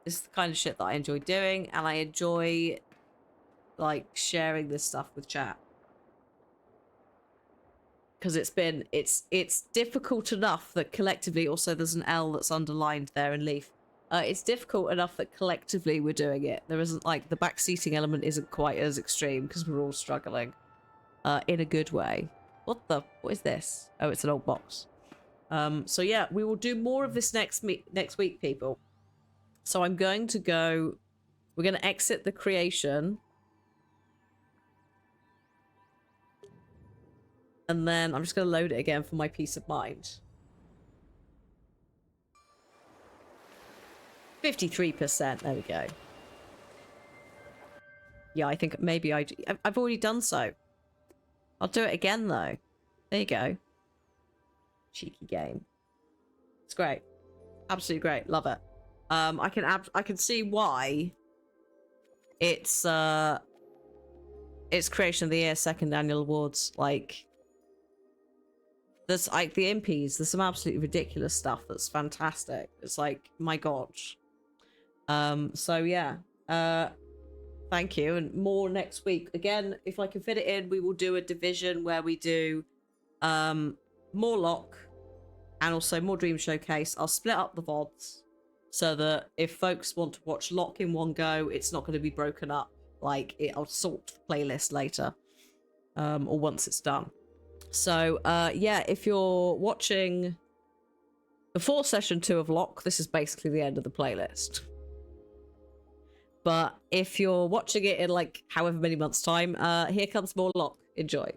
is the kind of shit that I enjoy doing, and I enjoy, like, sharing this stuff with chat. Because it's difficult enough that collectively, also there's an L that's underlined there in Leaf. It's difficult enough that collectively we're doing it. There isn't, like, the backseating element isn't quite as extreme because we're all struggling. In a good way. What is this? Oh, it's an old box. So yeah, we will do more of this next week, people. So I'm going to go, we're going to exit the creation. And then I'm just going to load it again for my peace of mind. 53%, there we go. Yeah, I think maybe I've already done so. I'll do it again, though. There you go. Cheeky game. It's great. Absolutely great. Love it. I can see why it's Creation of the Year second annual awards. Like, there's like the impies. There's some absolutely ridiculous stuff that's fantastic. It's like, my god. So yeah. Thank you, and more next week. Again, if I can fit it in, we will do a division where we do more Lock and also more Dream Showcase. I'll split up the VODs so that if folks want to watch Lock in one go, it's not going to be broken up. Like, I'll sort the playlist later or once it's done. So, yeah, if you're watching before session 2 of Lock, this is basically the end of the playlist. But if you're watching it in, like, however many months' time, here comes more Lock. Enjoy.